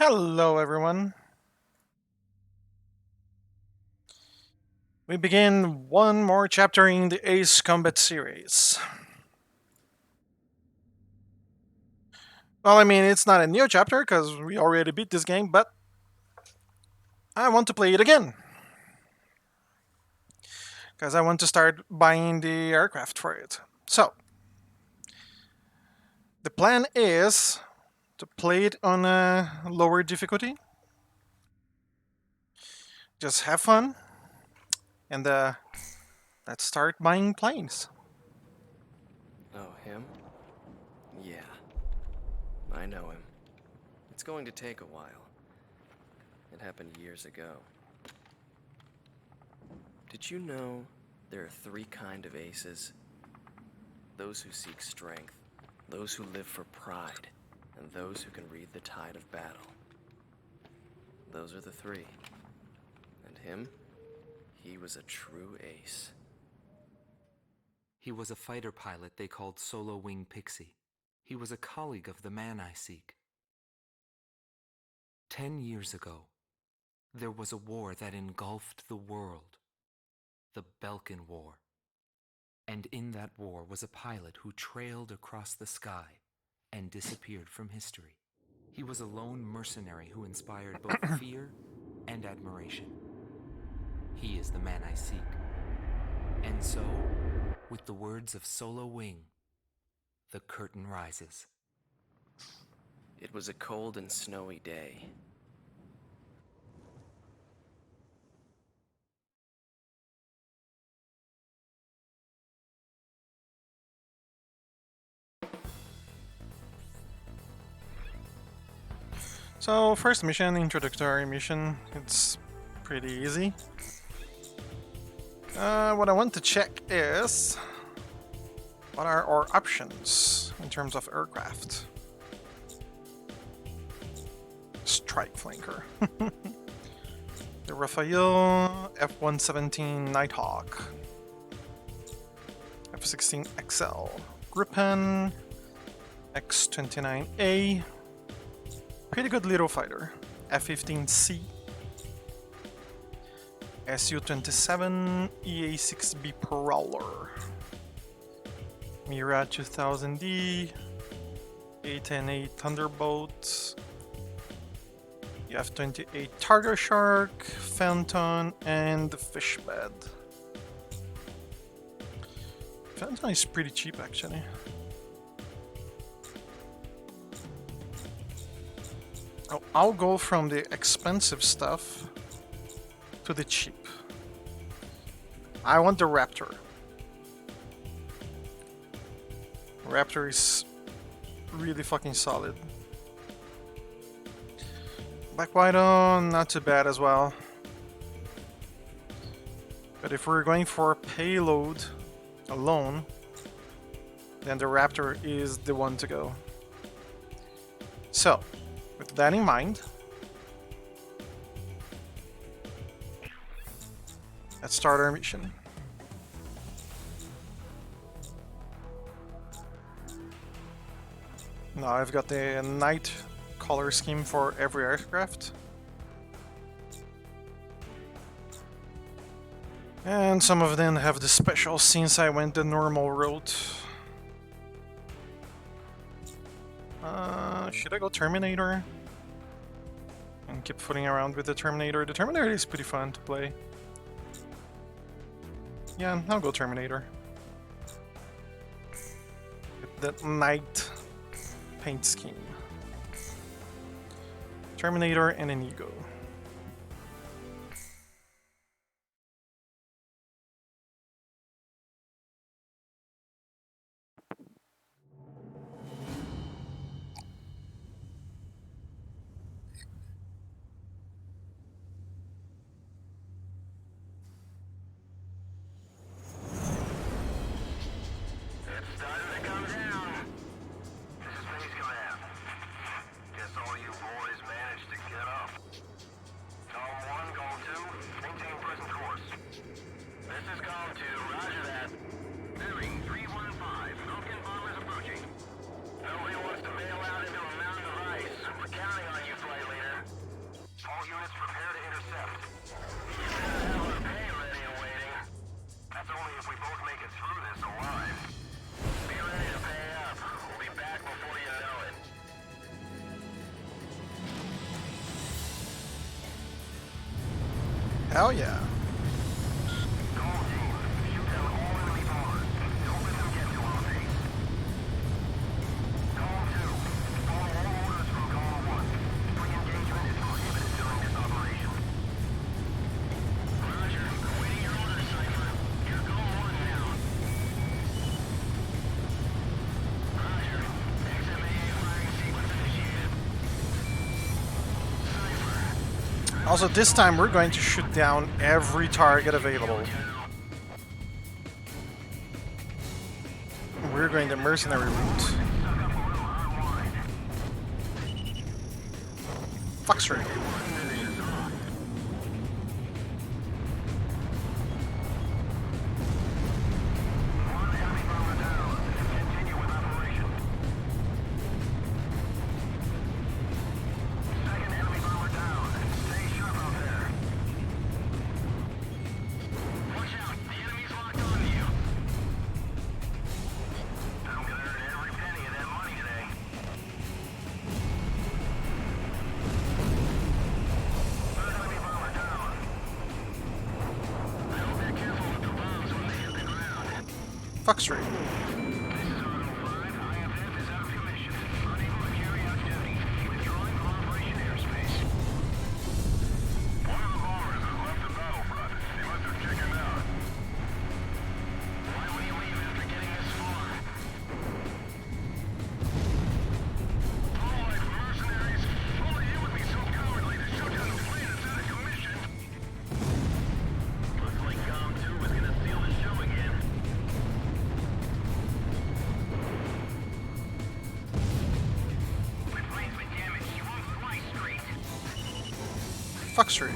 Hello, everyone. We begin one more chapter in the Ace Combat series. Well, I mean, it's not a new chapter because we already beat this game, but I want to play it again because I want to start buying the aircraft for it. So, the plan is to play it on a lower difficulty, just have fun, and let's start buying planes. Oh, him? Yeah, I know him. It's going to take a while. It happened years ago. Did you know there are three kind of aces? Those who seek strength, those who live for pride, and those who can read the tide of battle. Those are the three. And him? He was a true ace. He was a fighter pilot they called Solo Wing Pixie. He was a colleague of the man I seek. 10 years ago, there was a war that engulfed the world. The Belkan War. And in that war was a pilot who trailed across the sky and disappeared from history. He was a lone mercenary who inspired both fear and admiration. He is the man I seek. And so, with the words of Solo Wing, the curtain rises. It was a cold and snowy day. So, first mission, introductory mission, it's pretty easy. What I want to check is what are our options in terms of aircraft? Strike flanker. The Rafale F-117 Nighthawk, F-16 XL, Gripen, X-29A, pretty good little fighter, F-15C, Su-27 EA-6B Prowler, Mira 2000D, A-10A Thunderbolt, F-28 Tartar Shark, Phantom, and the Fishbed. Phantom is pretty cheap actually. I'll go from the expensive stuff to the cheap. I want the Raptor. Raptor is really fucking solid. Black Widow, not too bad as well. But if we're going for payload alone, then the Raptor is the one to go. So, with that in mind, let's start our mission. Now I've got the night color scheme for every aircraft. And some of them have the special since I went the normal route. Should I go Terminator? And keep fooling around with the Terminator. The Terminator is pretty fun to play. Yeah, I'll go Terminator. With that night paint scheme. Terminator and an Ego. Nobody wants to bail out into a mountain of ice. We're counting on you, flight leader. Hell yeah. Also, this time we're going to shoot down every target available. We're going the mercenary route. Foxtrot. Foxtrot. Foxtrot.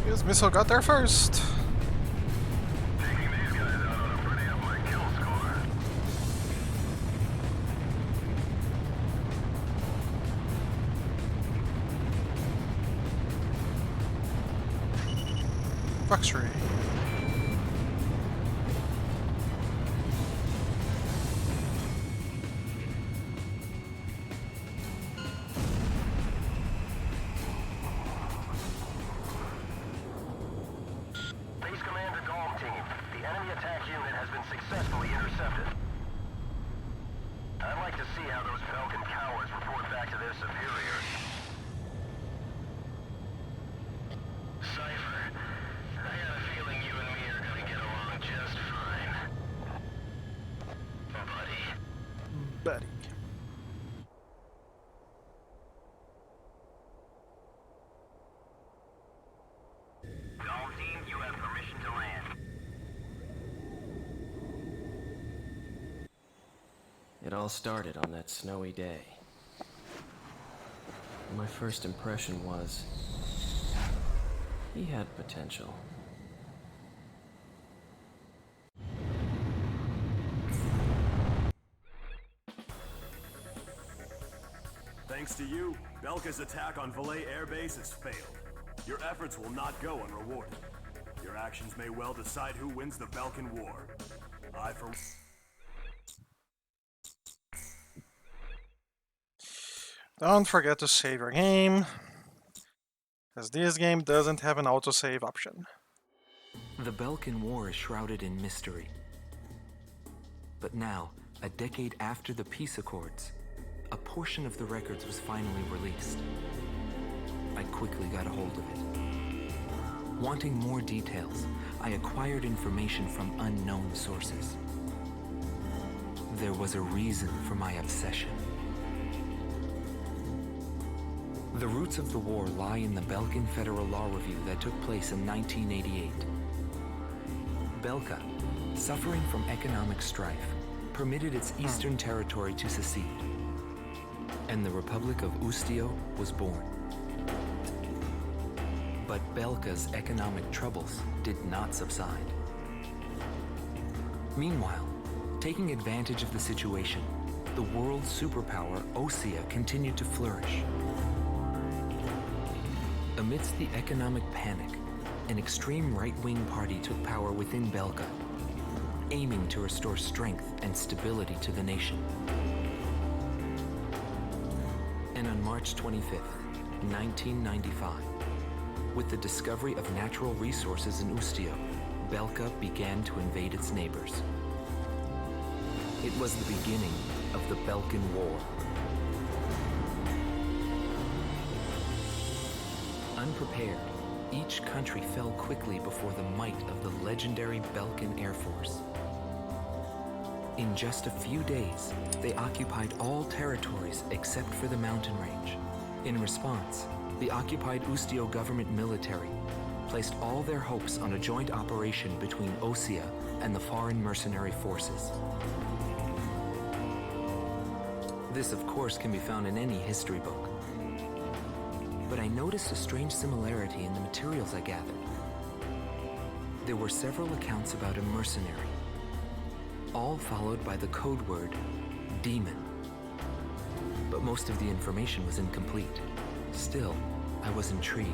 This missile got there first. Foxtrot. Successfully intercepted. I'd like to see how those Belkin cowards report back to their superior. Cypher, I got a feeling you and me are gonna get along just fine. Buddy. Golf team, you have permission to land. It all started on that snowy day. My first impression was he had potential. Thanks to you, Belka's attack on Valais Air Base has failed. Your efforts will not go unrewarded. Your actions may well decide who wins the Belkan War. I, for... Don't forget to save your game, because this game doesn't have an autosave option. The Belkan War is shrouded in mystery. But now, a decade after the peace accords, a portion of the records was finally released. I quickly got a hold of it. Wanting more details, I acquired information from unknown sources. There was a reason for my obsession. The roots of the war lie in the Belkan Federal Law Review that took place in 1988. Belka, suffering from economic strife, permitted its eastern territory to secede, and the Republic of Ustio was born. But Belka's economic troubles did not subside. Meanwhile, taking advantage of the situation, the world superpower Osea continued to flourish. Amidst the economic panic, an extreme right-wing party took power within Belka, aiming to restore strength and stability to the nation. And on March 25th, 1995, with the discovery of natural resources in Ustio, Belka began to invade its neighbors. It was the beginning of the Balkan War. Unprepared, each country fell quickly before the might of the legendary Balkan Air Force. In just a few days, they occupied all territories except for the mountain range. In response, the occupied Ustio government military placed all their hopes on a joint operation between Osea and the foreign mercenary forces. This, of course, can be found in any history book. But I noticed a strange similarity in the materials I gathered. There were several accounts about a mercenary, all followed by the code word, demon. But most of the information was incomplete. Still, I was intrigued.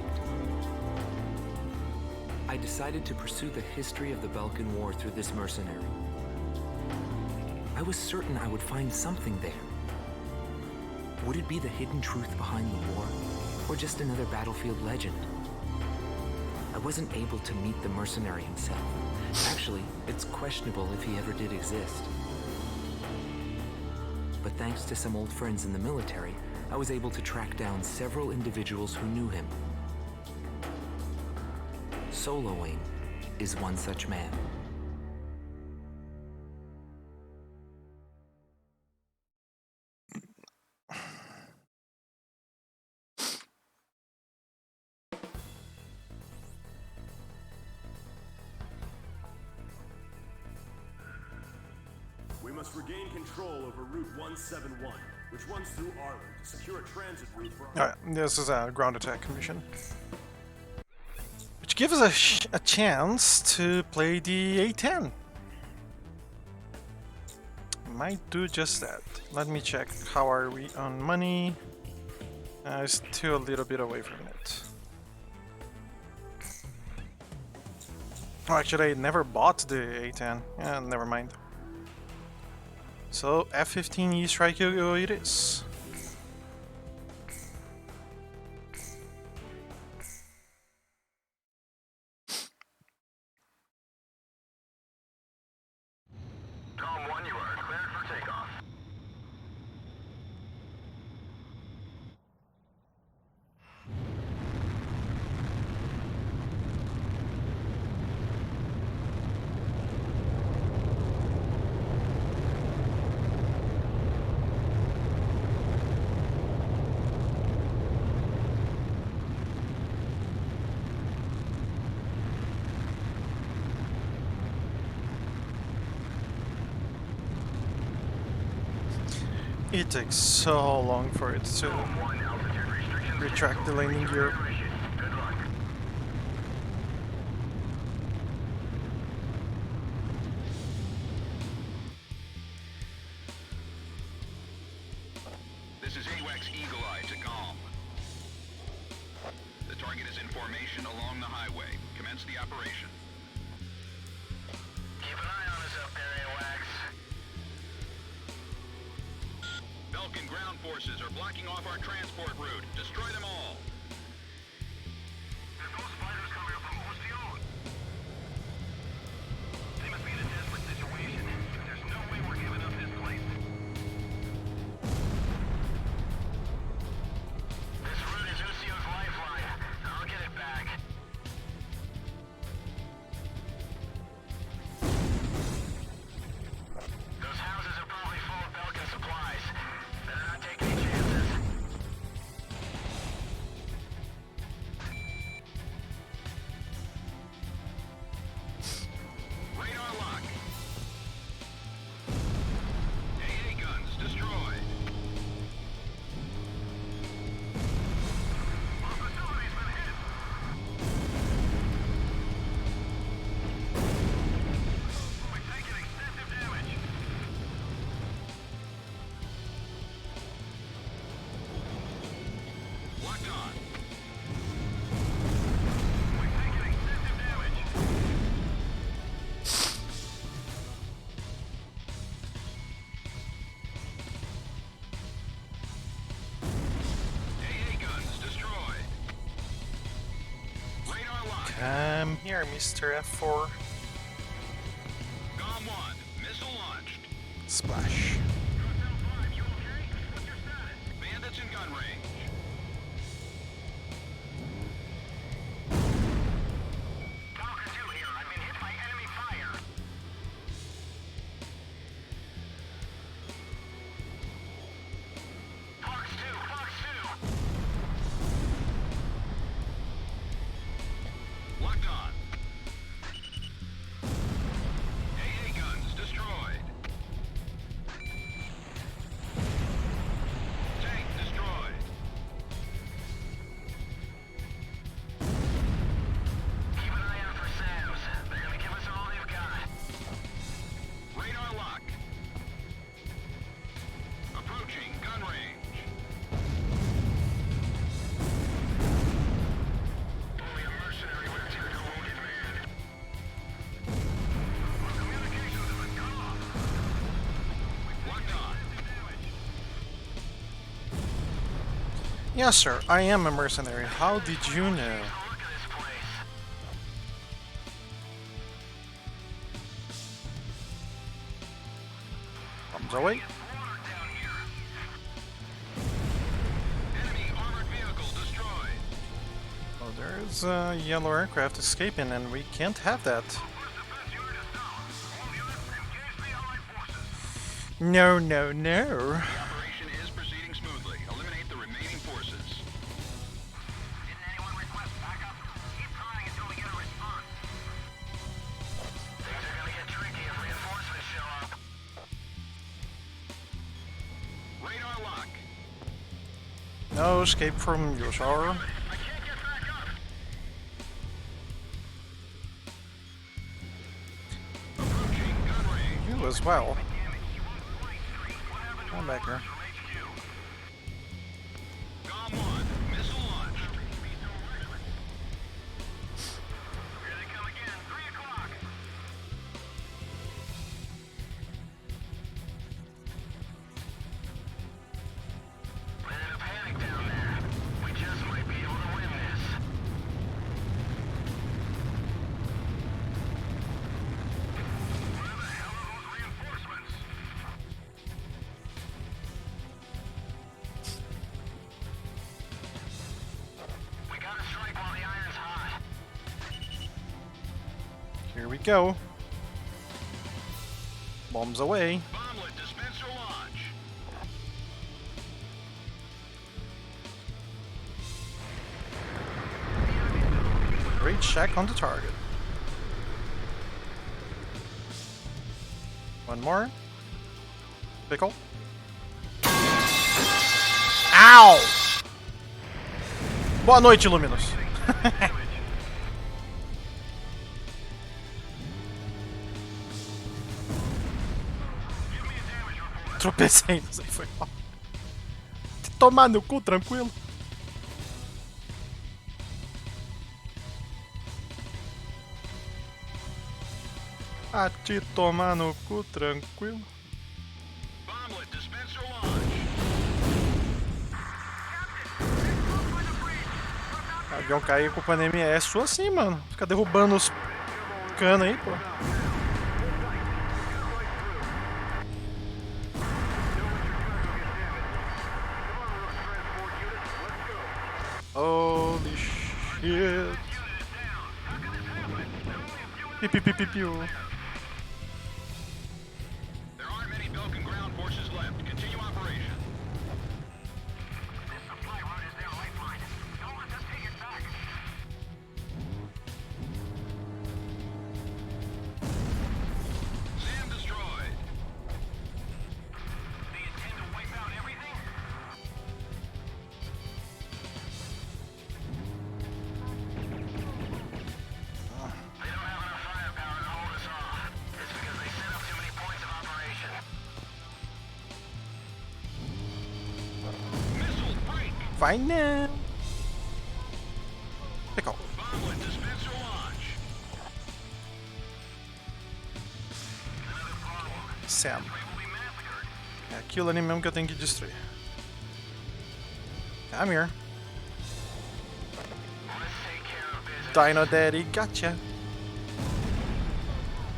I decided to pursue the history of the Balkan War through this mercenary. I was certain I would find something there. Would it be the hidden truth behind the war, or just another battlefield legend? I wasn't able to meet the mercenary himself. Actually, it's questionable if he ever did exist. But thanks to some old friends in the military, I was able to track down several individuals who knew him. Soloing is one such man. We must regain control over Route 171, which runs through Arlen to secure a transit route for... Alright, this is a ground attack mission. Which gives us a chance to play the A10. Might do just that. Let me check. How are we on money? Still a little bit away from it. Oh, actually, I never bought the A10. Yeah, never mind. So, F-15E Strike Yo-Yo it is. Tom 1, you are cleared for takeoff. It takes so long for it to Tom 1, altitude restrictions. retract the landing gear. Good luck. This is AWACS Eagle Eye to COM. The target is in formation along the highway. Commence the operation. Keep an eye on us up there, AWACS. Belkan ground forces are blocking off our transport route. Destroy them all. There's those fighters coming up from Ustio. They must be in a desperate situation. There's no way we're giving up this place. This route is Ustio's lifeline. I'll get it back. Those houses are probably full of Belkan supplies. Better not take any chances. I'm here, Mr. F4. GOM 1, missile launched. Splash. Bandits in gun range. Falcon 2 here. I've been hit by enemy fire. Fox 2, Fox 2. Locked on. AA guns destroyed. Tank destroyed. Keep an eye out for SAMs. They're gonna give us all they've got. Radar lock. Approaching gun range. Only a mercenary would attack a wounded man. Communications have been cut off. Locked on. Yes, sir. I am a mercenary. How did you know? Look at this place. Bombs away. Water down here. Enemy armored vehicle destroyed. Oh, there's a yellow aircraft escaping, and we can't have that. Where's the best unit of stone? All units, engage the Allied forces. No, no, no. The operation is proceeding smoothly. Eliminate the remaining forces. Didn't anyone request backup? Keep trying until we get a response. Things are gonna get tricky if reinforcements show up. Radar lock. No escape from Yoshar. I can't get back up. Approaching gun range. You as well. Damn it, he won't fly straight. What happened to I'm back here. from HQ? GOM 1, missile launched. Here they come again. 3 o'clock. Planning a panic down there. We just might be able to win this. Where the hell are those reinforcements? We gotta strike while the iron's hot. Here we go. Bombs away. Bomblet dispenser launch. Great check on the target. One more. Pickle. Ow! Boa noite, Luminous. Tropecei, não sei, foi mal. Tomar no cu, tranquilo. A te tomar no cu, tranquilo. Bomblet dispenser launch. Avião cair com pandemia é sua assim, mano. Fica derrubando os canos aí, pô. Holy shit. Piu, piu, piu, piu, piu. There aren't many Belkin ground forces left. Continue operation. This supply route is their lifeline. Don't let us take it back. SAM destroyed. They intend to wipe out everything? They don't have enough firepower to hold us off. It's because they set up too many points of operation. Missile break. Vai não. Pickle. Bomblet dispenser launch. Sam. We will be massacred. É aquilo ali mesmo que eu tenho que destruir. I'm here. Let's take care of business. Dino Daddy, gotcha.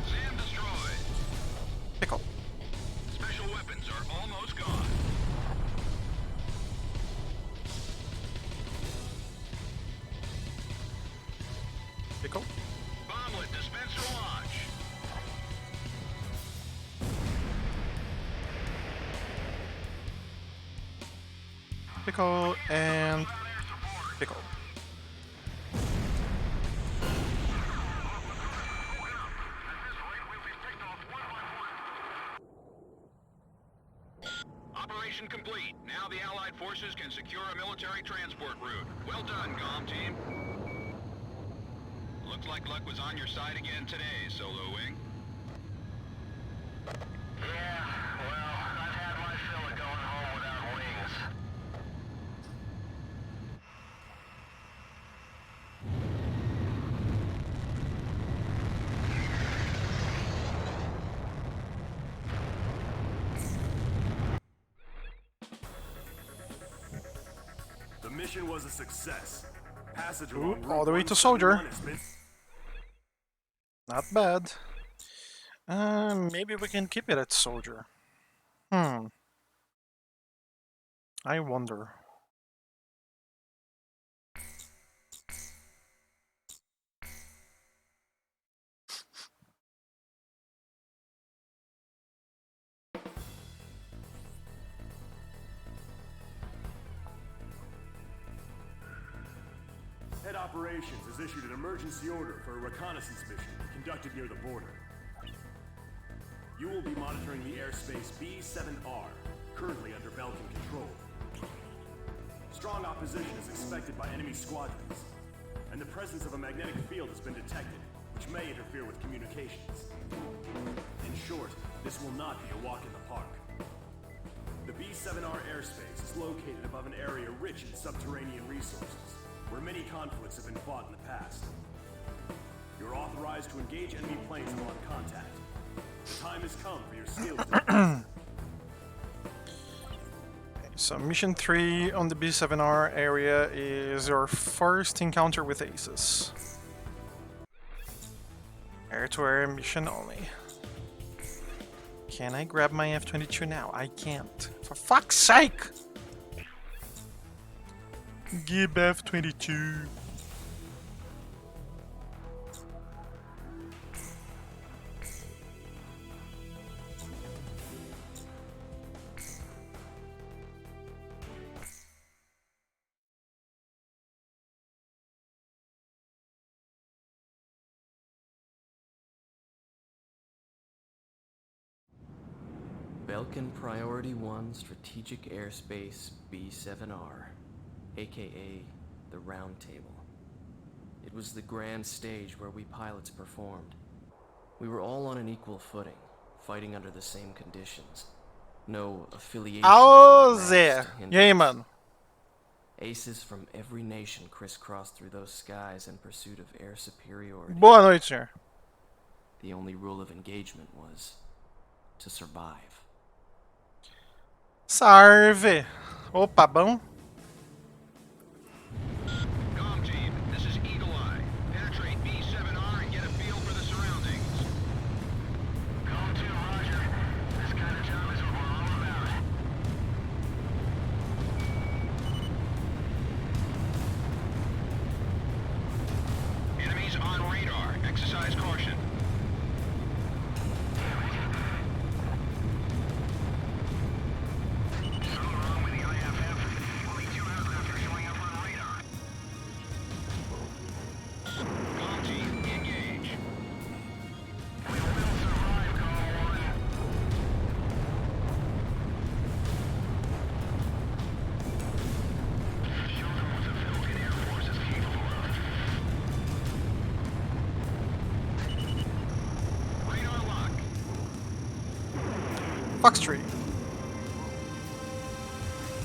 Sam destroyed. Pickle. Special weapons are almost gone. Pickle. Bomblet dispenser launch. Pickle and pickle. Operation complete. Now the Allied forces can secure a military transport route. Well done, GOM team. Looks like luck was on your side again today, Solo Wing. Yeah, well, I've had my fill of going home without wings. The mission was a success. Passage Ooh, along all the way Route to Soldier. 171 has been- Not bad. Maybe we can keep it at Soldier. I wonder. Head Operations has issued an emergency order for a reconnaissance mission conducted near the border. You will be monitoring the airspace B-7R, currently under Belkin control. Strong opposition is expected by enemy squadrons, and the presence of a magnetic field has been detected, which may interfere with communications. In short, this will not be a walk in the park. The B-7R airspace is located above an area rich in subterranean resources, where many conflicts have been fought in the past. You're authorized to engage enemy planes upon contact. The time has come for your skills to So mission 3 on the B7R area is your first encounter with Aces. Air-to-air mission only. Can I grab my F-22 now? I can't. For fuck's sake! Give F-22. Belkin Priority 1 Strategic Airspace B-7R, aka the Round Table. It was the grand stage where we pilots performed. We were all on an equal footing, fighting under the same conditions. No affiliation. Außer jemand. Aces from every nation crisscrossed through those skies in pursuit of air superiority. Boa noite, senhor. The only rule of engagement was to survive. Sarve. Opa, bom. GOM team, this is Eagle Eye. Penetrate B-7R and get a feel for the surroundings. Go to, Roger. This kind of job is what we're all about. Enemies on radar. Exercise caution. Something wrong with the IFF. Only 2 aircraft are showing up on radar. GOM team, engage. We will survive, Call 1. Show them what the Belkin Air Force is capable of. Radar lock. Fox tree.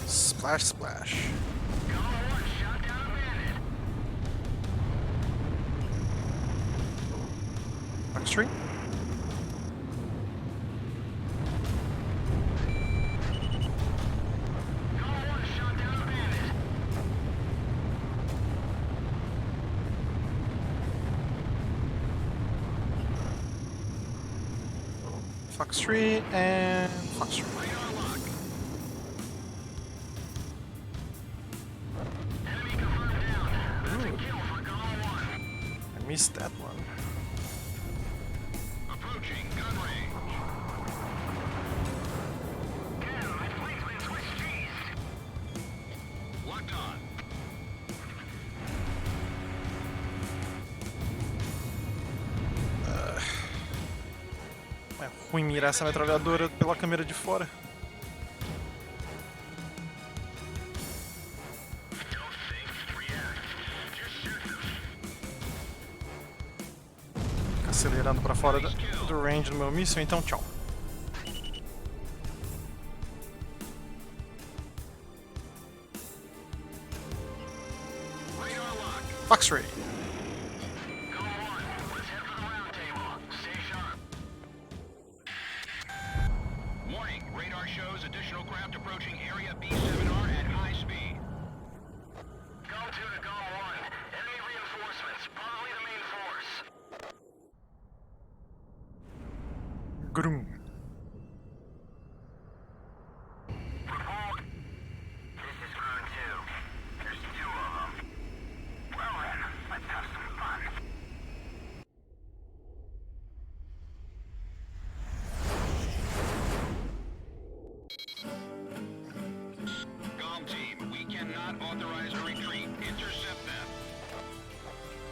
Splash, splash. Call 1 shot down a bandit. Fox tree. Call 1 shot down a bandit. Fox 3 and Fox 3. Radar lock. Enemy confirmed down. That's a kill for Golem 1. I missed that one. Approaching gun range. Damn, my flank's been switched cheese. Locked on. É ruim mirar essa metralhadora pela câmera de fora. Don't think, react. Just shoot them. Fica acelerando pra fora do range do meu míssil, então tchau. Radar lock. Fox Ray. Golem 1, let's head for the round table. Stay sharp. Warning. Radar shows additional craft approaching area B7R at high speed. Golem 2 to Golem 1. Enemy reinforcements, probably the main force. Grum. Report. This is Rune 2. There's 2 of them. Well then, let's have some fun. Golem team, we cannot authorize a retreat. Intercept them.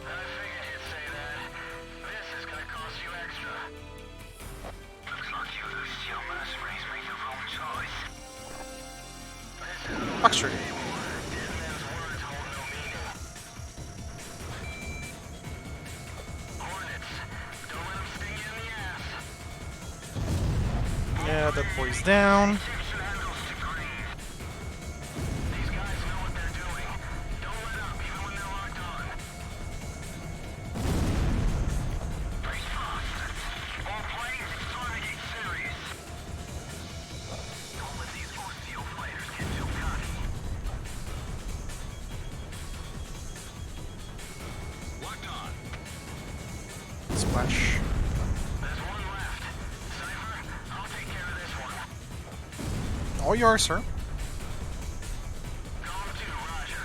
I figured you'd say that. This is gonna cost you extra. Looks like you Lucio mercenaries made your own choice. This is Fox Ray. Dead man's words hold no meaning. Hornets, don't let them sting you in the ass. Yeah, that boy's down. Tips and handles to green. These guys know what they're doing. Don't let up even when they're locked on. Brace bastards. All planes, it's time to get serious. Don't let these OCO fighters get too cocky. Locked on. Splash. There's one left. Cypher, I'll take care of this one. All yours, sir. Golem 2, roger.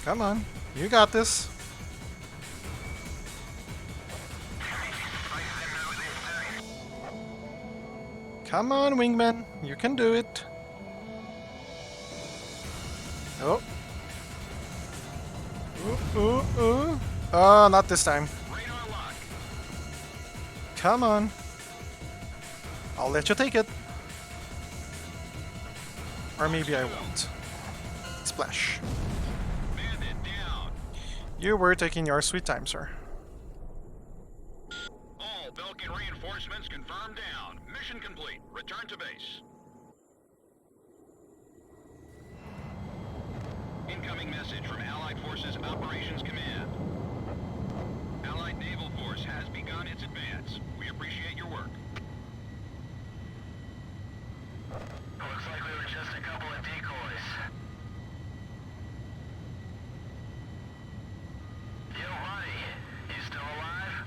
Come on. You got this. Come on, wingman. You can do it. Oh. Ooh. Oh, not this time. Radar lock. Come on. I'll let you take it. Or maybe I won't. Splash. Bandit down. You were taking your sweet time, sir. All Belkin reinforcements confirmed down. Mission complete. Return to base. Incoming message from Allied Forces Operations Command. Allied Naval Force has begun its advance. We appreciate your work. Looks like we were just a couple of decoys. Yo, buddy. You still alive?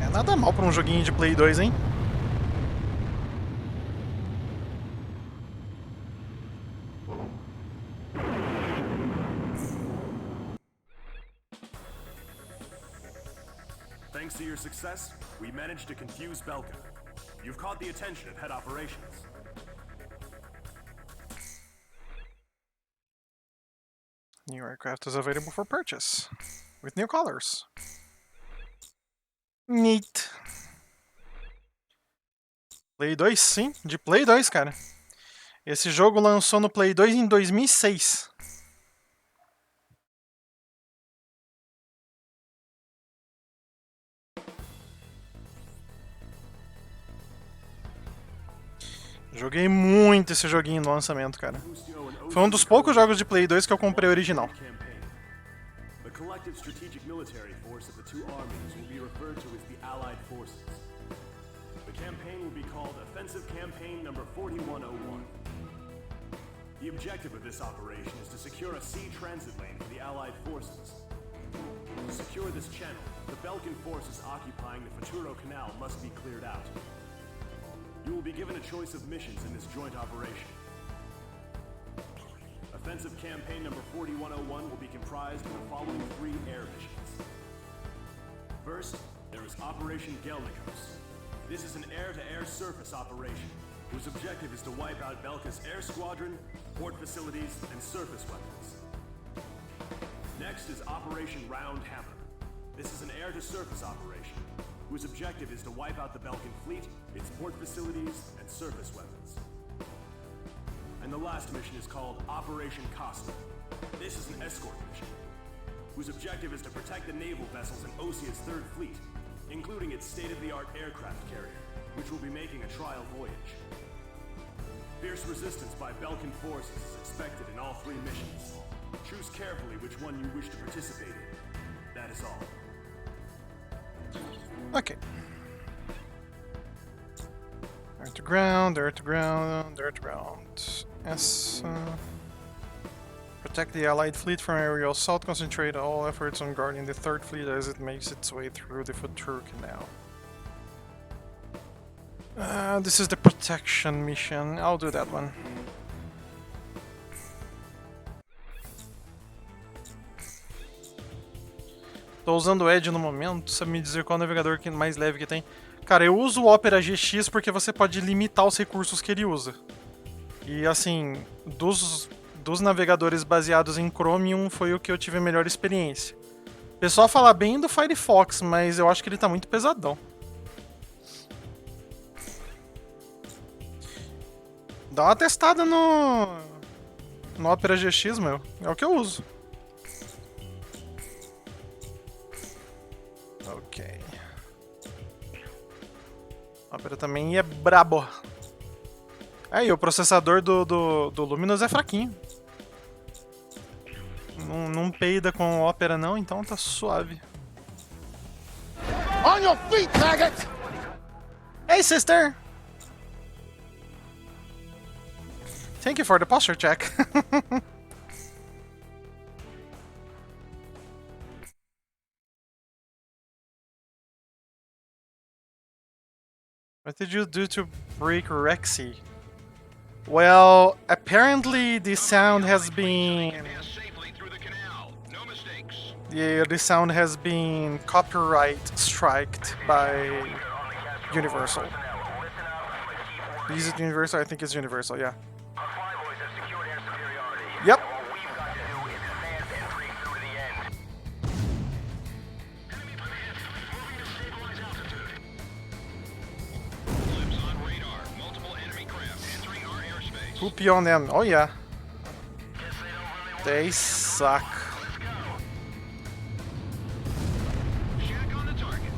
É nada mal pra um joguinho de Play 2, hein? Thanks to your success, we managed to confuse Belka. You've caught the attention of head operations. New aircraft is available for purchase. With new colors. Neat. Play 2, sim. De Play 2, cara. Esse jogo lançou no Play 2 em 2006. Joguei muito esse joguinho no lançamento, cara. Lucio and Foi um dos poucos jogos de Play 2 que eu comprei original. campaign. The collective strategic military force of the two armies will be referred to as the Allied Forces. The campaign will be called Offensive Campaign Number 4101. The objective of this operation is to secure a sea transit lane for the Allied forces. To secure this channel, the Belkan forces occupying the Futuro Canal must be cleared out. You will be given a choice of missions in this joint operation. Offensive Campaign Number 4101 will be comprised of the following 3 air missions. First, there is Operation Gelnikos. This is an air-to-air surface operation, whose objective is to wipe out Belka's air squadron, port facilities, and surface weapons. Next is Operation Round Hammer. This is an air-to-surface operation, whose objective is to wipe out the Belkan fleet, its port facilities, and surface weapons. And the last mission is called Operation Costa. This is an escort mission, whose objective is to protect the naval vessels in Osia's Third Fleet, including its state-of-the-art aircraft carrier, which will be making a trial voyage. Fierce resistance by Belkan forces is expected in all 3 missions. Choose carefully which one you wish to participate in. That is all. Ok. Air to ground, air to ground, air to ground. Essa. Protect the Allied fleet from aerial assault. Concentrate all efforts on guarding the Third Fleet as it makes its way through the Futuro Canal. This is the protection mission. I'll do that one. Tô usando o Edge no momento, sabe me dizer qual navegador mais leve que tem? Cara, eu uso o Opera GX porque você pode limitar os recursos que ele usa. E assim, dos navegadores baseados em Chromium foi o que eu tive a melhor experiência. O pessoal fala bem do Firefox, mas eu acho que ele tá muito pesadão. Dá uma testada no Opera GX, meu. É o que eu uso. Ok. O Opera também é brabo. Aí, o processador do Luminous é fraquinho. Não peida com o Opera não, então tá suave. On your feet, maggot! Hey, sister! Thank you for the posture check. What did you do to break Rexy? Well, apparently the sound has been... Pass safely through the canal. No mistakes. Yeah, the sound has been copyright striked by Universal. Is it Universal? I think it's Universal, yeah. Our flyboys have secured air superiority. Yep. All we've got to do is advance and break through to the end. Enemy plans. Moving to stabilize altitude. Glimpse on radar. Multiple enemy craft entering our airspace. Poopy on them. Oh yeah. Guess they don't really want They suck. Let's go. Shack on the target.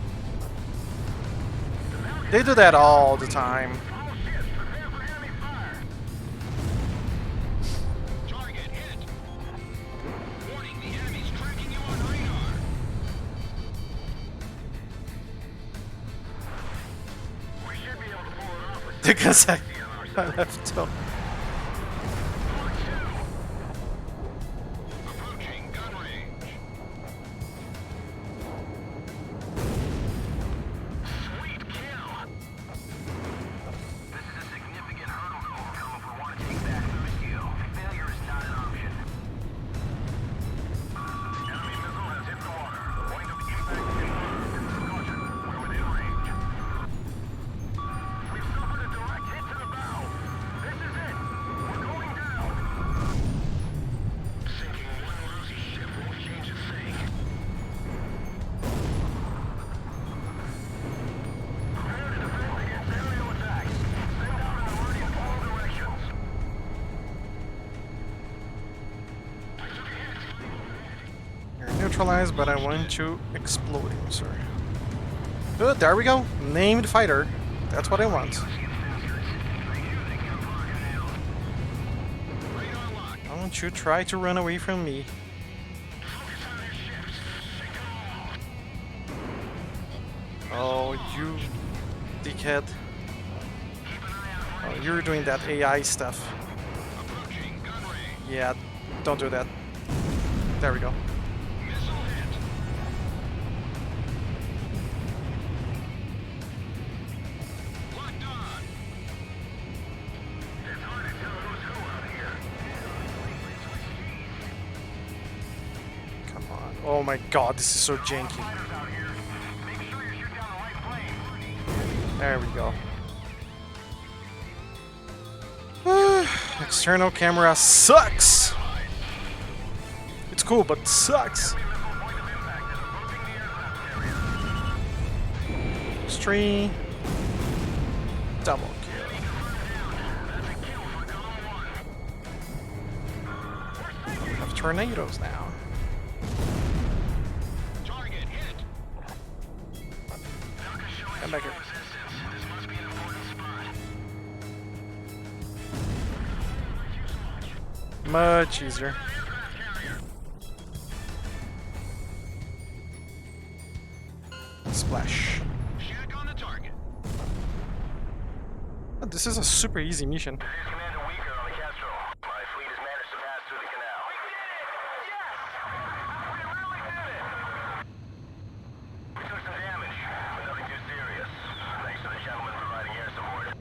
They do that all the time. All ships, prepare for enemy fire. Target hit. Warning, the enemy's tracking you on radar. We should be able to pull it off with Because I left to. Approaching gun range. sweet kill. This is a significant hurdle to overcome if we want to take back Lucio. Failure is not an option. Enemy missile has hit the water. Point of impact confirmed. Caution, we're within range. We've suffered a direct hit to the bow. This is it. We're going down. Sinking one lousy ship won't change a thing. Prepare to defend against aerial attacks. Send out an alert in all directions. You're neutralized, but I want to explode him, sir. Good, there we go. Named fighter. That's what I want. Don't you try to run away from me. Oh, you dickhead. Oh, you're doing that AI stuff. Approaching gun range. Yeah, don't do that. There we go. Missile hit. Locked on. It's hard to tell who's who out here. Come on. Oh my god, this is so janky. Fighters out here. Make sure you shoot down the right plane. There we go. External camera sucks! It's cool, but sucks! Stream. Double kill. We have tornadoes now. Target hit. Come back here. This must be an important spot. Much easier. Splash. Shack on the target. Oh, this is a super easy mission. This is Commander Weaker on the Castro. My fleet has managed to pass through the canal. We did it! Yes! We really did it! We took some damage, but nothing too serious. Thanks to the gentleman providing air support.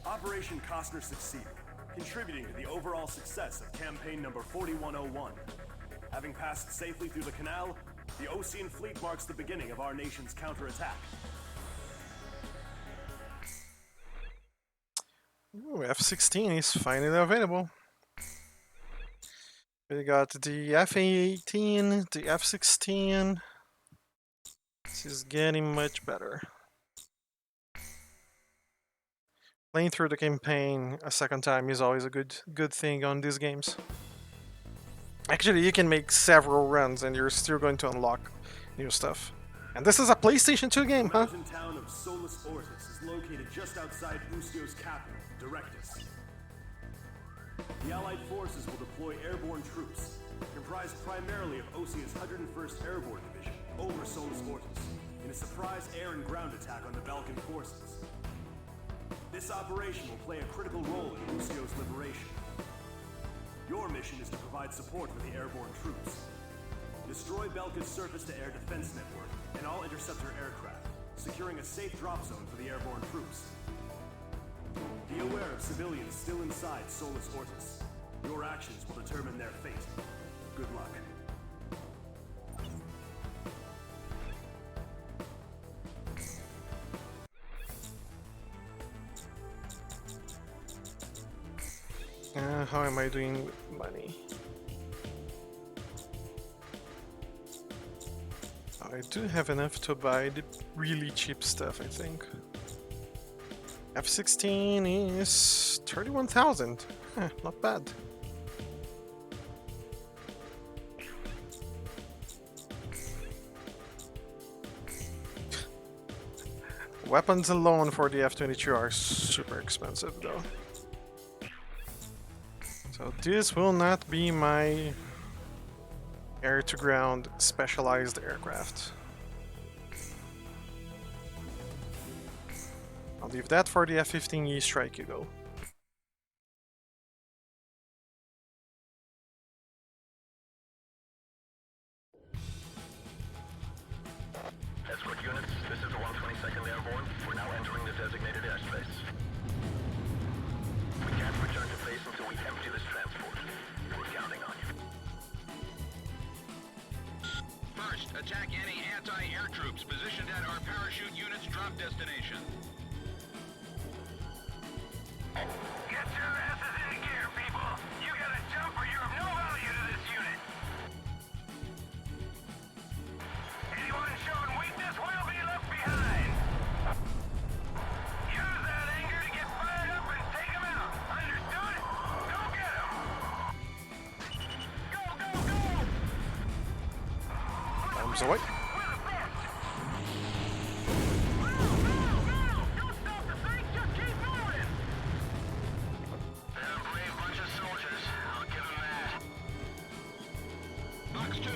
Operation Costner succeeded, contributing to the overall success of campaign number 4101. Having passed safely through the canal, the Osean fleet marks the beginning of our nation's counterattack. Ooh, F-16 is finally available. We got the F-18, the F-16. This is getting much better. Playing through the campaign a second time is always a good thing on these games. Actually, you can make several runs and you're still going to unlock new stuff. And this is a PlayStation 2 game, The huh? mountain town of Solus Ortis is located just outside Usio's capital, Directus. The Allied forces will deploy airborne troops, comprised primarily of Osea's 101st Airborne Division, over Solus Ortis, in a surprise air and ground attack on the Balkan forces. This operation will play a critical role in Usio's liberation. Your mission is to provide support for the airborne troops. Destroy Belka's surface-to-air defense network and all interceptor aircraft, securing a safe drop zone for the airborne troops. Be aware of civilians still inside Solus Ortis. Your actions will determine their fate. Good luck. How am I doing with money? I do have enough to buy the really cheap stuff, I think. F-16 is 31,000. Not bad. Weapons alone for the F-22 are super expensive, though. So this will not be my air-to-ground specialized aircraft. I'll leave that for the F-15E Strike Eagle. Escort units, this is the 122nd Airborne. We're now entering the designated airspace. We can't return to base until we empty this transport. We're counting on you. First, attack any anti-air troops positioned at our parachute unit's drop destination. Get your asses in gear, people! You gotta jump or you're of no value to this unit! Anyone showing weakness will be left behind! Use that anger to get fired up and take them out! Understood? Go get them! Go, go, go! Arms away. We're the best! 2.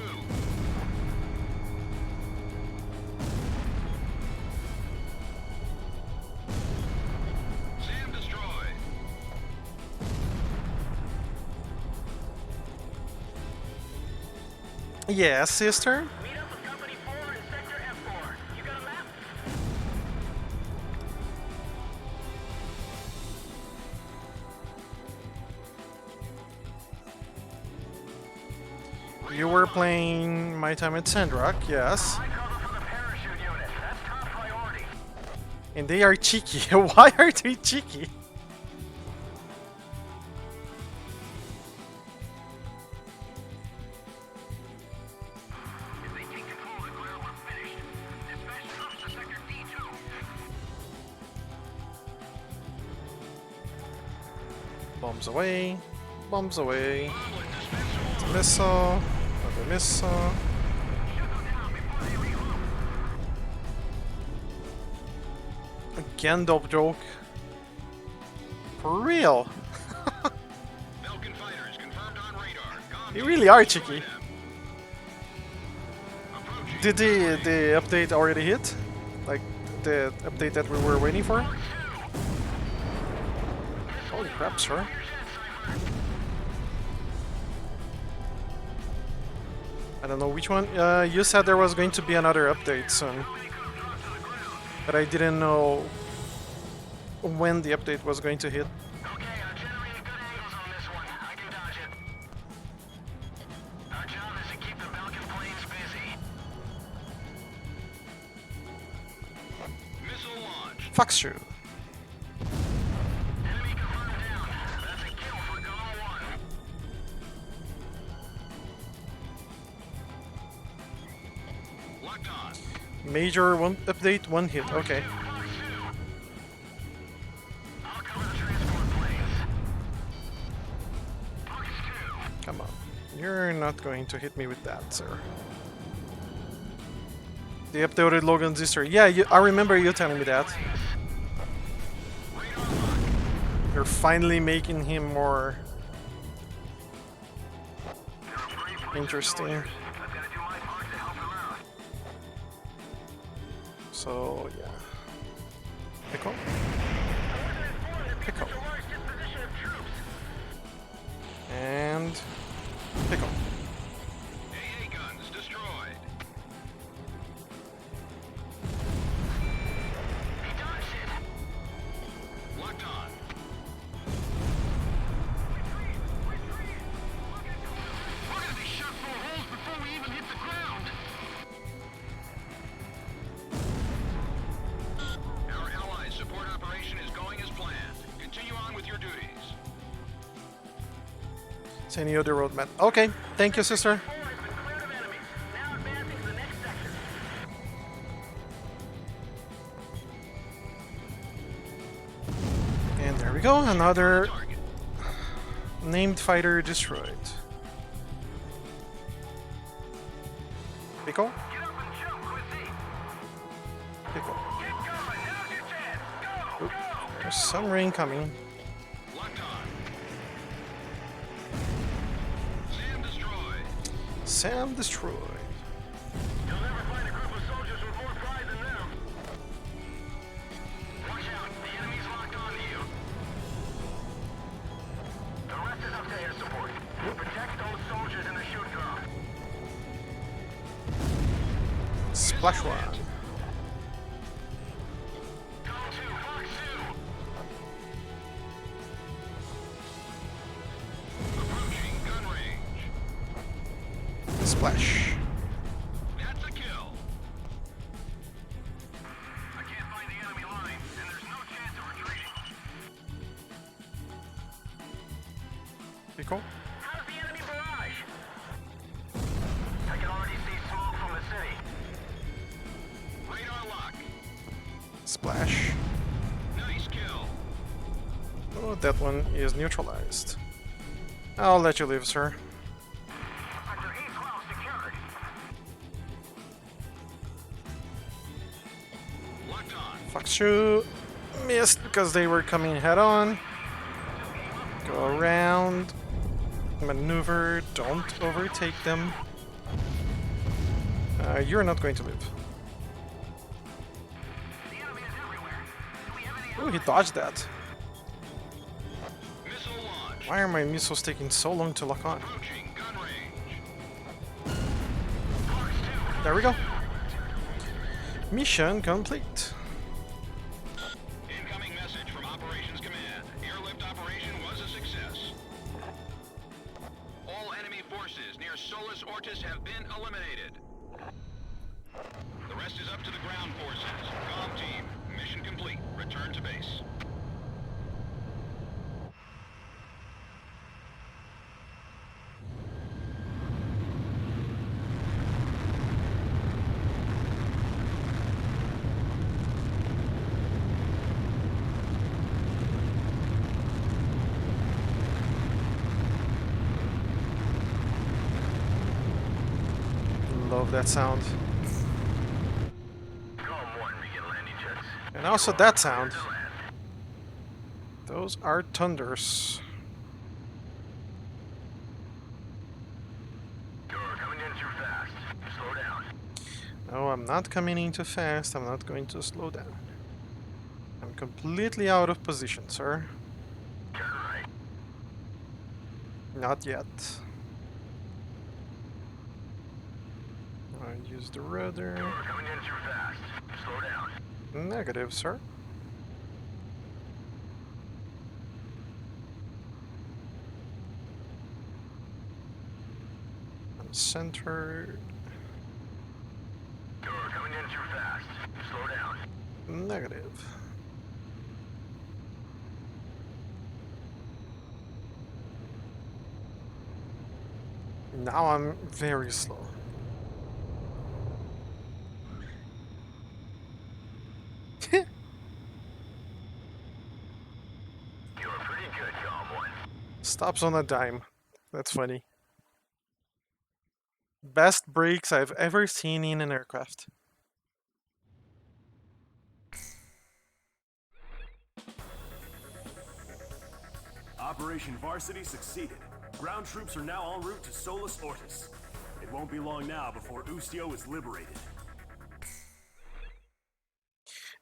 SAM destroyed. Yeah, sister. Meet up with Company 4 in Sector F4. You got a map? You were playing My Time at Sandrock, yes. I cover for the parachute unit. That's top priority. And they are cheeky. Why are they cheeky? If they take control of the ground, we're finished. Dispatch troops to Sector D2. Bombs away. Bombs away. Missile. Another missile. Again, dope joke. For real. Falcon fighters confirmed on radar. They really are cheeky. Did the update already hit? Like the update that we were waiting for? Holy crap, sir. I don't know which one. You said there was going to be another update soon. But I didn't know when the update was going to hit. Okay, I generated good angles on this one. I can dodge it. Our job is to keep the Belkin planes busy. Missile launch. Fox shoe. Enemy confirmed down. That's a kill for Golem 1. Locked on. Major one update, one hit. Okay. I'll cover the transport planes. Fox 2. Come on. You're not going to hit me with that, sir. The updated Logan's history. Yeah, I remember you telling me that. You're finally making him more interesting. I've got to do my part to help him out. So, yeah. Pickle? Pickle. Large disposition of troops. And... Pickle. AA guns destroyed. He dodged it. Locked on. We're gonna be shot full of holes before we even hit the ground. Our allies' support operation is going as planned. Continue on with your duties. Any other roadmap? Okay, thank you, sister. 4 has been cleared of enemies. Now advancing to the next sector. And there we go, another Target. named fighter destroyed. Pickle? Get up and jump, Quincy. Pickle. Get going. Now's your chance. Go, Oop, go. there's some rain coming. Locked on. SAM destroyed. Sam destroyed. You'll never find a group of soldiers with more pride than them. Watch out. The enemy's locked onto you. The rest is up to air support. Protect those soldiers in the shoot drop. Splash one. Go to Fox 2. Approaching gun range. Splash. That's a kill. I can't find the enemy line, and there's no chance of retreating. Pickle. How's the enemy barrage? I can already see smoke from the city. Radar lock. Splash. Nice kill. Oh, that one is neutralized. I'll let you live, sir. Sector E12 secured. Locked on. Fox shoe. Missed because they were coming head on. Go around. Maneuver. Don't overtake them. You're not going to live. Oh, he dodged that. Missile launch. Why are my missiles taking so long to lock on? Approaching gun range. There we go. Mission complete. Incoming message from Operations Command. Airlift operation was a success. All enemy forces near Solus Ortis have been eliminated. The rest is up to the ground forces. Comm team, mission complete. Return to base. Love that sound. Column 1, begin landing checks. And also that sound. Those are thunders. You're coming in too fast. Slow down. No, I'm not coming in too fast. I'm not going to slow down. I'm completely out of position, sir. Turn right. Not yet. I use the rudder. You're coming in too fast. Slow down. Negative, sir. I'm centered. You're coming in too fast. Slow down. Negative. Now I'm very slow. You're pretty good, Column 1. Stops on a dime. That's funny. Best brakes I've ever seen in an aircraft. Operation Varsity succeeded. Ground troops are now en route to Solus Ortis. It won't be long now before Ustio is liberated.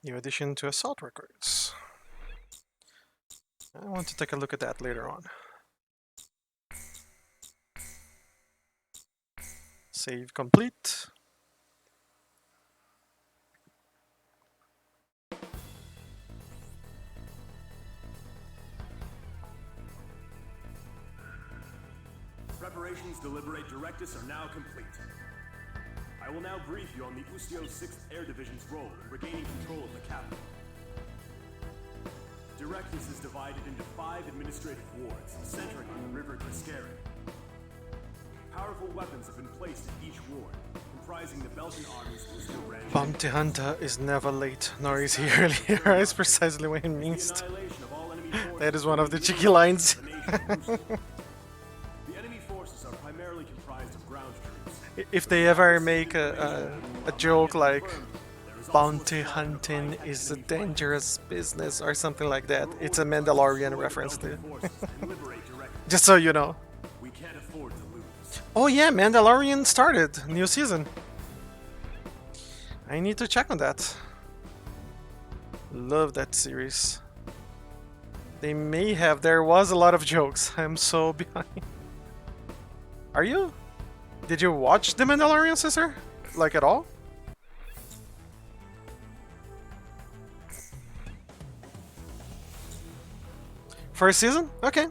New addition to assault records. I want to take a look at that later on. Save complete. Preparations to liberate Directus are now complete. I will now brief you on the Ustio 6th Air Division's role in regaining control of the capital. Directus is divided into 5 administrative wards, centering on the River Griscarin. Powerful weapons have been placed in each ward, comprising the Belgian Army's Ustio branch. Bounty Hunter is never late, nor is he early. That's precisely what it means. The annihilation of all enemy forces That is one of the cheeky lines. the nation of Ustio. The enemy forces are primarily comprised of ground troops. If they ever make a joke like bounty hunting is a dangerous business or something like that, it's a Mandalorian reference to. Just so you know. We can't afford to lose. Oh yeah, Mandalorian started, new season. I need to check on that. Love that series. They may have, there was a lot of jokes. I'm so behind. Are you? Did you watch The Mandalorian, sister? Like at all? First season? Okay.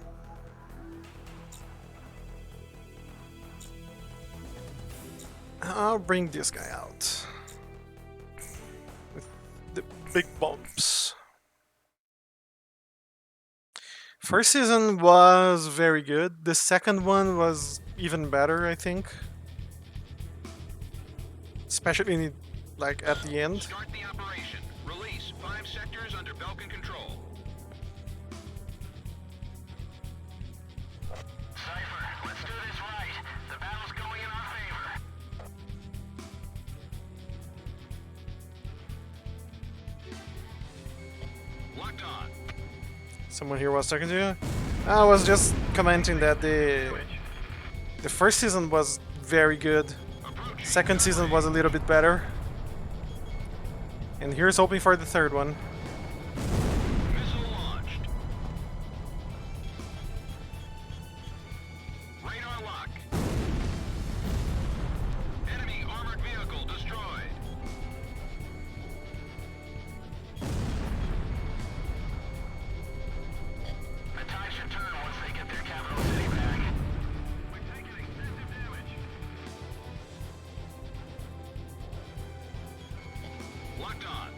I'll bring this guy out. With the big bumps. First season was very good. The second one was even better, I think. Especially like at the end. Start the operation. Release 5 sectors under Belkan control. Cypher, let's do this right. The battle's going in our favor. Locked on. Someone here was talking to you? I was just commenting that the first season was very good. Approaching Second season was a little bit better. And here's hoping for the third one. Missile launched. Radar lock. Enemy armored vehicle destroyed. The tide should turn once they get their capital city back. We're taking extensive damage. Locked on.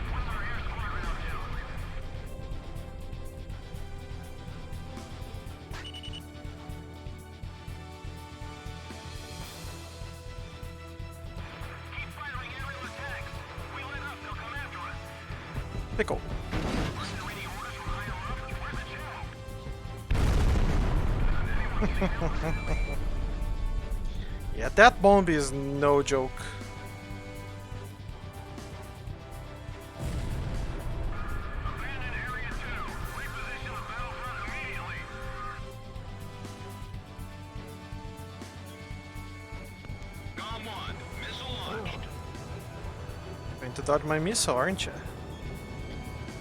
What's our air squadron up to? Keep firing aerial attacks. We let up, they'll come after us. Pickle. Listen to any orders from higher up. We're the channel. Yeah, that bomb is no joke. Abandon Area 2. Reposition the battlefront immediately. GOM 1. Missile launched. Going to dodge my missile, aren't you?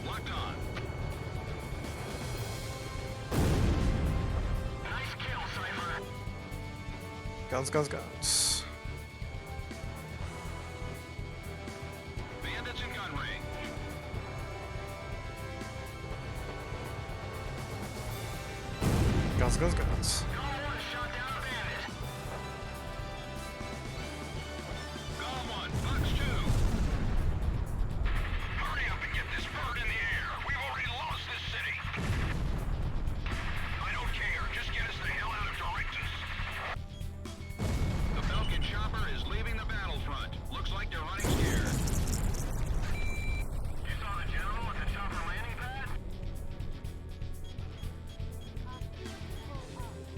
Locked on. Nice kill, Cypher. Guns, guns, guns. Bandits in gun range. Guns, guns, guns. GOM 1 shot down a bandit. GOM 1. Fox 2. Hurry up and get this bird in the air. We've already lost this city. I don't care. Just get us the hell out of Doryctus. The Falcon chopper is leaving the battlefront. Looks like they're running scared. You saw the general at the chopper landing pad?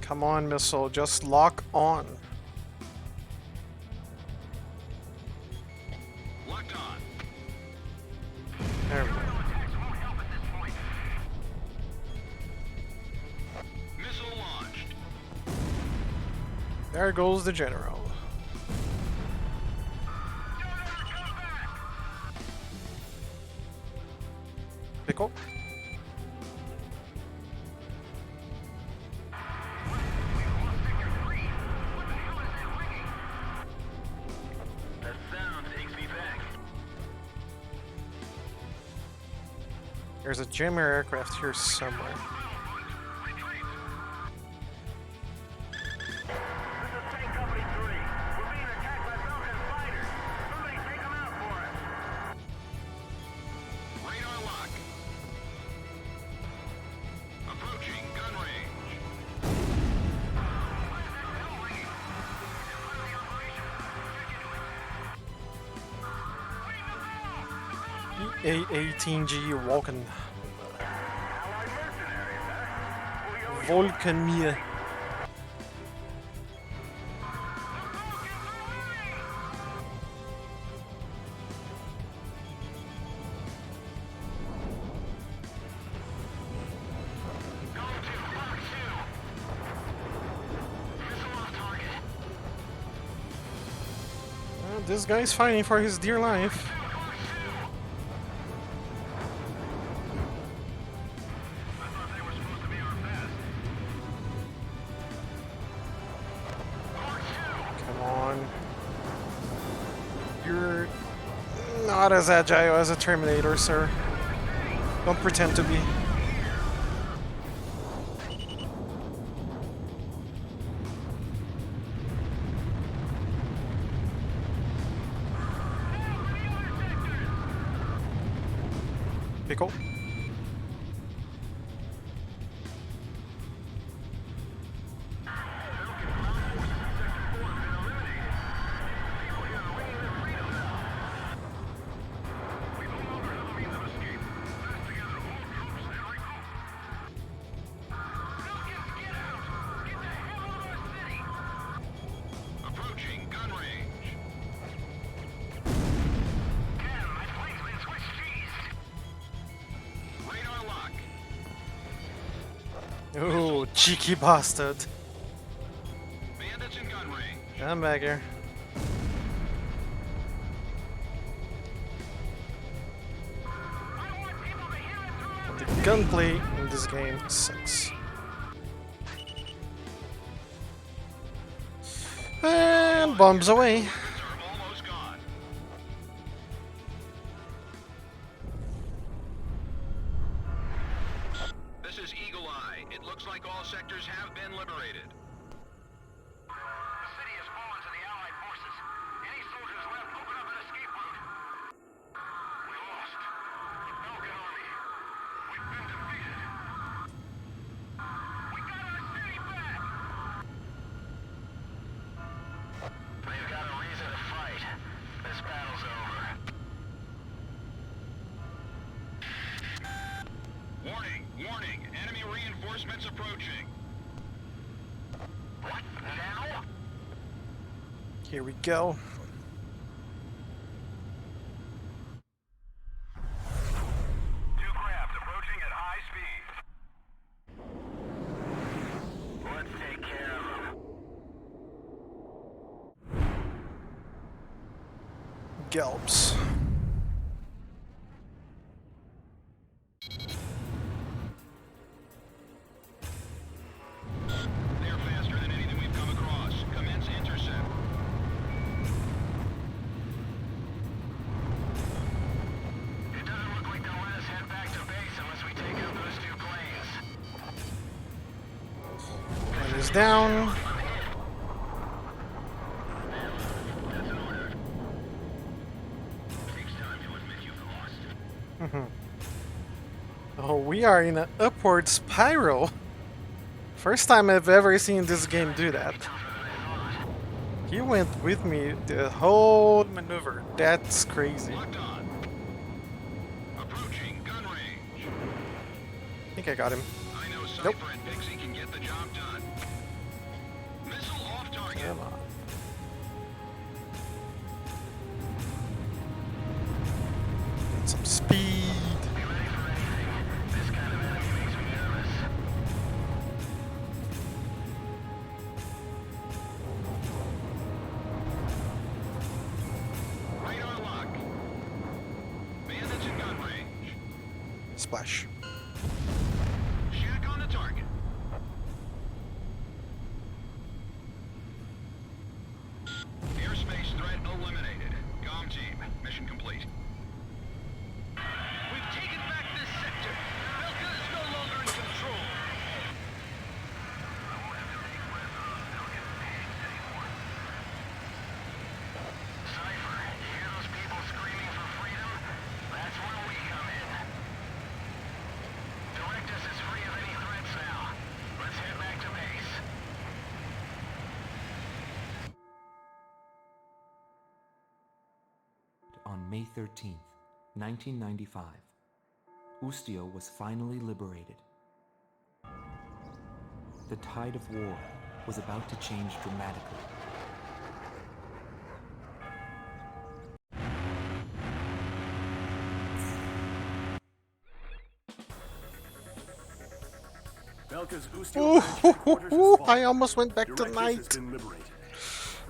Come on, missile, just lock on. Locked on. There we go. Attacks won't help at this point. Missile launched. There goes the general. Don't ever come back! Pickle. That sound takes me back. There's a jammer aircraft here somewhere. This is Tank Company 3. We're being attacked by Falcon fighters. Somebody take them out for us. Radar lock. Approaching gun range. A18G Vulcan. Allied mercenaries, huh? Volcamir. GOM 2, Fox 2. Missile off target. This guy's fighting for his dear life. I thought they were supposed to be our best. Come on. You're not as agile as a Terminator, sir. Don't pretend to be. Pickle. Approaching gun range. My plane's been Swiss cheese. Radar lock. Oh, cheeky bastard. Bandits Bandits in gun range. I'm back here. The gunplay in this game sucks. And bombs away. Are almost gone. This is Eagle Eye. It looks like all sectors have been liberated. The city has fallen to the Allied forces. Any soldiers left, open up an escape route. We lost. The Belkan army. We've been defeated. We got our city back! They've got a reason to fight. This battle's over. Warning! Warning! Enemy reinforcements approaching. What? Now? Here we go. Two crabs approaching at high speed. Let's take care of them. Gelbs. They're faster than anything we've come across. Commence intercept. It doesn't look like they'll let us head back to base unless we take out those two planes. One is down. That's an order. Takes time to admit you've lost. Oh, we are in an upward spiral. First time I've ever seen this game do that. He went with me the whole maneuver. That's crazy. Locked on. Approaching gun range. I think I got him. I know Cypher Nope. and Pixie can get the job done. Missile off target. Come on. Get some speed. Be ready for anything. This kind of enemy makes me nervous. Radar lock. Bandits in gun range. Splash. Shack on the target. Airspace threat eliminated. COM team, mission complete. We've taken back this sector. Belka is no longer in control. Cypher, you hear those people screaming for freedom? That's where we come in. Directus is free of any threats now. Let's head back to base. On May 13th, 1995, Ustio was finally liberated. The tide of war was about to change dramatically. Belka's Ooh, Ustio headquarters has fallen. I almost went back to Directus has night. been liberated.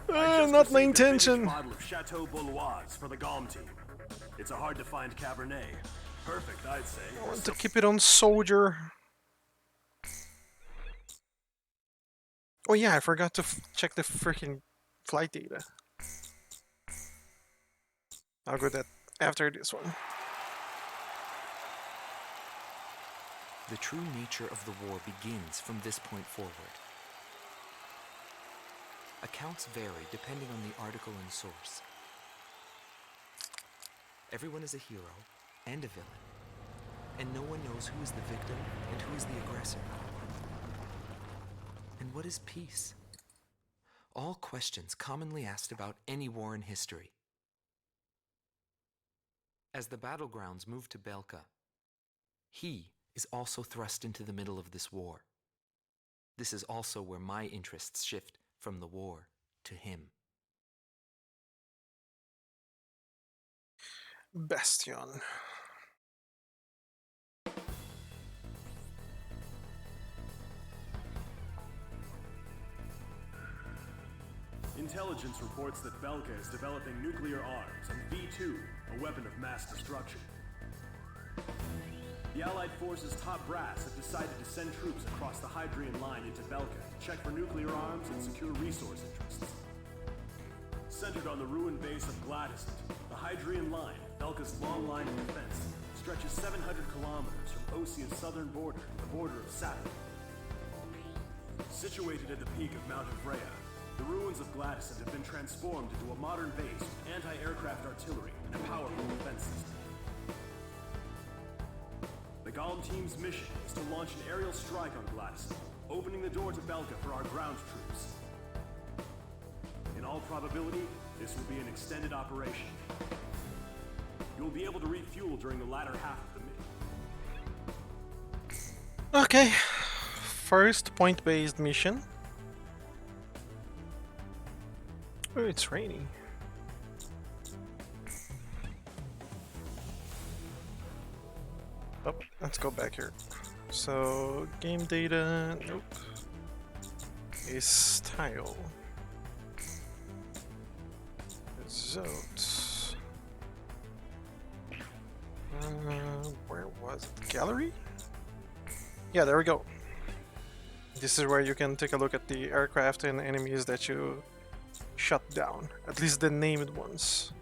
I just Not my received a finished intention. bottle of Chateau Bouloise for the GOM team. It's a hard-to-find Cabernet. Perfect, I'd say. I want to keep it on soldier. Oh yeah, I forgot to check the freaking flight data. I'll go that after this one. The true nature of the war begins from this point forward. Accounts vary depending on the article and source. Everyone is a hero and a villain, and no one knows who is the victim and who is the aggressor. And what is peace? All questions commonly asked about any war in history. As the battlegrounds move to Belka, he is also thrust into the middle of this war. This is also where my interests shift from the war to him. Bastion. Intelligence reports that Belka is developing nuclear arms and V2, a weapon of mass destruction. The Allied forces' top brass have decided to send troops across the Hydrian line into Belka to check for nuclear arms and secure resource interests. Centered on the ruined base of Gladyston, the Hydrian line, Belka's long line of defense, stretches 700 kilometers from Osia's southern border to the border of Saturn. Situated at the peak of Mount Evrea, the ruins of Gladyston have been transformed into a modern base with anti-aircraft artillery and a powerful defense system. The Golem team's mission is to launch an aerial strike on Gladyston, opening the door to Belka for our ground troops. In all probability, this will be an extended operation. You will be able to refuel during the latter half of the mission. Okay, first point-based mission. Oh, it's raining. Oh, let's go back here. So, game data, nope. Is tile. Results. Where was it? Gallery? Yeah, there we go. This is where you can take a look at the aircraft and enemies that you shut down. At least the named ones.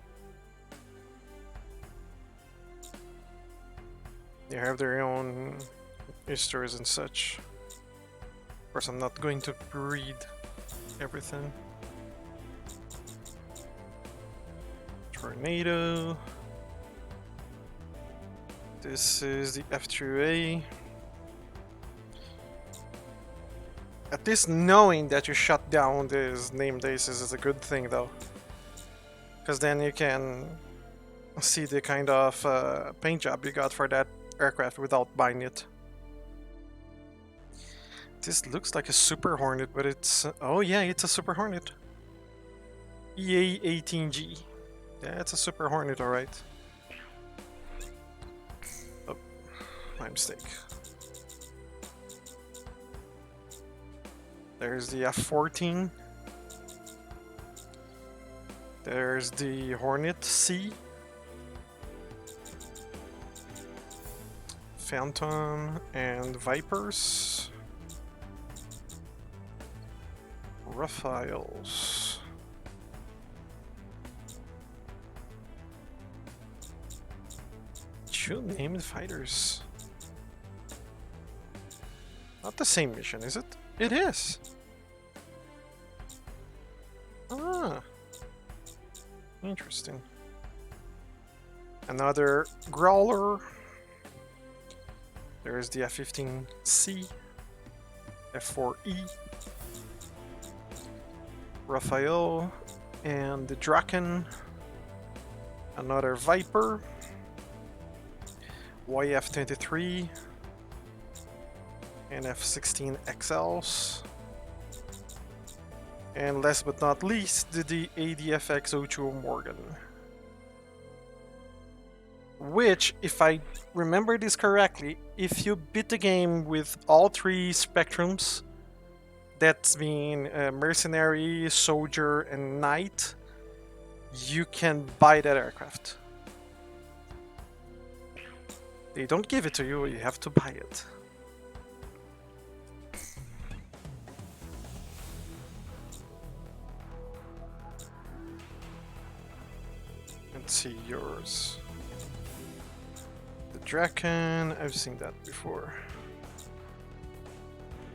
They have their own histories and such. Of course, I'm not going to read everything. Tornado. This is the F2A. At least knowing that you shut down these named aces is a good thing, though. Because then you can see the kind of paint job you got for that aircraft without buying it. This looks like a Super Hornet, but it's... oh yeah, it's a Super Hornet. EA-18G. Yeah, it's a Super Hornet, alright. Oh, my mistake. There's the F-14. There's the Hornet C. Phantom and Vipers. Raphaels. Two named fighters. Not the same mission, is it? It is! Ah. Interesting. Another Growler. There's the F-15C. F-4E. Raphael. And the Draken. Another Viper. YF-23. And F-16 XLs. And last but not least, the ADFX-02 Morgan. Which, if I remember this correctly, if you beat the game with all three spectrums, that's being Mercenary, Soldier, and Knight, you can buy that aircraft. They don't give it to you, you have to buy it. Let's see yours. The Draken, I've seen that before.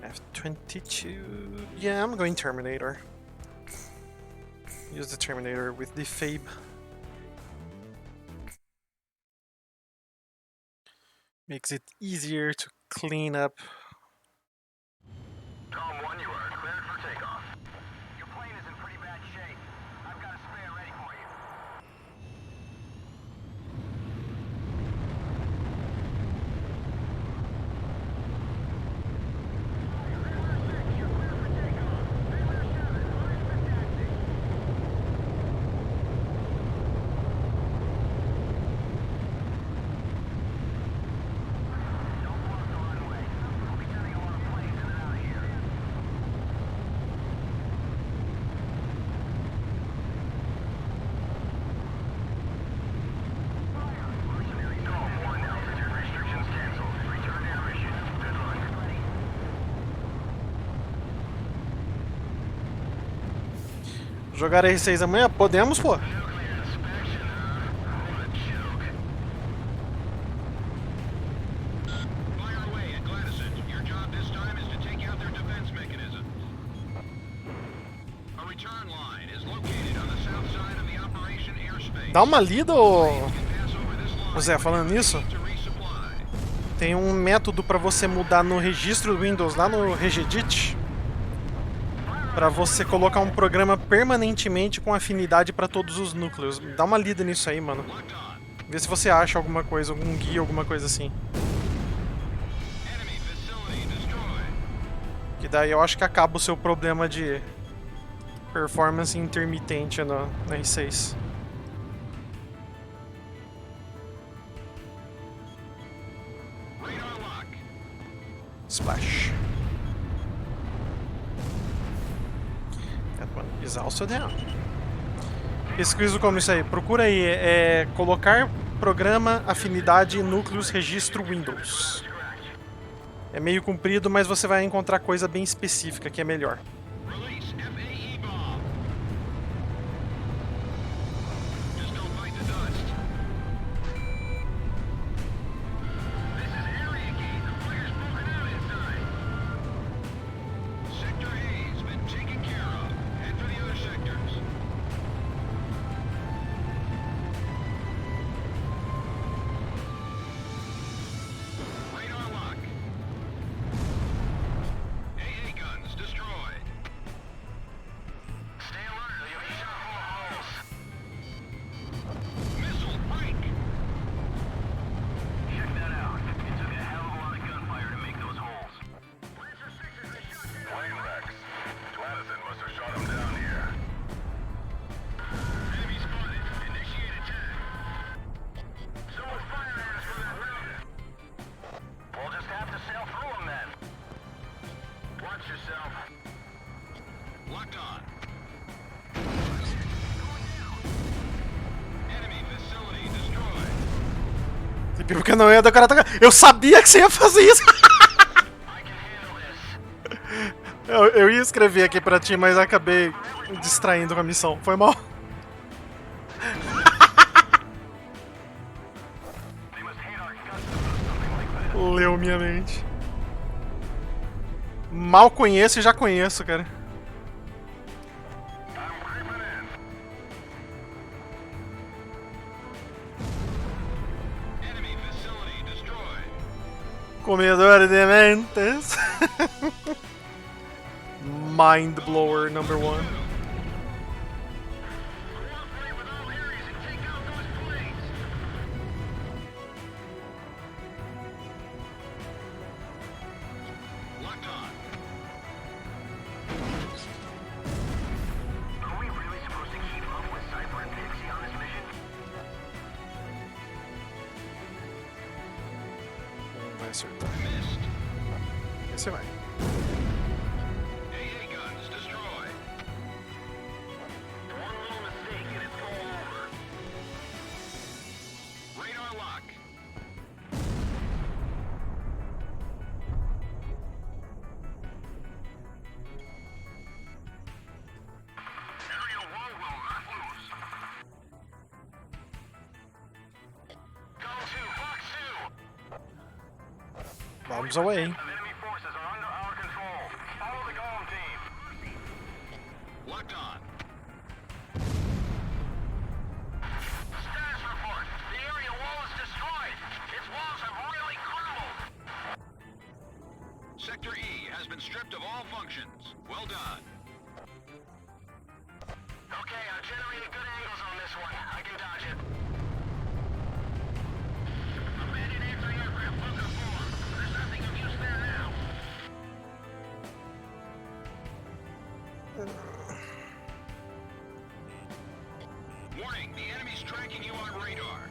F-22, yeah, I'm going Terminator. Use the Terminator with the Fabe. Makes it easier to clean up. Tom 1, you are cleared for takeoff. Your plane is in pretty bad shape. I've got a spare ready for you. Don't block the runway. We'll be sending a lot of planes in and out of here. Jogar R6 amanhã? Podemos, pô. Fire away at Gladison. Your job this time is to take out their defense mechanism. A return line is located on the south side of the operation airspace. Dá uma lida, ô... You can pass over this line Zé, falando nisso, to resupply. tem um método pra você mudar no registro do Windows, lá no Regedit, pra você colocar um programa permanentemente com afinidade pra todos os núcleos. Dá uma lida nisso aí, mano. Locked on. Vê se você acha alguma coisa, algum guia, alguma coisa assim. Enemy facility destroyed. Que daí eu acho que acaba o seu problema de performance intermitente no R6. Radar lock. Splash. That one is also down. Pesquiso como isso aí. Procura aí. É colocar programa, afinidade, núcleos, registro Windows. É meio comprido, mas você vai encontrar coisa bem específica que é melhor. Release FAE bomb. Just don't bite the dust. This is area gate. The fire's broken out inside. Sector A's been taken care of. Head for the other sectors. Radar lock. AA guns destroyed. Stay alert or you'll be shot full of holes. Missile break. Check that out. It took a hell of a lot of gunfire to make those holes. Plane Rex. Gladison must have shot him down here. Enemy spotted. Initiate attack. Someone's firing at us from that mountain. We'll just have to sail through them then. Watch yourself. Locked on. Enemy facility destroyed. Porque não ia do cara. Eu sabia que você ia fazer isso! I can handle this. Eu ia escrever aqui pra ti, mas acabei distraindo com a missão. Foi mal. They must hate our guts to put something like this. Leu minha mente. Mal conheço e já conheço, cara. I'm creeping in. Enemy facility destroyed. Comedor de mentes. Mind blower number 1. Cooperate with all areas and take out those planes. Locked on. Are we really supposed to keep up with Cypher and Pixie on this mission? Vai acertar. Missed. Esse vai. AA guns destroyed. One little mistake and it's all over. Radar lock. Aerial wall will not lose. Go to Fox 2. Vamos away. Of enemy forces are under our control. Follow the Golem team. Locked on. Status report. The area wall is destroyed. Its walls have really crumbled. Sector E has been stripped of all functions. Well done. Okay, I've generated good angles on this one. I can dodge it. Abandoned anti-aircraft bunker 4. There's nothing of use there now. Warning, the enemy's tracking you on radar.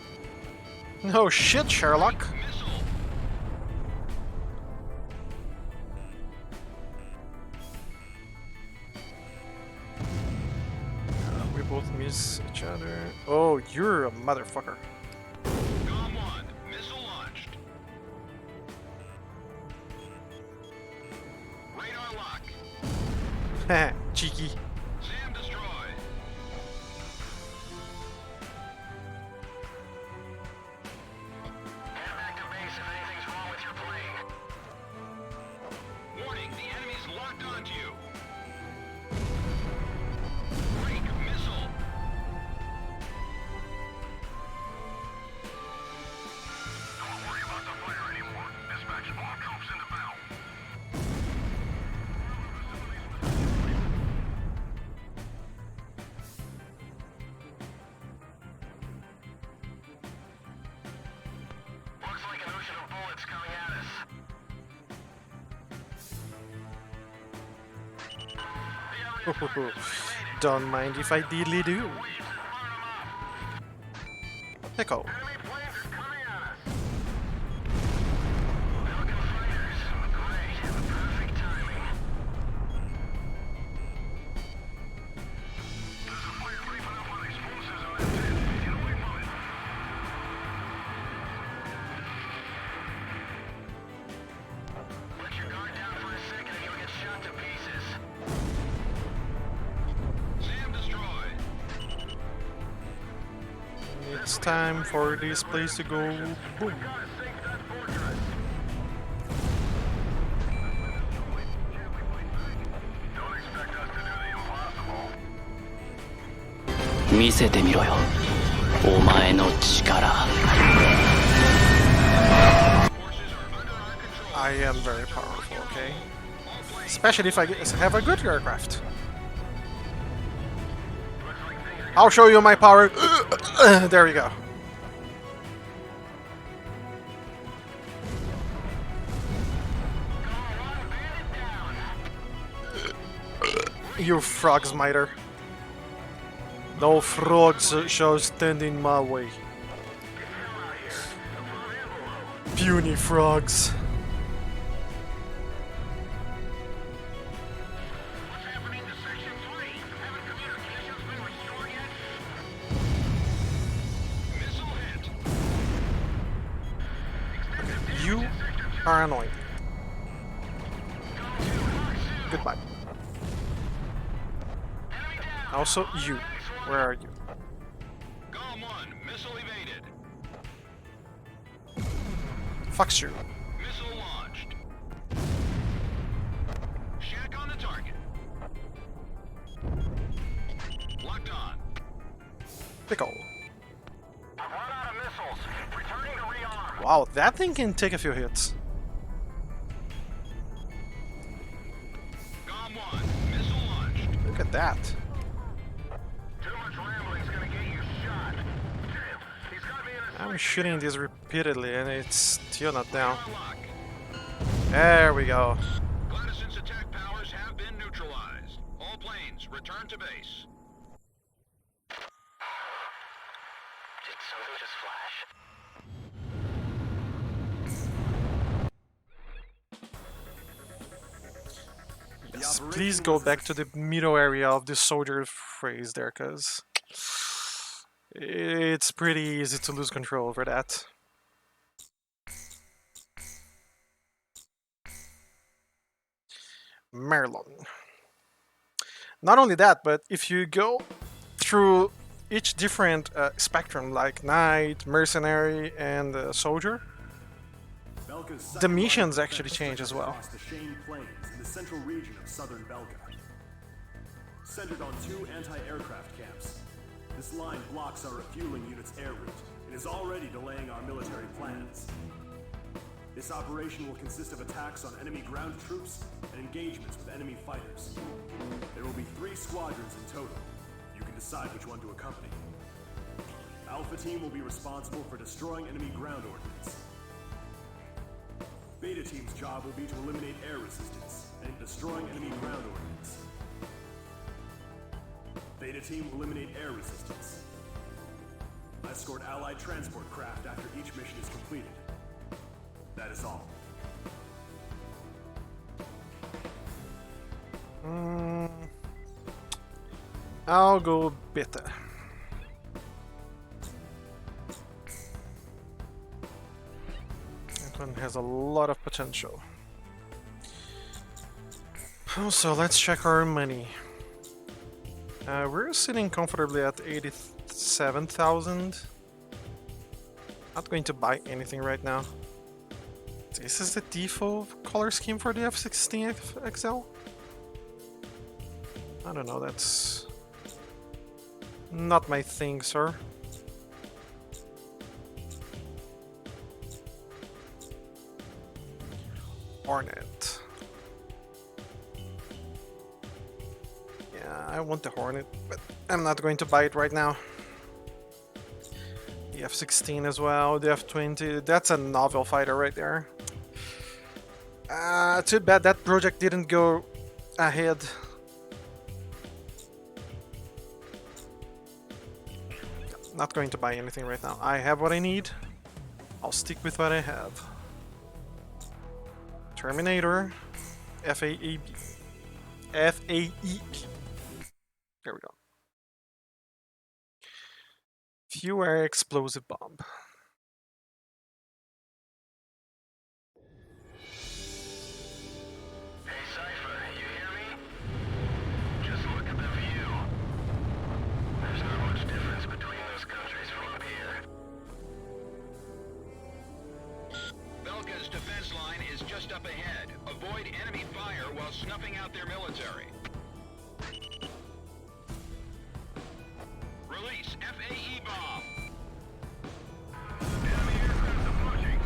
Oh shit, Sherlock. Missile. We both miss each other. Oh, you're a motherfucker. Gom 1. Missile launched. Radar lock. Cheeky. SAM destroyed. Don't mind if I diddly do. Echo. It's time for this place to go boom. I am very powerful, okay? Especially if I have a good aircraft. I'll show you my power. There we go. You frog smiter. No frogs shall stand in my way. Puny frogs. You are annoying. Goodbye. Also, you. Where are you? Golem 1, missile evaded. Fuck you. Missile launched. Shack on the target. Locked on. Pickle. I've run out of missiles. Returning to rearm. Wow, that thing can take a few hits. Golem 1, missile launched. Look at that. Too much rambling's gonna get you shot. He's got me in a I'm shooting this repeatedly and it's still not down. Lock. There we go. Gladyson's attack powers have been neutralized. All planes, return to base. Did something just flash? Yes, please go back to the middle area of the soldier phrase there, cause it's pretty easy to lose control over that. Merlon. Not only that, but if you go through each different spectrum, like Knight, Mercenary, and Soldier, the missions actually change as well. The Shane Plains in the central region of southern Belka. Centered on 2 anti-aircraft camps, this line blocks our refueling unit's air route and is already delaying our military plans. This operation will consist of attacks on enemy ground troops and engagements with enemy fighters. There will be 3 squadrons in total. You can decide which one to accompany. Alpha Team will be responsible for destroying enemy ground ordnance. Beta Team's job will be to eliminate air resistance and destroying enemy ground ordnance. Beta Team will eliminate air resistance. Escort Allied transport craft after each mission is completed. That is all. I'll go Beta. That one has a lot of potential. Also, let's check our money. We're sitting comfortably at 87,000. Not going to buy anything right now. This is the default color scheme for the F-16 XL? I don't know, that's not my thing, sir. Hornet. Yeah, I want the Hornet, but I'm not going to buy it right now. The F-16 as well, the F-20, that's a novel fighter right there. Too bad that project didn't go ahead. Not going to buy anything right now. I have what I need. I'll stick with what I have. Terminator. FAEB. FAEB. There we go. Fewer explosive bomb. Hey, Cypher, you hear me? Just look at the view. There's not much difference between those countries from up here. Belka's defense line is just up ahead. Avoid enemy fire while snuffing out their military. Release FAE bomb. Enemy aircraft approaching.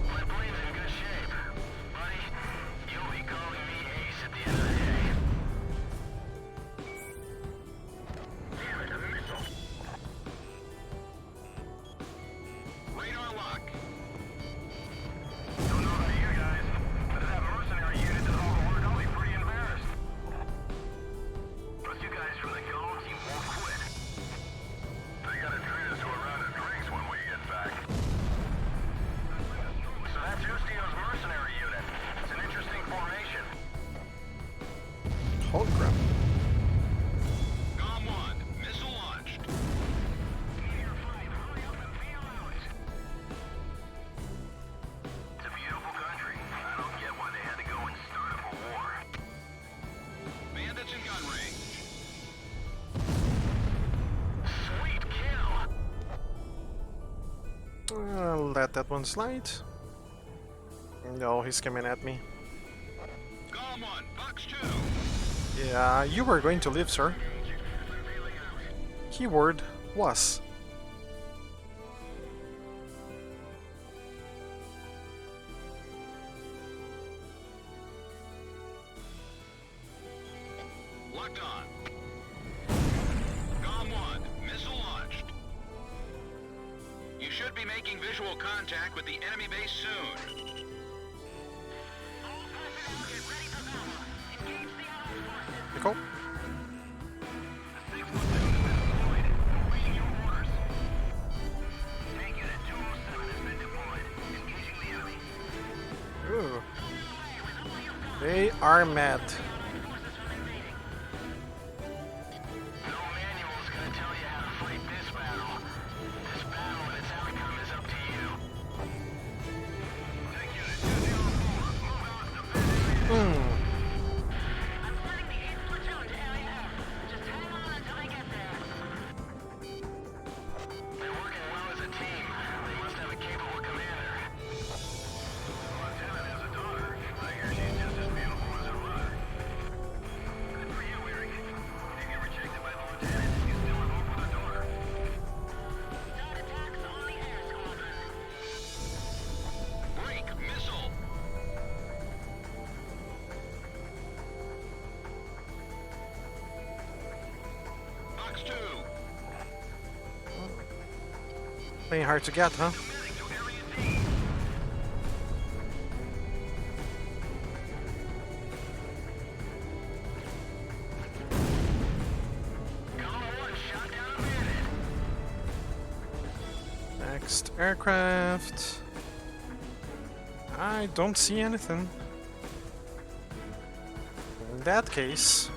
My plane's in good shape. Buddy, you'll be calling me Ace at the end of the day. Damn it, a missile. Radar lock. Don't know about you guys, but if that mercenary unit does all the work, I'll be pretty embarrassed. Plus, you guys from the Golem team won't quit. They gotta treat us to a round of drinks when we get back. So that's Ustio's mercenary unit. It's an interesting formation. Holy crap. GOM 1, missile launched. Meteor 5, hurry up and bail out. It's a beautiful country. I don't get why they had to go and start up a war. Bandits in gun range. Sweet kill! I'll let that one slide. No, he's coming at me. GOM 1, Fox 2. Yeah, you were going to live, sir. Keyword was. Locked on. GOM 1, missile launched. You should be making visual contact with the enemy base soon. Nicole? Ooh. They are mad. No manual's gonna tell you how to fight this battle. This battle and its outcome is up to you. Take unit 204, move out to defend area. I'm sending the 8th platoon to Area F. Just hang on until they get there. They're working well as a team. They must have a capable commander. The lieutenant has a daughter. I hear she's just as beautiful as her mother. Good for you, Eric. If you get rejected by the lieutenant, you still have hope with her daughter. Start attacks on the air squadron. Break missile. Fox 2. Playing hard to get, huh? Medic to Area D. Golem 1 shot down a bandit. Next aircraft. I don't see anything. In that case,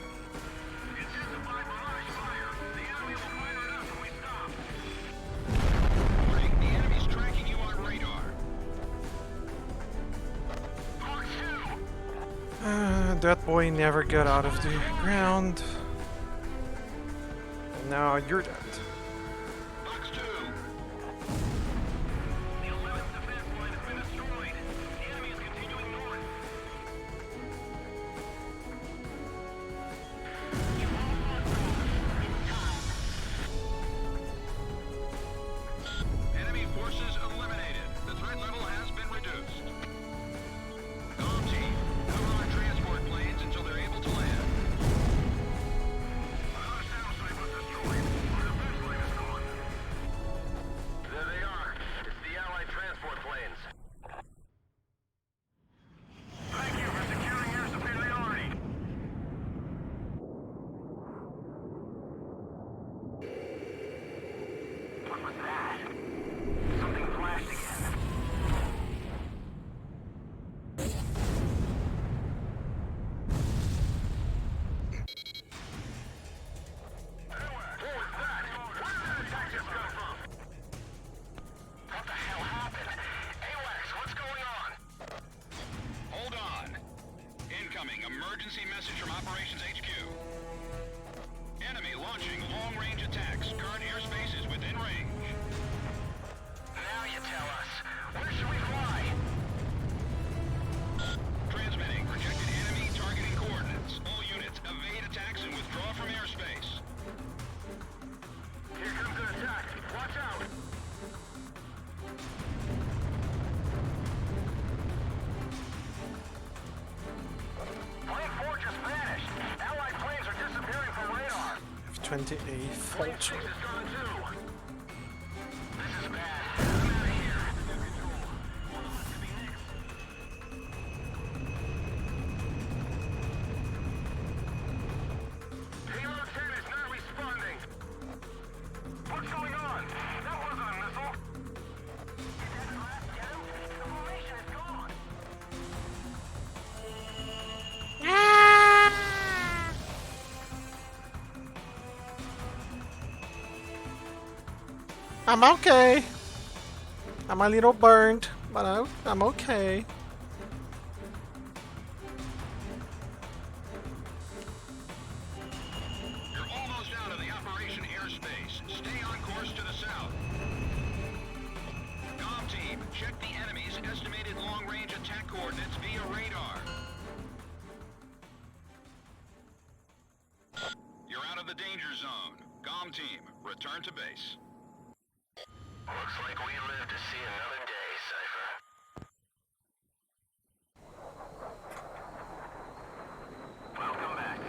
Intensify barrage fire. The enemy will fire at us if we stop. Warning, the enemy's tracking you on radar. Fox 2. that boy never got out of the ground. And now you're dead. Fox 2. The 11th defense line has been destroyed. The enemy is continuing north. You all lost ground. It's time. Enemy forces eliminated. The threat level has been reduced. GOM team, cover our transport planes until they're able to land. Another sound site was destroyed. Our defense Incoming emergency message from Operations HQ. Enemy launching long-range attacks. Current airspace is within range. Now you tell us. Where should we fly? Transmitting projected enemy targeting coordinates. All units, evade attacks and withdraw from airspace. Here comes an attack. Watch out. Plane 4 just vanished. Allied planes are disappearing from radar. F-28 Plane 6 Vulture. is gone too. This is bad. I'm out of here. Control. One of us could be next. Payload 10 is not responding. What's going on? That wasn't a missile. Is that the last gem? The formation is gone. I'm okay. I'm a little burned, but I'm okay. You're almost out of the operation airspace. Stay on course to the south. Comm team, check the enemy's estimated long-range attack coordinates via radar. You're out of the danger zone. Comm team, return to base. Looks like we live to see another day, Cypher. Welcome back.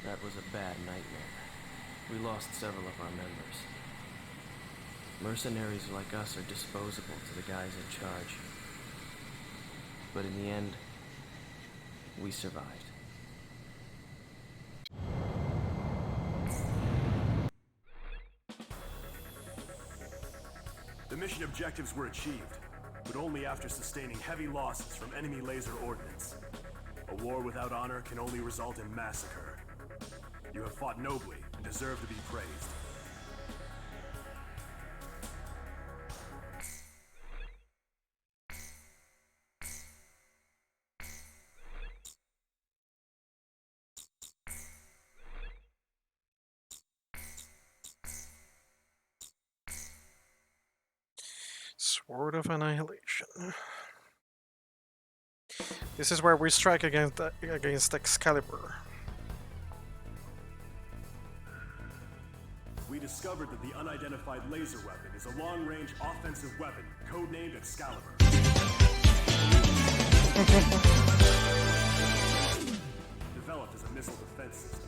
That was a bad nightmare. We lost several of our members. Mercenaries like us are disposable to the guys in charge. But in the end, we survived. The mission objectives were achieved, but only after sustaining heavy losses from enemy laser ordnance. A war without honor can only result in massacre. You have fought nobly and deserve to be praised. Sword of Annihilation. This is where we strike against Excalibur. We discovered that the unidentified laser weapon is a long-range offensive weapon, codenamed Excalibur. Developed as a missile defense system.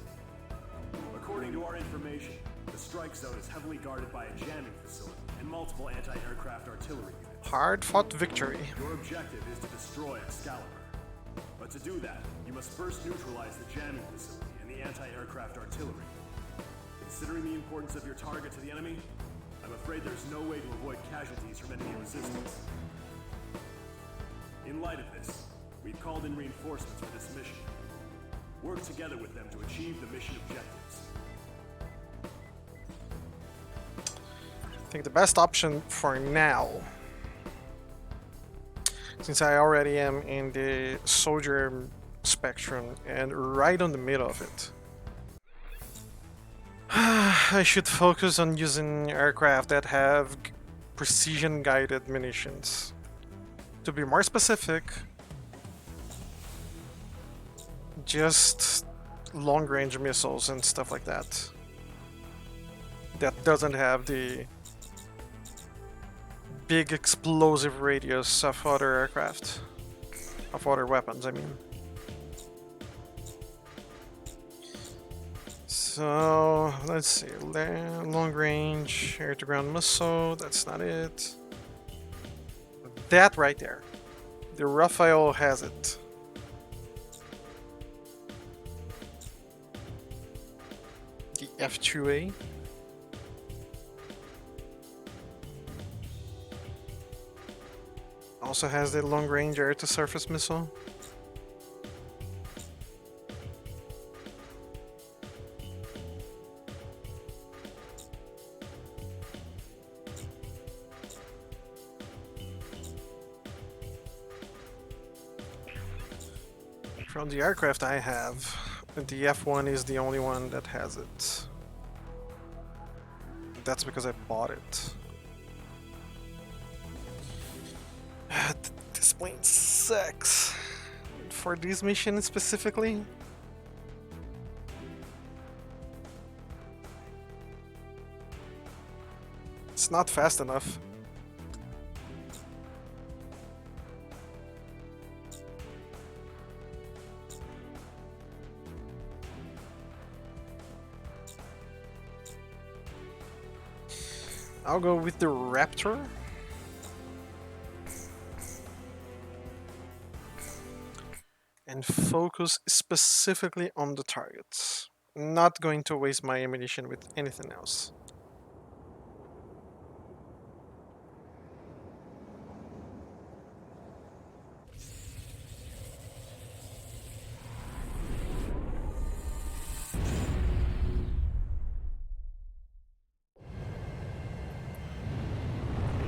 According to our information, the strike zone is heavily guarded by a jamming facility and multiple anti-aircraft artillery units. Hard-fought victory. Your objective is to destroy Excalibur. But to do that, you must first neutralize the jamming facility and the anti-aircraft artillery. Considering the importance of your target to the enemy, I'm afraid there's no way to avoid casualties from enemy resistance. In light of this, we've called in reinforcements for this mission. Work together with them to achieve the mission objectives. I think the best option for now, since I already am in the soldier spectrum and right on the middle of it, I should focus on using aircraft that have precision guided munitions. To be more specific, just long range missiles and stuff like that. That doesn't have the big explosive radius of other aircraft, of other weapons, I mean. So, let's see, long range air-to-ground missile, that's not it. That right there, the Raphael has it. The F2A. Also has the long-range air-to-surface missile. From the aircraft I have, the F1 is the only one that has it. That's because I bought it. This plane sucks. For this mission specifically. It's not fast enough. I'll go with the Raptor. And focus specifically on the targets. Not going to waste my ammunition with anything else.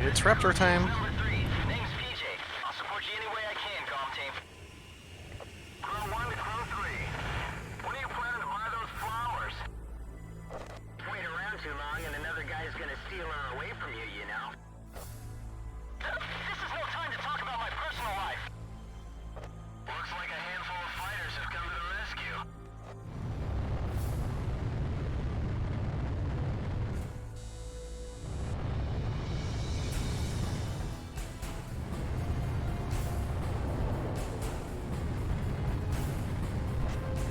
It's Raptor time. Number 3, name's PJ. I'll support you any way I can, comm team. Crew 1 to Crew 3. When are you planning to buy those flowers? Wait around too long and another guy's gonna steal her away from you, you know? This is no time to talk about my personal life. Looks like a handful of fighters have come to the rescue.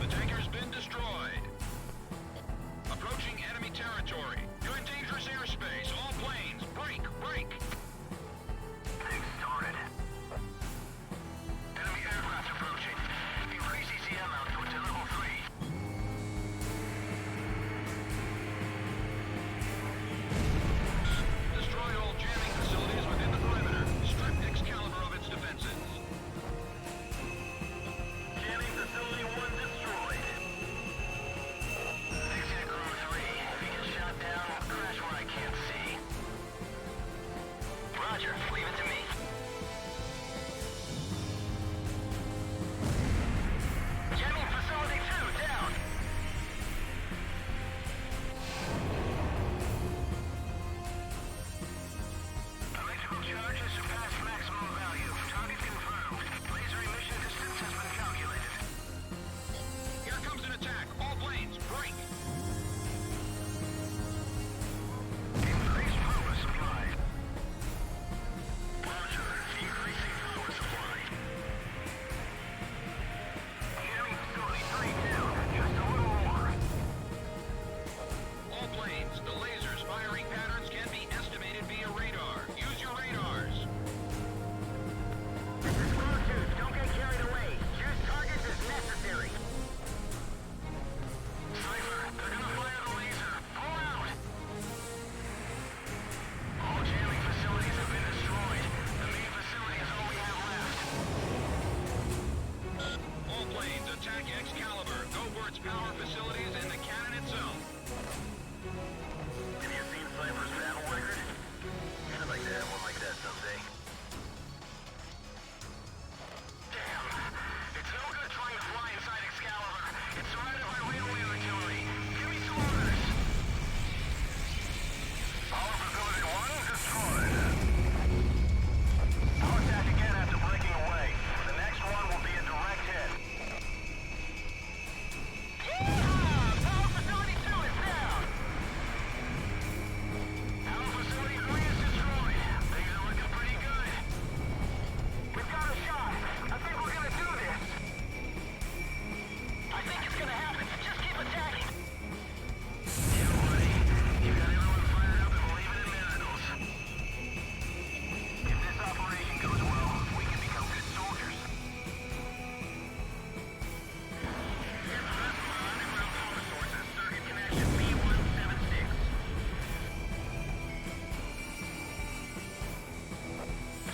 The tanker's been destroyed. Approaching enemy territory. You're in dangerous airspace. All planes, break, break. Things started. Enemy aircraft approaching. Increase ECM output to level 3. Destroy all jamming facilities within the perimeter. Strip Excalibur of its defenses. Jamming facility 1 destroyed. Fixing Crew 3. If he gets shot down, crash where I can't see. Roger, leave it to me. Jamming facility 2 down. Electrical charges surpass maximum value. Target confirmed. Laser emission distance has been calculated. Here comes an attack. All planes, break. Increase power supply. Roger, increasing power supply. Jamming facility 3 down. Just a little more. All planes, the lasers firing patterns can be estimated via radar. Use your radars. This is Crew 2. Don't get carried away. Choose targets as necessary. Cypher, they're gonna fire the laser. Pull out! All jamming facilities have been destroyed. The main facility is all we have left. All planes, attack Excalibur. Go for its power facilities and the cannon itself. Have you seen Cypher's battle record? I'd like to have one like that someday. Damn. It's no good trying to fly inside Excalibur. It's surrounded by railway artillery. Give me some orders. Power facility 1 destroyed. Contact again after breaking away. The next one will be a direct hit. Yeah! Power facility 2 is down. Power facility 3 is destroyed. Things are looking pretty good. We've got a shot. I think we're gonna do this. I think it's gonna happen. Just keep attacking. Yeah, buddy. You got everyone fired up and believing in miracles. If this operation goes well, we can become good soldiers. Get the rest of our underground power sources. Circuit connection B176.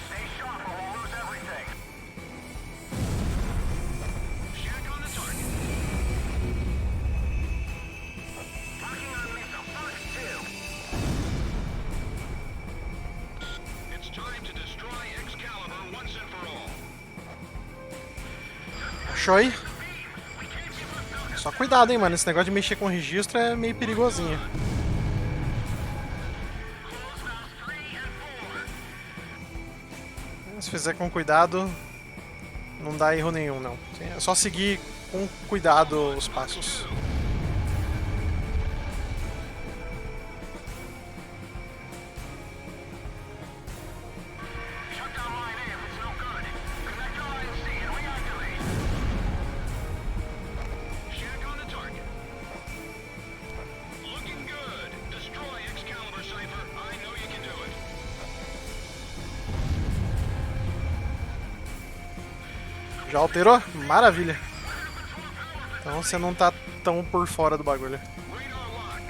Stay sharp or we'll lose everything. Shack on the target. Locking on missile. First 2. It's time to destroy Excalibur once and for all. Shoy. cuidado, hein, mano. Esse negócio de mexer com registro é meio perigosinho. Se fizer com cuidado, não dá erro nenhum, não. É só seguir com cuidado os passos. Shut down line A if it's no good. Connect to line C and reactivate. Shack on the target. Looking good. Destroy Excalibur, Cypher. I know you can do it. Já alterou? Maravilha. Então você não tá tão por fora do bagulho. Radar lock.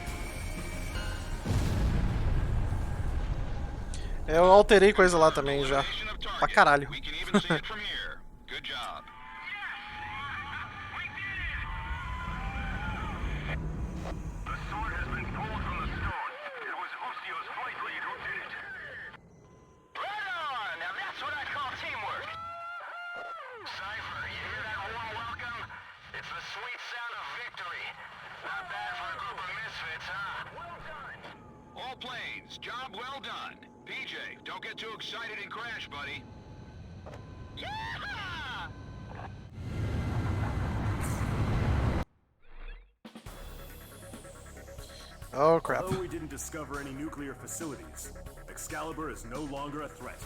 Eu alterei coisa lá também já. Location of target. Pra caralho. We can even see it from here. Good job. The sword has been pulled from the stone. It was Lucio's flight lead who did it. Right on! Now that's what I call teamwork. Cypher, you hear that warm welcome? It's the sweet sound of victory. Not bad for a group of misfits, huh? Well done. All planes, job well done. PJ, don't get too excited and crash, buddy. Yeah! Oh crap. Although we didn't discover any nuclear facilities, Excalibur is no longer a threat.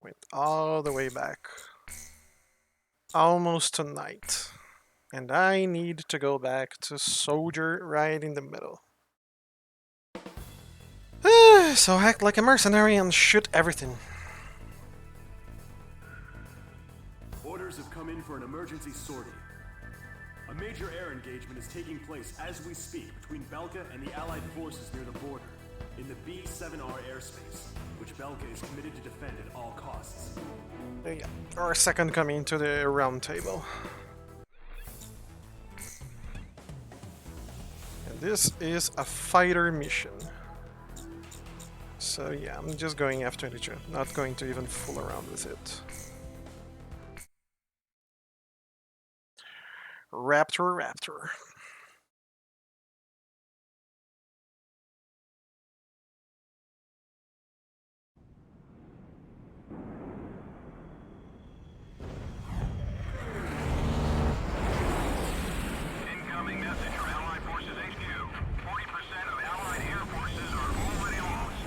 Went all the way back. Almost to night. And I need to go back to Soldier right in the middle. So act like a mercenary and shoot everything. Orders have come in for an emergency sortie. A major air engagement is taking place as we speak between Belka and the Allied forces near the border, in the B-7R airspace, which Belka is committed to defend at all costs. Yeah, our second coming to the round table. And this is a fighter mission. So yeah, I'm just going F-22, not going to even fool around with it. Raptor. Incoming message from Allied Forces HQ. 40% of Allied air forces are already lost.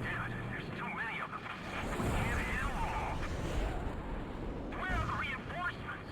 Damn it, there's too many of them. We can't handle them all. Where are the reinforcements?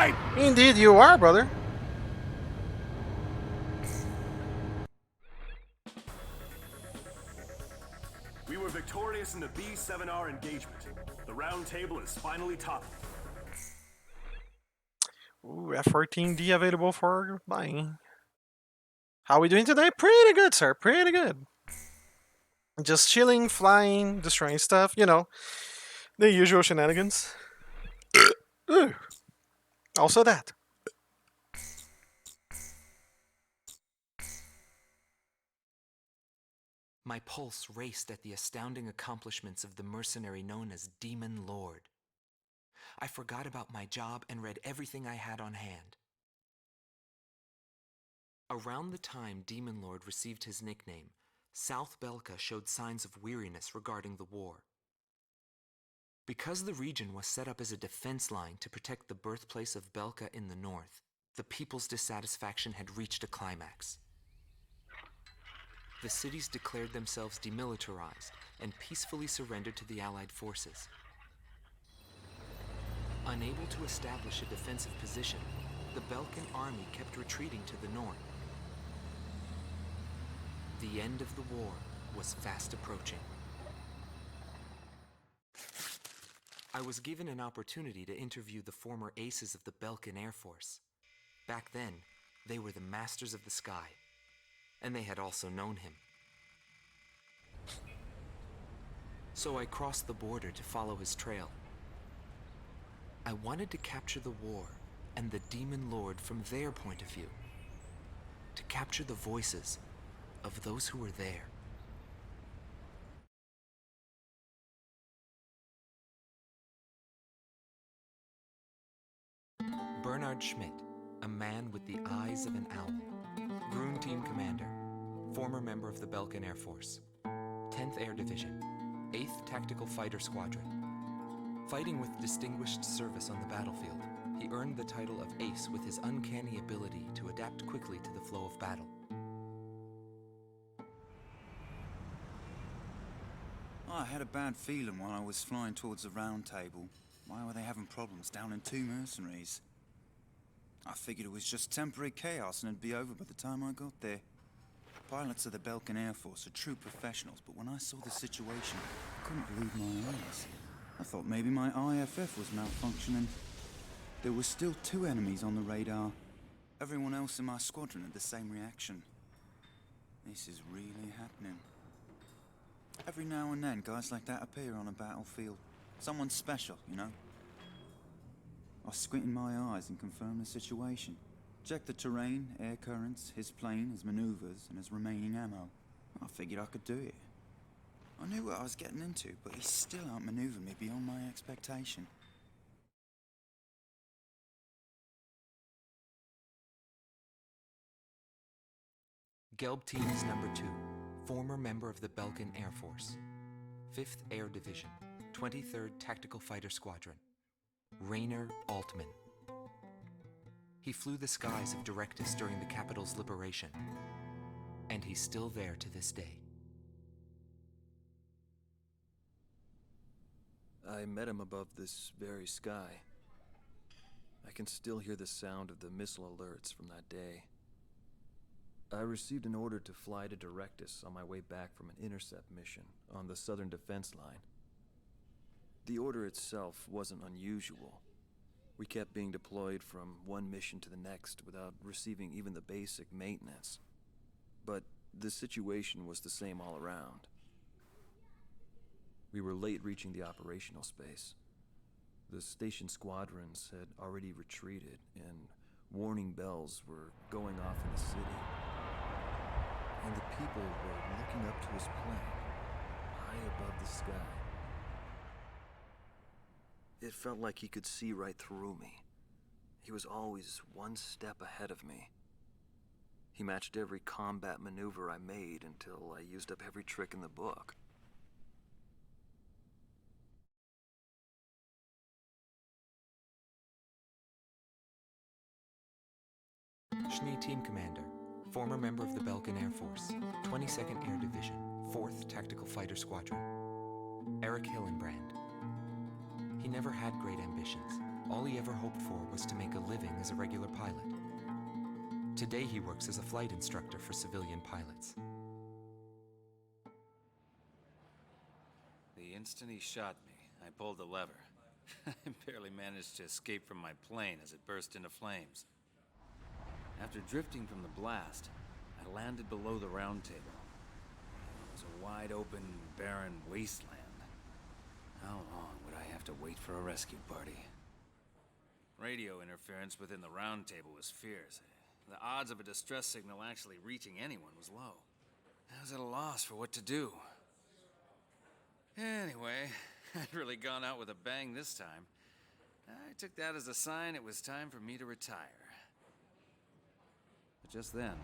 time! Indeed, you are, brother. We were victorious in the B7R engagement. The round table is finally toppled. Ooh, F14D available for buying. How we doing today? Pretty good, sir. Pretty good. Just chilling, flying, destroying stuff. You know, the usual shenanigans. Ooh. Also that. My pulse raced at the astounding accomplishments of the mercenary known as Demon Lord. I forgot about my job and read everything I had on hand. Around the time Demon Lord received his nickname, South Belka showed signs of weariness regarding the war. Because the region was set up as a defense line to protect the birthplace of Belka in the north, the people's dissatisfaction had reached a climax. The cities declared themselves demilitarized and peacefully surrendered to the Allied forces. Unable to establish a defensive position, the Belkan army kept retreating to the north. The end of the war was fast approaching. I was given an opportunity to interview the former aces of the Belkan Air Force. Back then, they were the masters of the sky, and they had also known him. So I crossed the border to follow his trail. I wanted to capture the war and the Demon Lord from their point of view, to capture the voices of those who were there. Bernard Schmidt, a man with the eyes of an owl. Grun Team Commander, former member of the Belkan Air Force. 10th Air Division, 8th Tactical Fighter Squadron. Fighting with distinguished service on the battlefield, he earned the title of Ace with his uncanny ability to adapt quickly to the flow of battle. I had a bad feeling while I was flying towards the round table. Why were they having problems down in 2 mercenaries? I figured it was just temporary chaos and it'd be over by the time I got there. Pilots of the Belkan Air Force are true professionals, but when I saw the situation, I couldn't believe my eyes. I thought maybe my IFF was malfunctioning. There were still 2 enemies on the radar. Everyone else in my squadron had the same reaction. This is really happening. Every now and then, guys like that appear on a battlefield. Someone special, you know? I squint in my eyes and confirm the situation. Check the terrain, air currents, his plane, his maneuvers, and his remaining ammo. I figured I could do it. I knew what I was getting into, but he still outmaneuvered me beyond my expectation. Gelb Teams Number 2, former member of the Belkan Air Force. 5th Air Division, 23rd Tactical Fighter Squadron. Rainer Altman. He flew the skies of Directus during the capital's liberation, and he's still there to this day. I met him above this very sky. I can still hear the sound of the missile alerts from that day. I received an order to fly to Directus on my way back from an intercept mission on the southern defense line. The order itself wasn't unusual. We kept being deployed from one mission to the next without receiving even the basic maintenance. But the situation was the same all around. We were late reaching the operational space. The station squadrons had already retreated, and warning bells were going off in the city. And the people were looking up to his plane, high above the sky. It felt like he could see right through me. He was always one step ahead of me. He matched every combat maneuver I made until I used up every trick in the book. Schnee Team Commander, former member of the Belkan Air Force, 22nd Air Division, 4th Tactical Fighter Squadron. Eric Hillenbrand. He never had great ambitions. all he ever hoped for was to make a living as a regular pilot. Today he works as a flight instructor for civilian pilots. The instant he shot me, I pulled the lever. I barely managed to escape from my plane as it burst into flames. After drifting from the blast, I landed below the round table. It was a wide-open, barren wasteland. How long would I have to wait for a rescue party? Radio interference within the round table was fierce. The odds of a distress signal actually reaching anyone was low. I was at a loss for what to do. Anyway, I'd really gone out with a bang this time. I took that as a sign it was time for me to retire. But just then,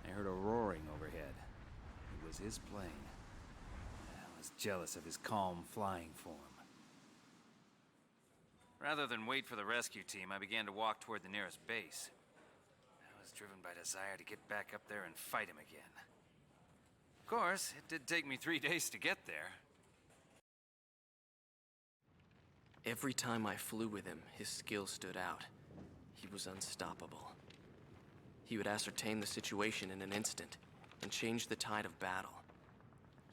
I heard a roaring overhead. It was his plane. I was jealous of his calm flying form. Rather than wait for the rescue team, I began to walk toward the nearest base. I was driven by desire to get back up there and fight him again. Of course, it did take me 3 days to get there. Every time I flew with him, his skill stood out. He was unstoppable. He would ascertain the situation in an instant and change the tide of battle.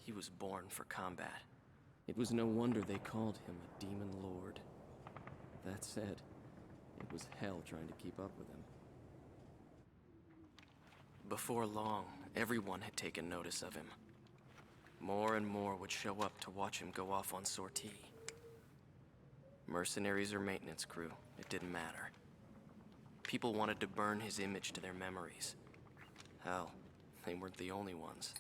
He was born for combat. It was no wonder they called him a demon lord. That said, it was hell trying to keep up with him. Before long, everyone had taken notice of him. More and more would show up to watch him go off on sortie. Mercenaries or maintenance crew, it didn't matter. People wanted to burn his image to their memories. Hell, they weren't the only ones.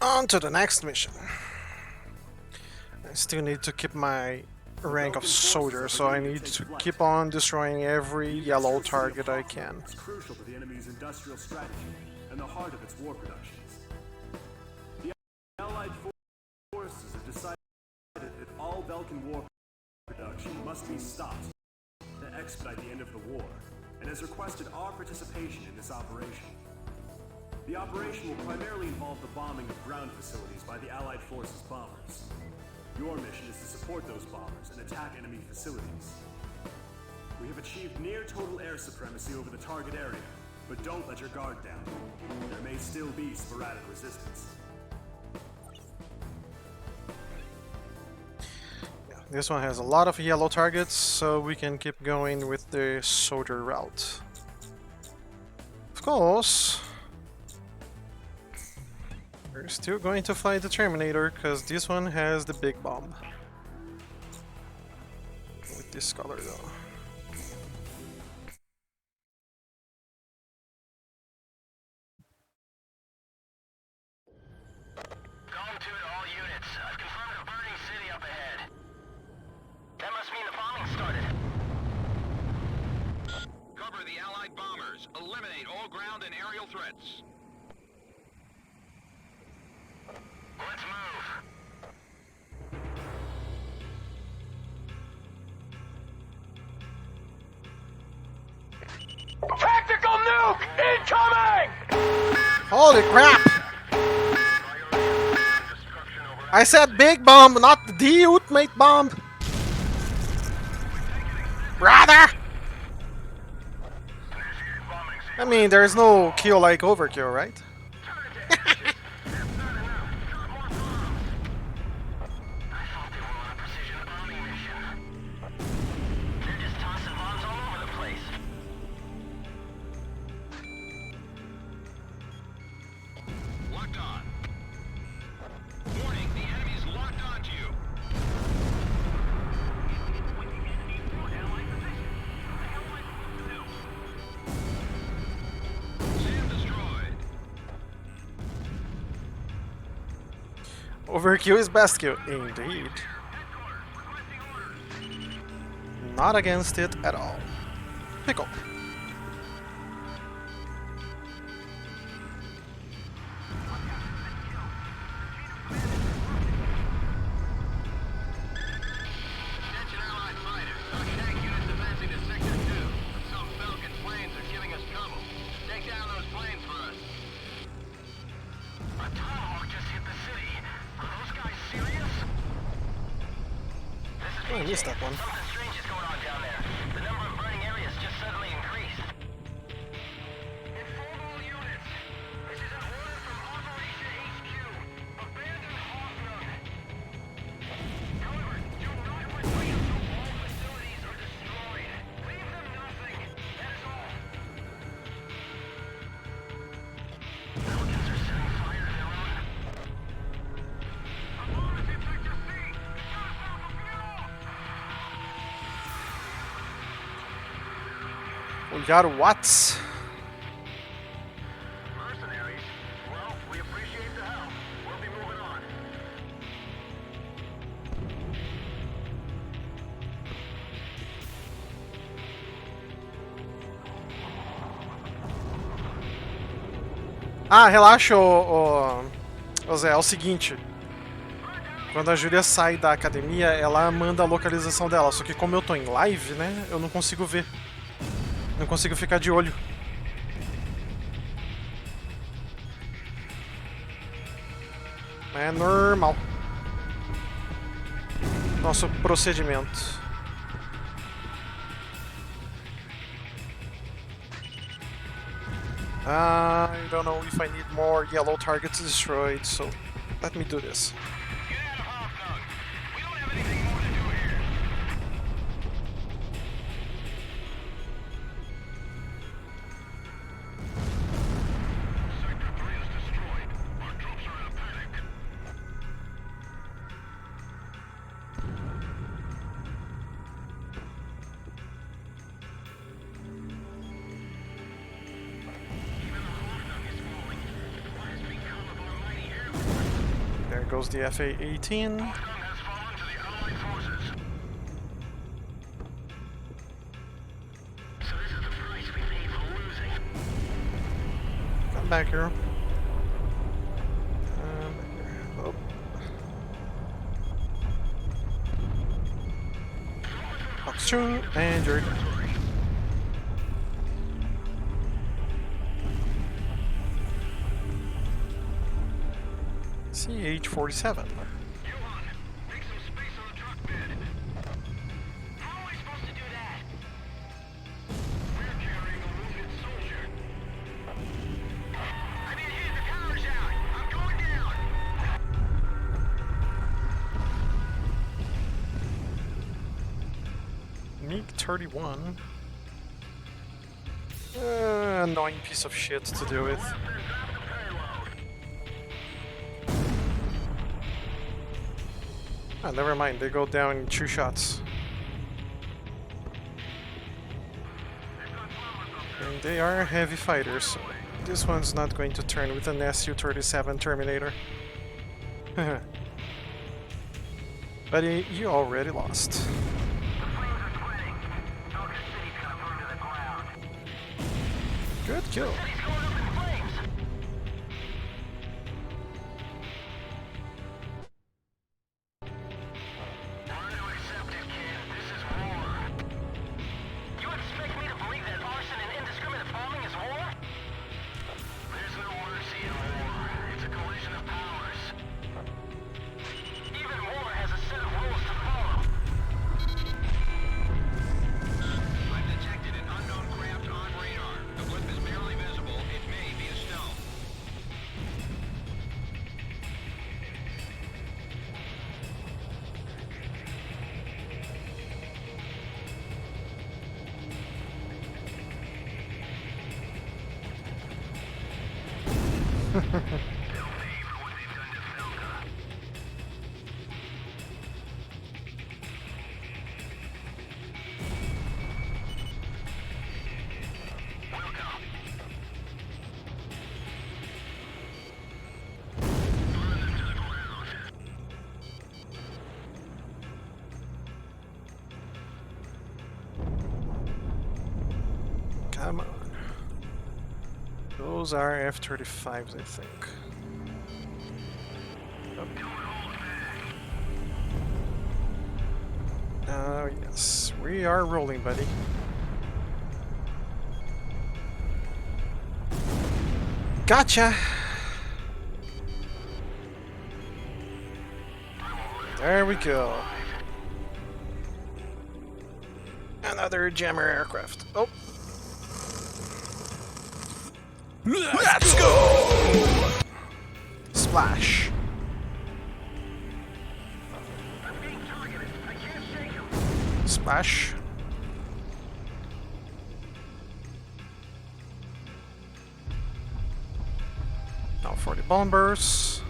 On to the next mission. I still need to keep my rank of soldier, so I need to keep on destroying every yellow target I can. It's crucial to the enemy's industrial strategy and the heart of its war productions. The Allied forces have decided that all Belkan war production must be stopped to expedite the end of the war, and has requested our participation in this operation. The operation will primarily involve the bombing of ground facilities by the Allied forces' bombers. Your mission is to support those bombers and attack enemy facilities. We have achieved near total air supremacy over the target area, but don't let your guard down. There may still be sporadic resistance. This one has a lot of yellow targets, so we can keep going with the soldier route. Of course, we're still going to fight the Terminator, because this one has the big bomb. With this color though. Calm to it, all units. I've confirmed a burning city up ahead. That must mean the bombing started. Cover the Allied bombers. Eliminate all ground and aerial threats. Let's move. Tactical nuke incoming! Holy crap! I said big bomb, not the ultimate bomb! Brother! I mean, there's no kill like overkill, right? Locked on. Warning, the enemy's locked onto you. SAM destroyed. Overkill is best kill, indeed. Not against it at all. Pickle. Attention Allied fighters. Our tank unit's advancing to Sector 2. Some Falcon planes are giving us trouble. Take down those planes for us. missed that one. Something strange is going on down there. The number of burning areas just suddenly increased. Inform all units. This is an order from Operation HQ. Abandon Hoffnung. However, do not retreat until all facilities are destroyed. Leave them nothing. That is all. Pelicans are setting fire to their own. A bomb is in Sector C. Shut us off of fuel. We got Watts. Mercenaries? Well, we appreciate the help. We'll be moving on. Ah, relaxa, ô Zé, é o seguinte. Quando a Júlia sai da academia, ela manda a localização dela. Só que como eu tô em live, né, eu não consigo ver. Não consigo ficar de olho. É normal. Nosso procedimento. I don't know if I need more yellow targets destroyed, so let me do this. Get out of Hoffnung. We don't have anything more to do here. Sector 3 is destroyed. Our troops are in a panic. Even Hoffnung is falling. What has become of our mighty airmen? There goes the FA-18. Hoffnung has fallen to the Allied forces. So this is the price we pay for losing. Come back here. Oh. Fox 2, and you're done. CH-47. Johan, make some space on the truck bed. How am I supposed to do that? We're carrying a wounded soldier. I need to hit the towers out. I'm going down. MiG-31. Annoying piece of shit to deal with. Then drop the payload. Ah, never mind, they go down in 2 shots. And they are heavy fighters, so this one's not going to turn with an Su-37 Terminator. But you already lost. The flames are spreading. Falcon City's gonna burn to the ground. Good kill. City's going up in flames. Learn to accept it, kid. This is war. You expect me to believe that arson and indiscriminate bombing is war? There's no mercy in war. It's a collision of powers. Even war has a set of rules to follow. I've detected an unknown craft on radar. The blip is barely visible. It may be a stealth. Come on. Those are F-35s, I think. Oh, yes. We are rolling, buddy. Gotcha! There we go. another jammer aircraft. Oh. Let's go! Splash. Splash. Now for the bombers.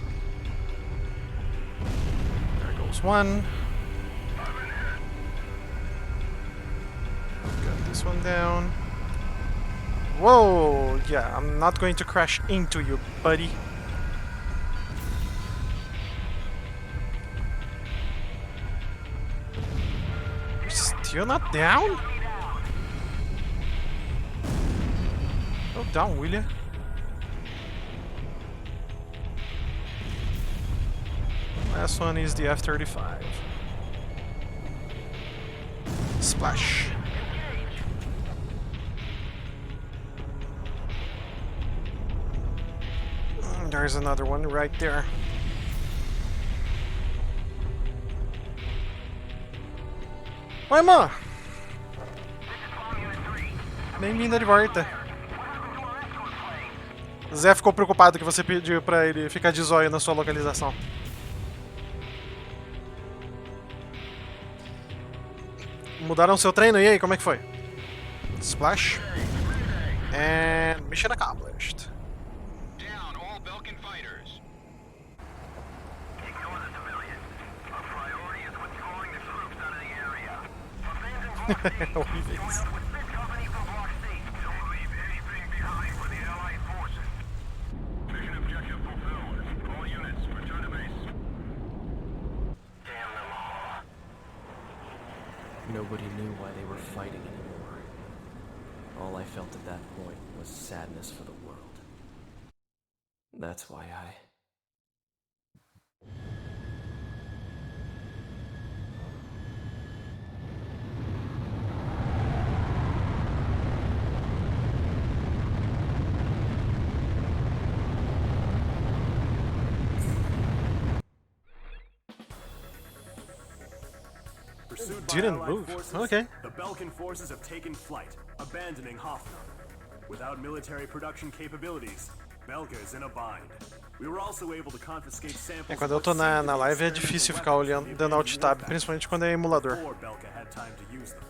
There goes one. Got this one down. Whoa! Yeah, I'm not going to crash into you, buddy. You're still not down? Go down, will you? Last one is the F-35. Splash. There's another one right there. Ué, mano! Nem mina de volta. Zé ficou preocupado que você pediu pra ele ficar de zóio na sua localização. Mudaram seu treino? E aí, como é que foi? Splash. And mission accomplished. Down all Belkin fighters. Ignore the civilians. Our priority is withdrawing the troops out of the area. For fans in Block C, join up with 5th Company from Block C. Don't leave anything behind for the Allied forces. Mission objective fulfilled. All units, return to base. Damn them all. Nobody knew why they were fighting anymore. All I felt at that point was sadness for the world. That's why I... Pursued by Didn't Allied move. forces, Okay. The Belkin forces have taken flight, abandoning Hoffner. Without military production capabilities, Belka is in a bind. We were also able to confiscate samples. Quando eu tô na live é difícil ficar olhando, dando alt tab, principalmente quando é emulador. Before Belka had time to use them.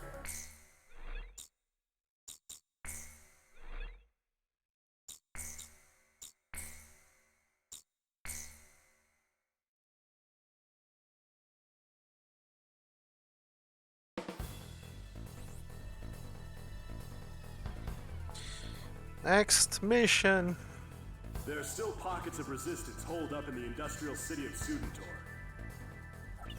Next mission. There are still pockets of resistance holed up in the industrial city of Sudentor.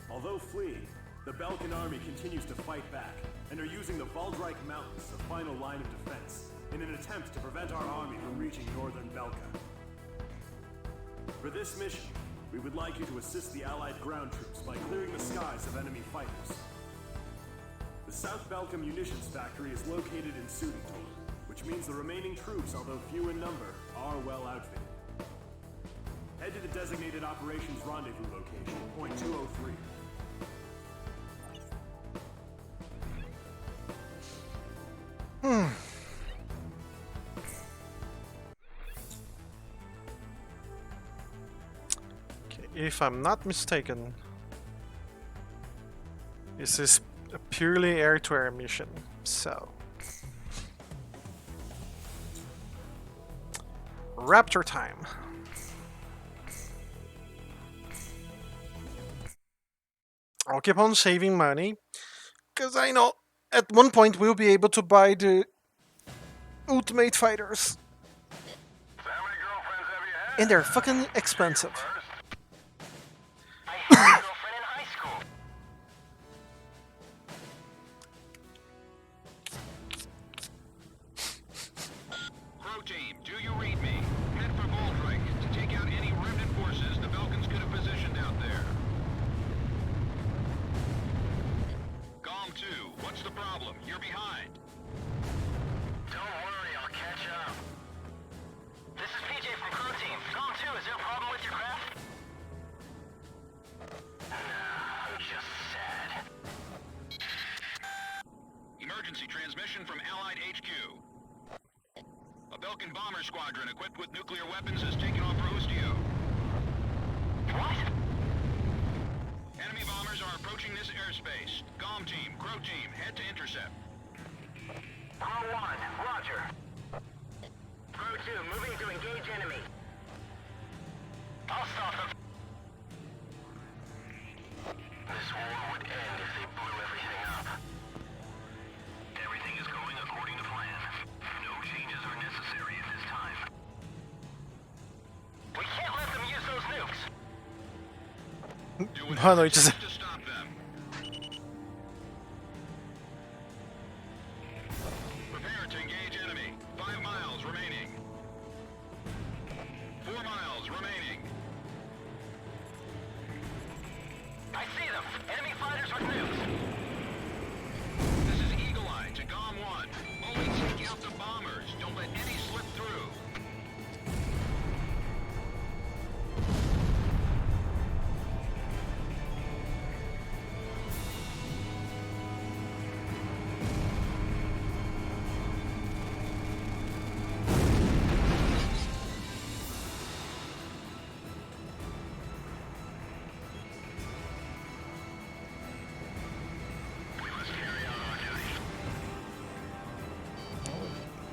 Although fleeing, the Belkan army continues to fight back and are using the Valdreich Mountains, the final line of defense, in an attempt to prevent our army from reaching northern Belka. For this mission, we would like you to assist the Allied ground troops by clearing the skies of enemy fighters. The South Belka munitions factory is located in Sudentor, which means the remaining troops, although few in number, are well outfitted. Head to the designated operations rendezvous location, point 203. Okay, if I'm not mistaken, this is a purely air-to-air mission, so... Raptor time. I'll keep on saving money, because I know at one point we'll be able to buy the Ultimate Fighters. So how many girlfriends have you had? And they're fucking expensive. I had a girlfriend in high school. Pro team, do you read me? Head for Valdreich to take out any remnant forces the Belkans could have positioned out there. Gom 2, what's the problem? You're behind. Don't worry, I'll catch up. This is PJ from Pro Team. Gom 2, is there a problem with your craft? I'm just sad. Emergency in from Allied HQ. A Belkin bomber squadron equipped with nuclear weapons has taken off for Ustio. What? Enemy bombers are approaching this airspace. GOM team, Crow team, head to intercept. Crow 1, roger. Crow 2, moving to engage enemy. I'll stop them. This war would end if they blew everything up. Everything is going according to plan. No changes are necessary at this time. We can't let them use those nukes. Do Boa whatever noite, it Zé. takes to stop them. Prepare to engage enemy. 5 miles remaining. 4 miles remaining. I see them. Enemy fighters with nukes. This is Eagle Eye to GOM 1. Only take out the bombers. Don't let any slip through.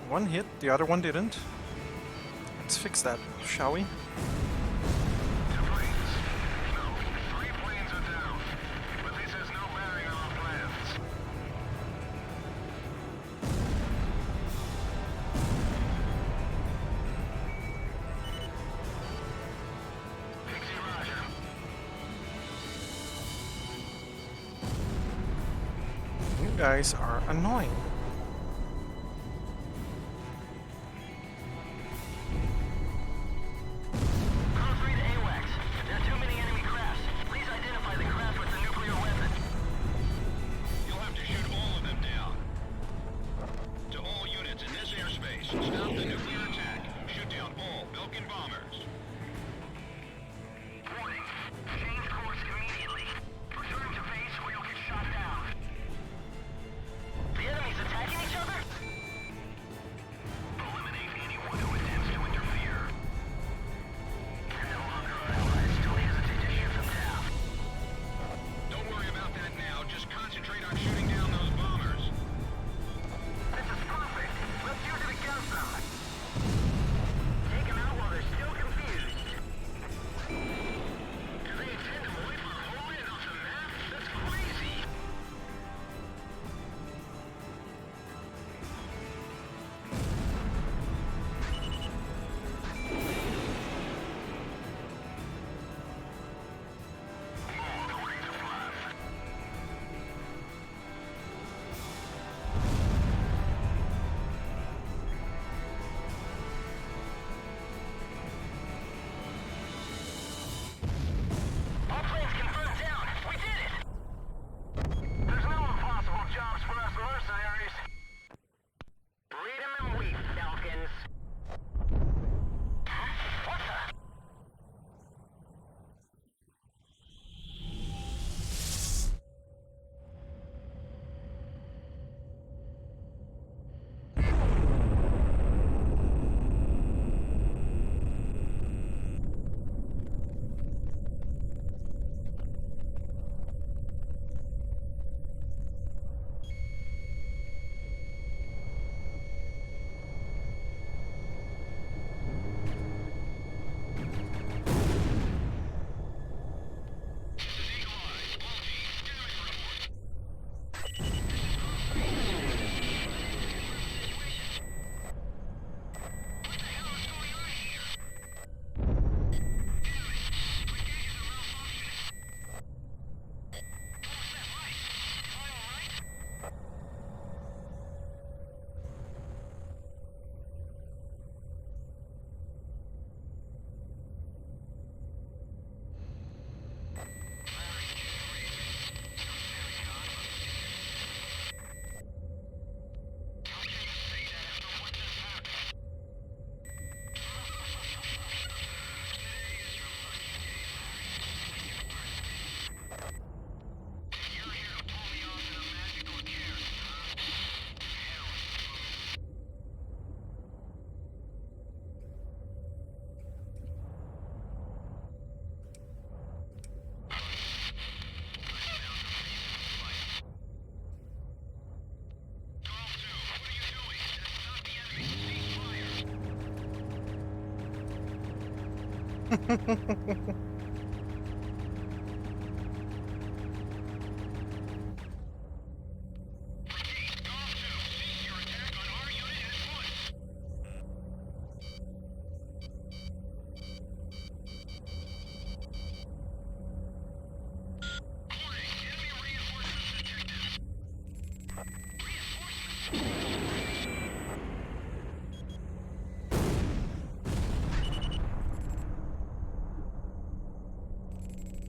One hit, the other one didn't. Let's fix that, shall we? Planes. No, 3 planes are down. But this has no bearing on our plans. Pixie, roger. You guys are annoying. Crow 3 to AWACS. There are too many enemy crafts. Please identify the craft with the nuclear weapon. You'll have to shoot all of them down. To all units in this airspace, stop the nuclear attack. Shoot down all Belkin bombers. Warning. Change course immediately. Return to base or you'll get shot down. The enemy's attacking each other? Eliminate anyone who attempts to interfere. They're no longer our allies. Don't hesitate to shoot them down. Don't worry about that now. Just concentrate on shooting down those bombers. This is perfect. Let's use it against them. Take them out while they're still confused. Do they intend to wipe our homeland off the map? That's crazy. According to plan.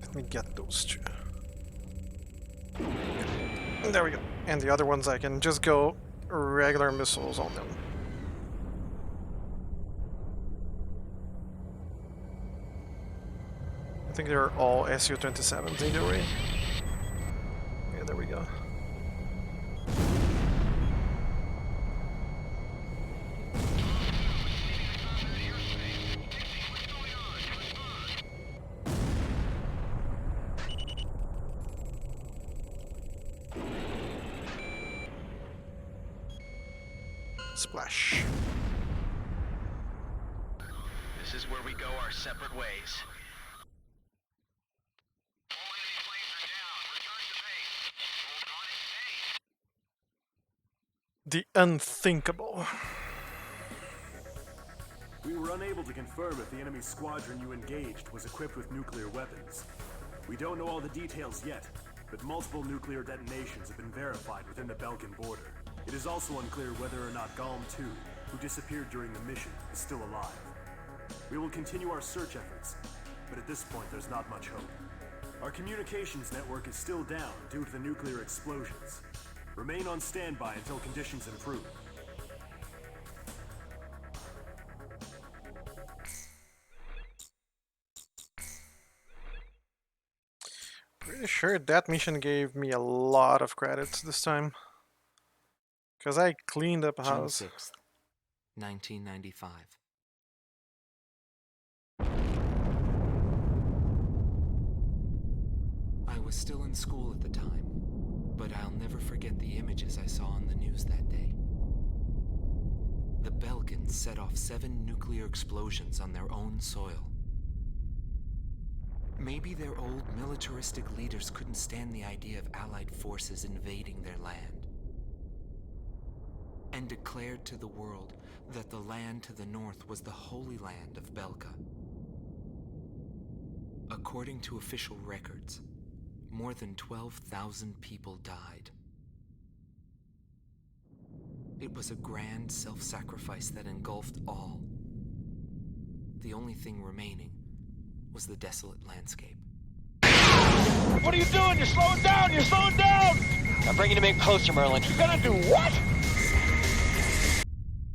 Let me get those two. There we go. And the other ones I can just go regular missiles on them. I think they're all Su-27s either way. Yeah, there we go. Splash. This is where we go our separate ways. All enemy planes are down. Return to base. Hold on and stay. The unthinkable. We were unable to confirm if the enemy squadron you engaged was equipped with nuclear weapons. We don't know all the details yet, but multiple nuclear detonations have been verified within the Belkan border. It is also unclear whether or not Galm 2, who disappeared during the mission, is still alive. We will continue our search efforts, but at this point there's not much hope. Our communications network is still down due to the nuclear explosions. Remain on standby until conditions improve. Pretty sure that mission gave me a lot of credits this time. Because I cleaned up a June house. 6th, 1995. I was still in school at the time, but I'll never forget the images I saw on the news that day. The Belkans set off 7 nuclear explosions on their own soil. Maybe their old militaristic leaders couldn't stand the idea of Allied forces invading their land, and declared to the world that the land to the north was the Holy Land of Belka. According to official records, more than 12,000 people died. It was a grand self-sacrifice that engulfed all. The only thing remaining was the desolate landscape. What are you doing? You're slowing down! You're slowing down! I'm bringing him in closer, Merlin. You're gonna do what?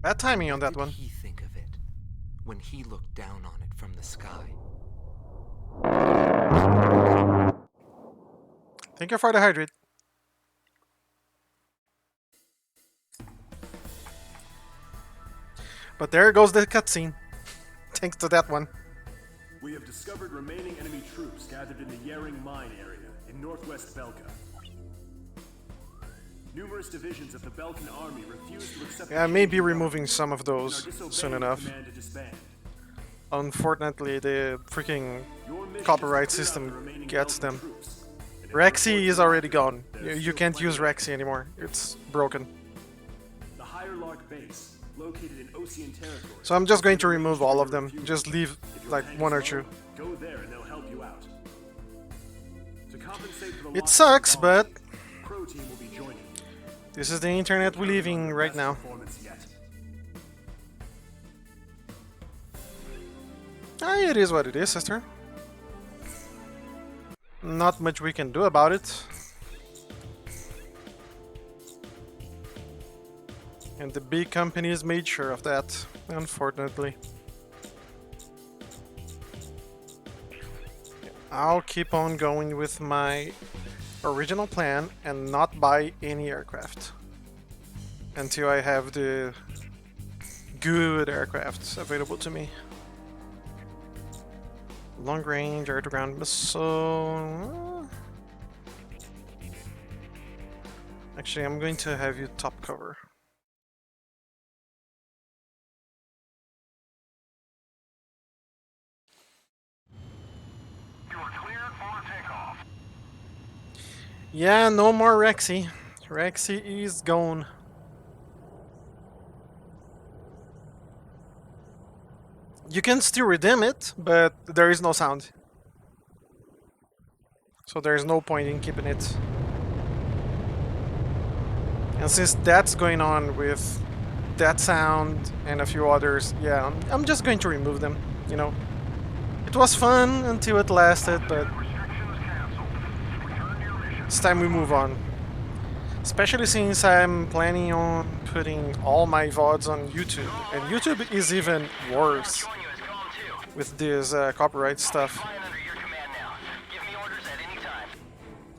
Bad timing on that What one. did he think of it when he looked down on it from the sky? Thank you for the hydrate. But there goes the cutscene. Thanks to that one. We have discovered remaining enemy troops gathered in the Yering Mine area in northwest Belka. Numerous divisions of the Belkan army refuse to accept. Yeah, I may be removing some of those and are soon disobeying enough. the command to disband. Unfortunately, the freaking Your mission copyright is to clear out the system remaining gets Belkan them. troops. And if Rexy is unfortunately already fail, gone. there's You still can't plenty use of Rexy anymore. It's broken. The Higher Lark base, located in Osean territory. So I'm just going to has been remove arranged all for of your them. refusal. Just leave If your like tank one is or two. low, go there and they'll help you out. To compensate for the It loss sucks, of but Galm, Pro Team will be joining you. this is the internet we're living right Best now. performance yet. Ah, it is what it is, sister. Not much we can do about it. And the big companies made sure of that, unfortunately. I'll keep on going with my original plan and not buy any aircraft until I have the good aircrafts available to me. Long range air-to-ground missile. Actually, I'm going to have you top cover. takeoff. Yeah, no more Rexy. Rexy is gone. You can still redeem it, but there is no sound. So there's no point in keeping it. And since that's going on with that sound and a few others, yeah, I'm just going to remove them, you know. It was fun until it lasted, but Restrictions canceled. Return to your mission. it's time we move on. Especially since I'm planning on putting all my VODs on YouTube. And YouTube is even worse Join you as Calm 2. with this copyright stuff. Flying under your command now. Give me orders at any time.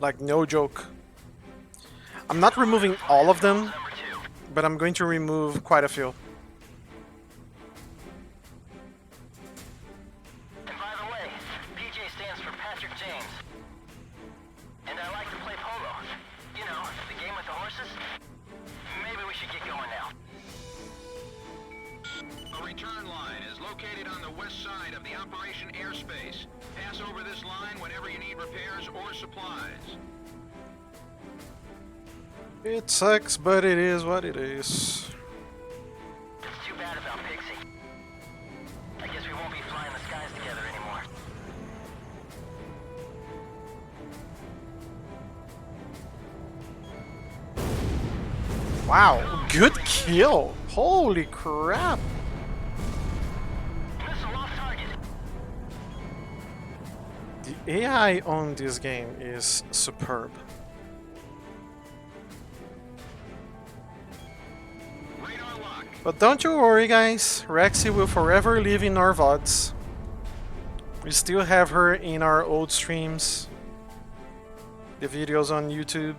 Like, no joke. I'm not removing all of them, Number 2. but I'm going to remove quite a few. And by the way, PJ stands for Patrick James. And I like to play polo. You know, the game with the horses. Maybe we should get going now. A return line is located on the west side of the operation airspace. Pass over this line whenever you need repairs or supplies. It sucks, but it is what it is. It's too bad about Pixie. I guess we won't be flying the skies together anymore. Wow, good kill! Holy crap! Missile off target. The AI on this game is superb. Radar lock. But don't you worry, guys, Rexy will forever live in our VODs. We still have her in our old streams, the videos on YouTube.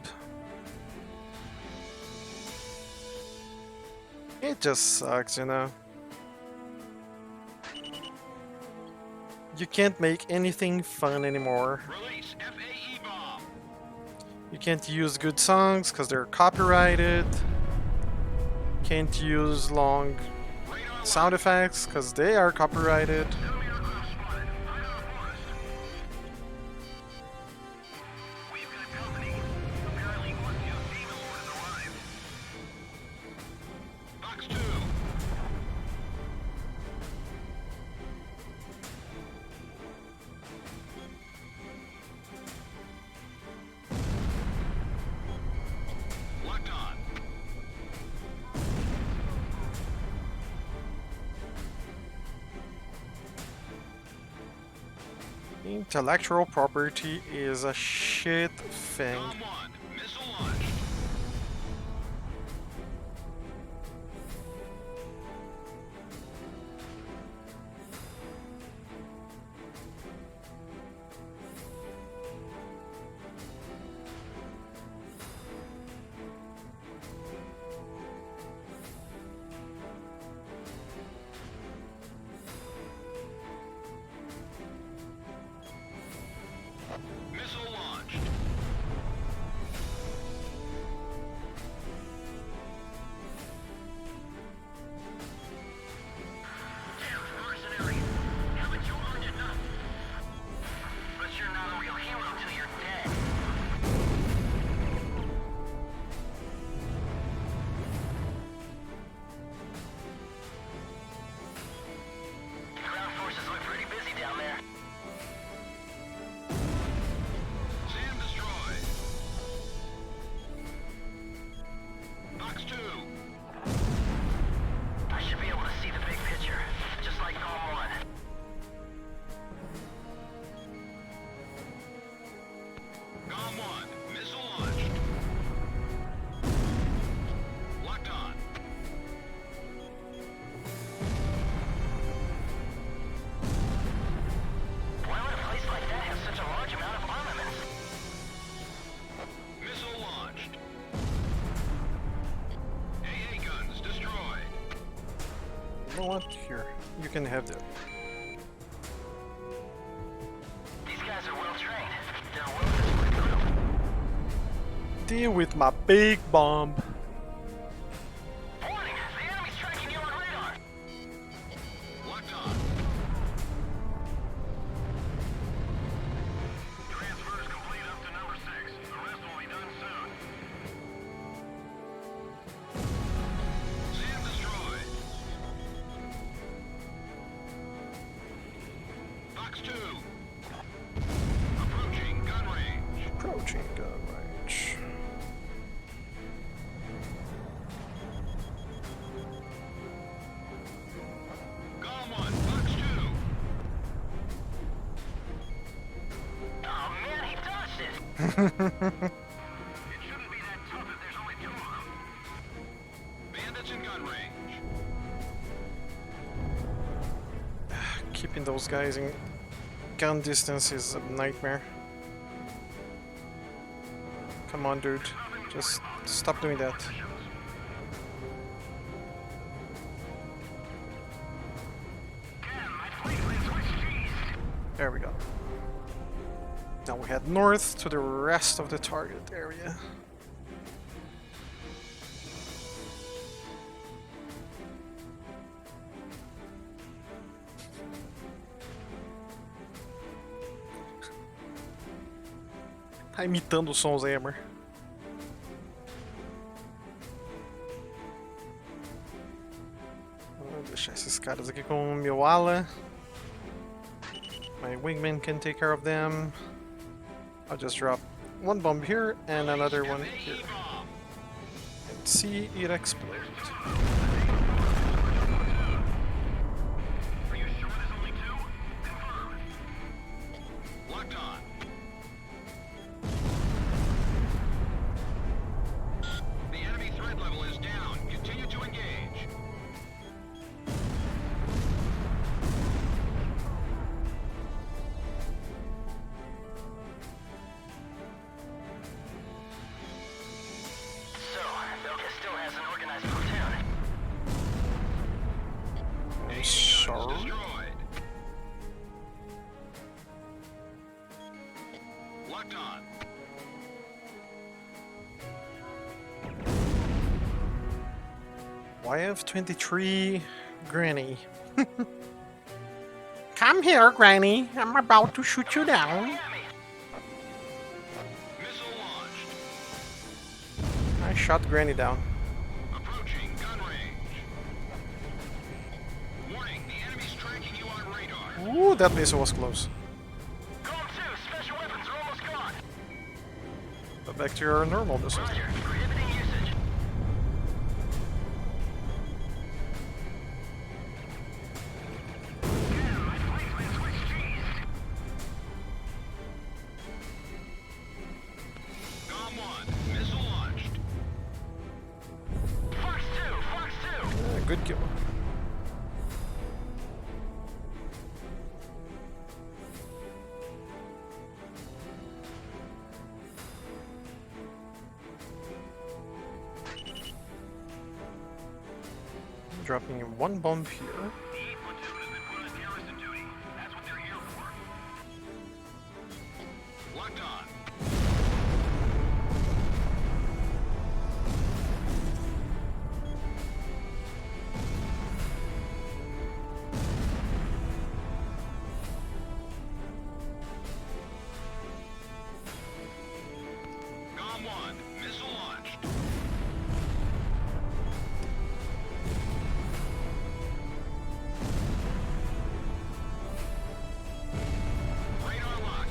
It just sucks, you know. You can't make anything fun anymore. Release FAE bomb. You can't use good songs because they're copyrighted. Can't use long Radar sound effects because they are copyrighted. Enemy aircraft spotted. High on forest. We've got company. Apparently more new female orders arrived. Box 2. Locked on. Intellectual property is a shit thing. Bomb 1. Missile launched. Missile launched. Damn mercenary. Haven't you earned enough? But you're not a real hero till you're dead. Ground forces look pretty busy down there. SAM destroyed. Box 2. I should be able to see the big picture, just like Calm 1. Bomb 1. Missile launched. Locked on. Why would a place like that have such a large amount of armaments? Missile launched. AA guns destroyed. You know what? Here, you can have that. These guys are well trained. They're well disciplined crew. Deal with my big bomb. Warning! The enemy's tracking you on radar! Locked on. Transfer Fox 2. Approaching gun range. Approaching gun range. Golem 1, Fox 2. Oh man, he dodged it! It shouldn't be that tough if there's only 2 of them. Bandits in gun range. Keeping those guys in gun distance is a nightmare. Come on, dude. Just stop doing that. There we go. Now we head north to the rest of the target area. Tá imitando os sons aí, amor. Vou deixar esses caras aqui com o meu ala. My wingman can take care of them. I'll just drop one bomb here and another one here. And see it explode. Are you sure there's only 2? Confirm. Locked on. The enemy threat level is down. Continue to engage. So, Belka still has an organized platoon. I'm sorry. Destroyed. Locked on. YF-23 Granny. Come here, Granny. I'm about to shoot you down. Missile launched. I shot Granny down. Approaching gun range. Warning, the enemy's tracking you on radar. Ooh, that missile was close. Golem 2, special weapons are almost gone. But back to your normal missiles. Roger, prohibiting usage. Damn, my policeman switched keys. Golem 1, missile launched. Fox 2, Fox 2. Good kill. Dropping in one bomb here. The 8th platoon has been put on garrison duty. That's what they're here for. Locked on. Golem 1, missile launched. Radar lock.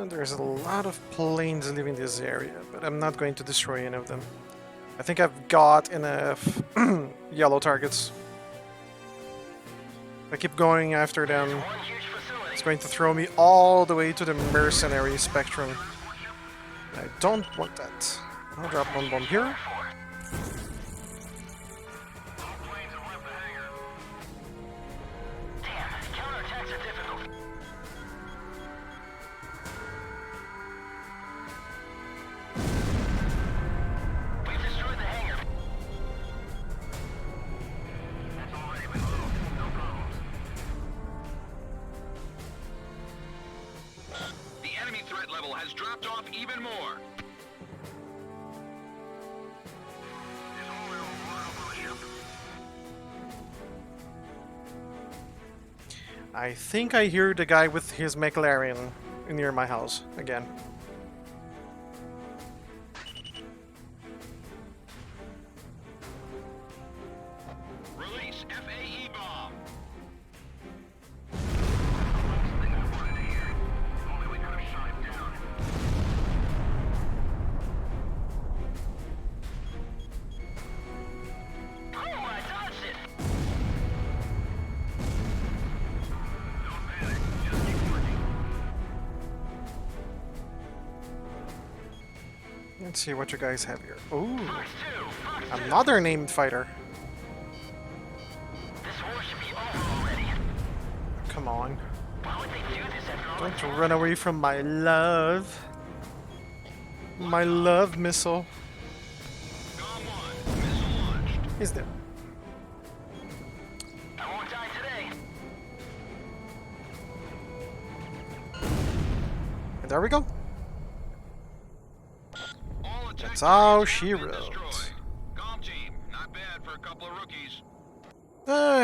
There's a lot of planes leaving this area, but I'm not going to destroy any of them. I think I've got enough yellow targets. If I keep going after them, One huge facility. it's going to throw me all the way to the mercenary spectrum. I don't want that. I'll drop one bomb here. Damn, counterattacks are difficult. We've destroyed the hangar. That's already been moved. No problems. The enemy threat level has dropped off even more. There's only one up on the ship. I think I hear the guy with his McLaren near my house again. Release FAE bomb. Oh, I dodged it! Let's see what you guys have here. Ooh, another named fighter. This war should be over already. Come on. Why would they do this after all? Don't run away from my love. My love missile. Gone 1. Missile launched. Is there? I won't die today. And there we go. All attack That's how targets she have been wrote. destroyed. Comm team, not bad for a couple of rookies.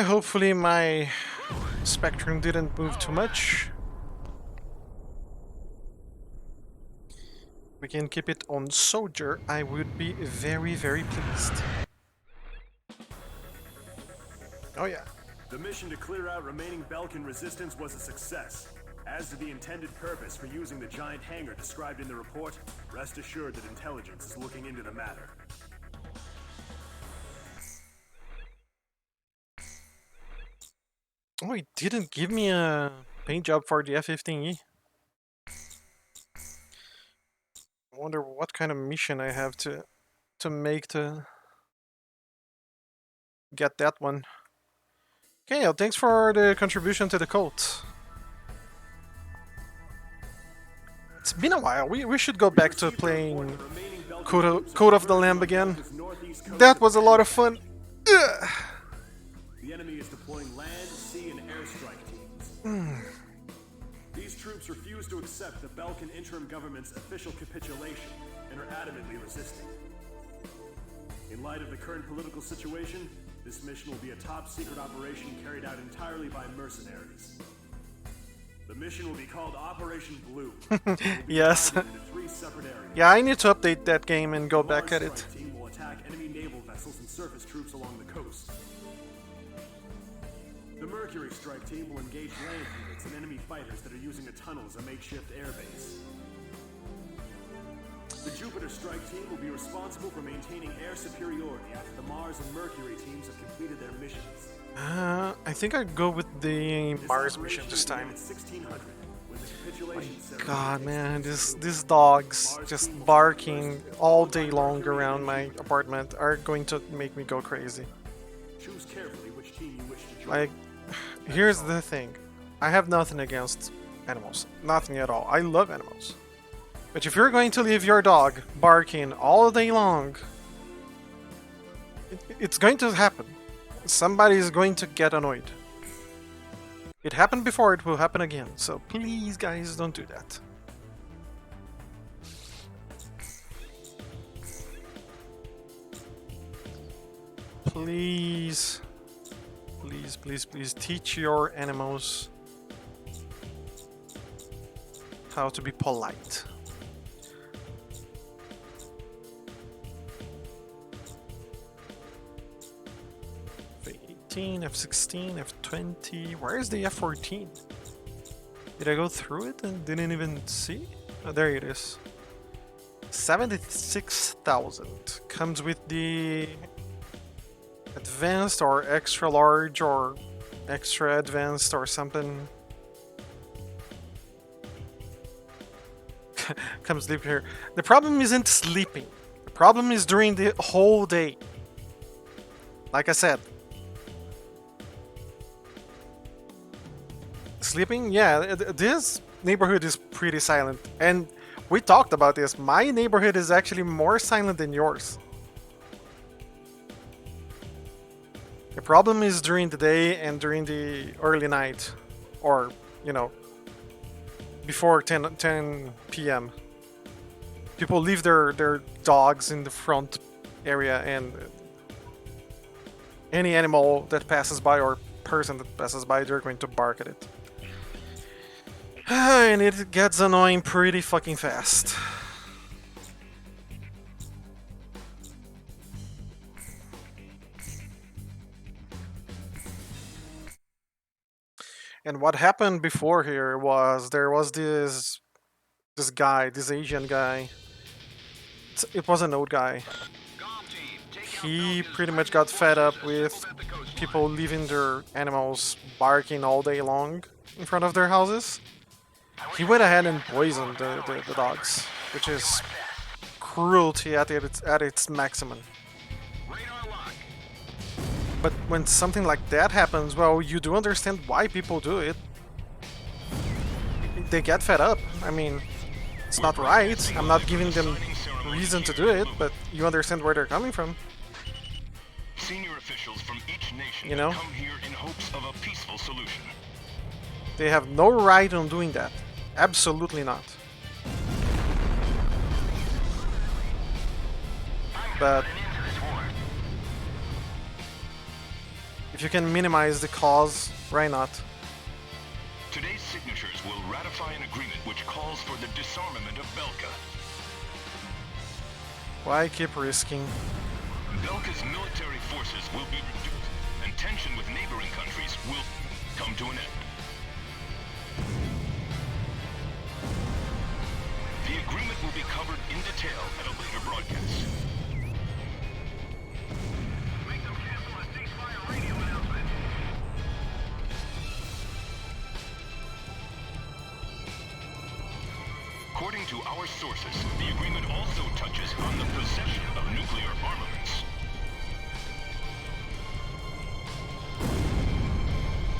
Hopefully my spectrum didn't move too much. We can keep it on soldier. I would be very, very pleased. Oh yeah. The mission to clear out remaining Belkin resistance was a success. As to the intended purpose for using the giant hangar described in the report, rest assured that intelligence is looking into the matter. Oh, he didn't give me a paint job for the F-15E. I wonder what kind of mission I have to make to get that one. Okay, well, thanks for the contribution to the cult. It's been a while. We should go back to playing Code of the Lamb again. That was a lot of fun. Ugh. The enemy is deploying land, sea, and airstrike teams. These troops refuse to accept the Belkin interim government's official capitulation and are adamantly resisting. In light of the current political situation, this mission will be a top-secret operation carried out entirely by mercenaries. The mission will be called Operation Blue. It will be Yes. divided into 3 separate areas. Yeah, I need to update that game and go The back Mars at it. Strike team will attack enemy naval vessels and surface troops along the coast. The Mercury Strike team will engage land units and enemy fighters that are using a tunnel as a makeshift airbase. The Jupiter Strike team will be responsible for maintaining air superiority after the Mars and Mercury teams have completed their missions. I think I'd go with the This Mars operation mission this began time. at 1600, when the capitulation ceremony God, takes man, place. these dogs just barking all day long around my apartment are going to make me go crazy. Choose carefully which team you wish to join. Like, here's the thing. I have nothing against animals. Nothing at all. I love animals. But if you're going to leave your dog barking all day long, it's going to happen. Somebody is going to get annoyed. It happened before, it will happen again. So please, guys, don't do that. Please. Please, please, please teach your animals how to be polite. F-18, F-16, F-20. Where is the F-14? Did I go through it and didn't even see? Oh, there it is. 76,000. Comes with the advanced or extra large or extra advanced or something. Come sleep here. The problem isn't sleeping. The problem is during the whole day. Like I said. Sleeping? Yeah, this neighborhood is pretty silent. And we talked about this. My neighborhood is actually more silent than yours. The problem is during the day and during the early night. Or, you know, before 10 p.m. People leave their dogs in the front area, and any animal that passes by or person that passes by, they're going to bark at it. And it gets annoying pretty fucking fast. And what happened before here was there was this guy, this Asian guy. It was an old guy. He pretty much got fed up with people leaving their animals barking all day long in front of their houses. He went ahead and poisoned the dogs, which is cruelty at its maximum. But when something like that happens, well, you do understand why people do it. They get fed up. I mean, it's not right. I'm not giving them reason to do it, but you understand where they're coming from. Senior officials from each nation You know? come here in hopes of a peaceful solution. They have no right on doing that. Absolutely not. But if you can minimize the cause, why not? Today's signatures will ratify an agreement which calls for the disarmament of Belka. Why keep risking? Belka's military forces will be reduced, and tension with neighboring countries will come to an end. The agreement will be covered in detail at a later broadcast. Make them cancel a ceasefire radio announcement. According to our sources, the agreement also touches on the possession of nuclear armaments.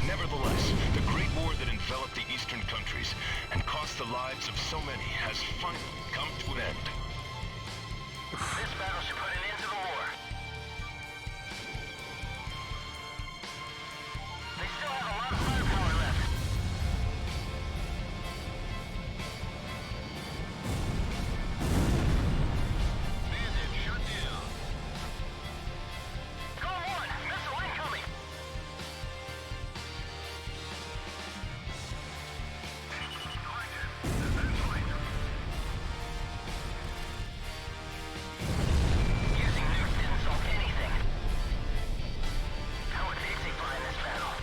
Nevertheless, the Great War that enveloped the eastern countries and cost the lives of so many has finally come to an end. This battle should put an end to the war. They still have a lot of firepower left. Bandit shut down. Go on! Missile incoming! Using nukes didn't solve anything. How would Pixie fly in this battle?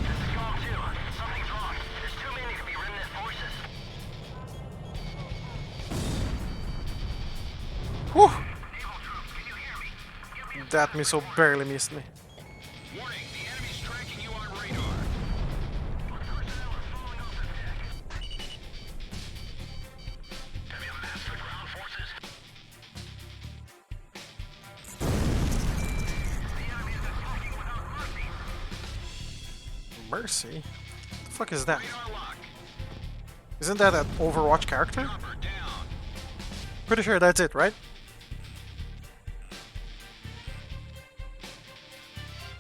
This is Calm 2. Something's wrong. There's too many to be remnant forces. Whew! That missile barely missed me. Warning, the enemy's tracking you on radar. Personnel is falling off the deck. Have you mapped the ground forces? The enemy is attacking without mercy. Mercy? What the fuck is that? Radar lock. Isn't that an Overwatch character? Chopper down. Pretty sure that's it, right?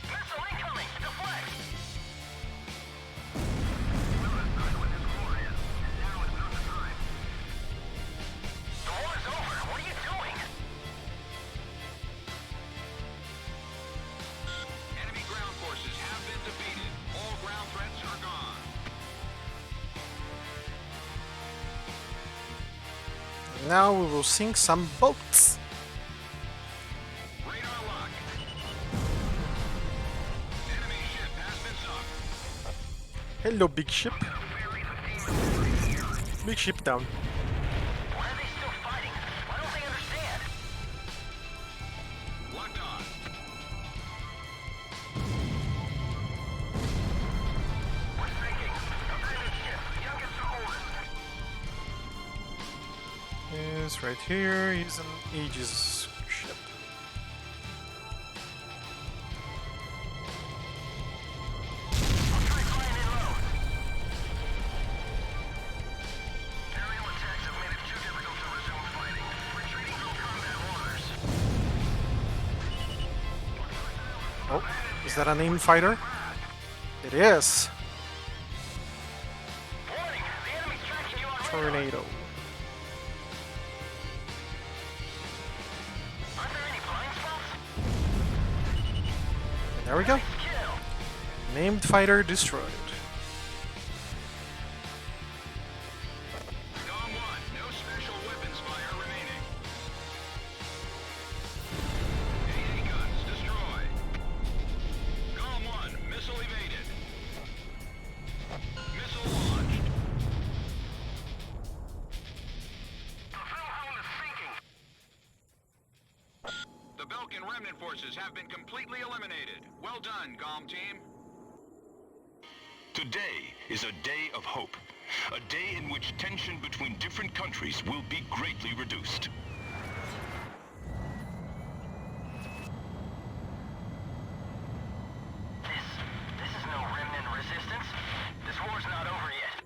Missile incoming. Deflect. The war is over. What are you doing? Enemy ground forces have been defeated. All ground threats are gone. Now we will sink some boats. Radar lock. Enemy ship has been sunk. Hello, big ship. Big ship down. Why are they still fighting? Why don't they understand? Locked on. We're sinking. Abandoned ship. Youngest to oldest. Is right here. He's an Aegis ship. I'll try flying in low. Aerial attacks have made it too difficult to resume fighting. Retreating from combat waters. Oh, is that a named fighter? It is. Warning! The enemy's tracking you on radar. Tornado. Aren't there any blind spots? There we go. Kill. Named fighter destroyed. Gone 1, no special weapons fire remaining. AA guns destroyed. Gone 1, missile evaded. Missile launched. The Wilhelm is sinking. The Belkin remnant forces have been completely eliminated. Well done, GOM team. Today is a day of hope. A day in which tension between different countries will be greatly reduced. This is no remnant resistance. This war's not over yet.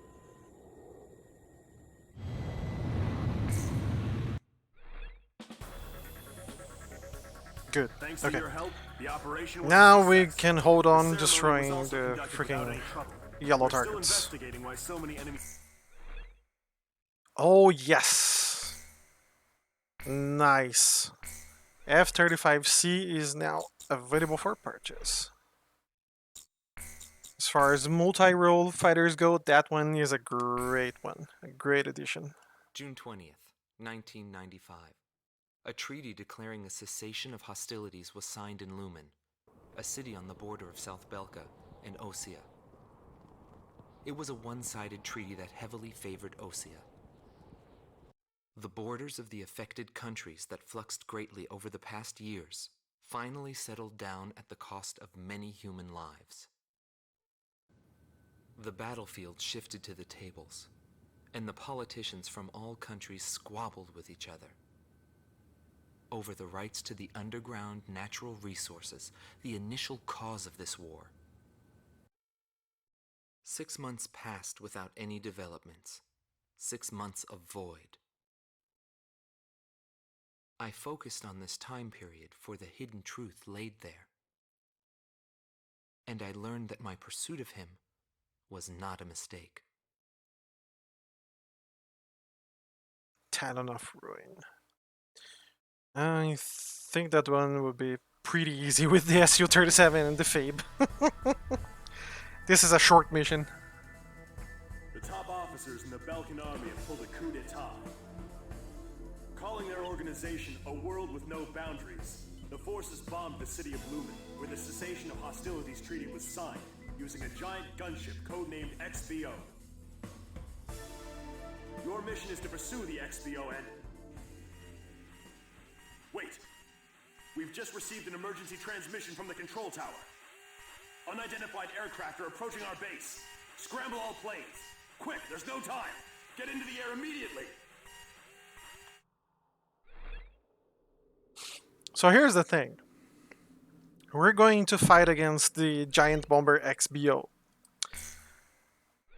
Good. Thanks Okay. to your help, the operation was a Now we success. can hold The on ceremony was destroying also the conducted without freaking any trouble. yellow We're still targets. investigating why so many enemies. Oh yes. Nice. F-35C is now available for purchase. As far as multi-role fighters go, that one is a great one. A great addition. June 20th, 1995. A treaty declaring a cessation of hostilities was signed in Lumen, a city on the border of South Belka and Osea. It was a one-sided treaty that heavily favored Osea. The borders of the affected countries that fluxed greatly over the past years finally settled down at the cost of many human lives. The battlefield shifted to the tables, and the politicians from all countries squabbled with each other over the rights to the underground natural resources, the initial cause of this war. 6 months passed without any developments. 6 months of void. I focused on this time period for the hidden truth laid there. And I learned that my pursuit of him was not a mistake. Talon of Ruin. I think that one would be pretty easy with the Su-37 and the Fabe. This is a short mission. The top officers in the Belkan army have pulled a coup d'etat. Calling their organization a world with no boundaries, the forces bombed the city of Lumen, where the cessation of hostilities treaty was signed, using a giant gunship codenamed XBO. Your mission is to pursue the XBO and... Wait. We've just received an emergency transmission from the control tower. Unidentified aircraft are approaching our base. Scramble all planes. Quick, there's no time. Get into the air immediately. So here's the thing. We're going to fight against the giant bomber XBO.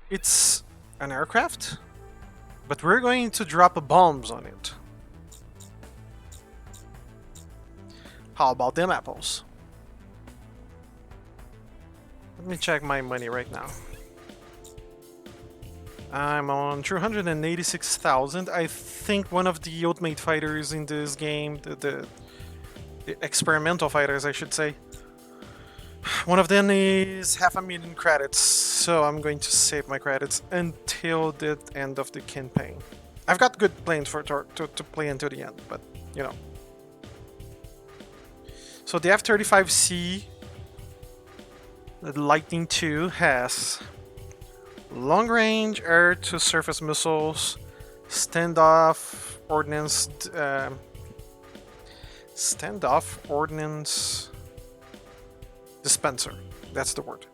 It's an aircraft, but we're going to drop bombs on it. How about them apples? Let me check my money right now. I'm on 386,000. I think one of the ultimate fighters in this game, the experimental fighters, I should say, one of them is 500,000 credits, so I'm going to save my credits until the end of the campaign. I've got good plans for to play until the end, but you know. So the F-35C, the Lightning II, has long-range air-to-surface missiles, standoff ordnance dispenser. That's the word.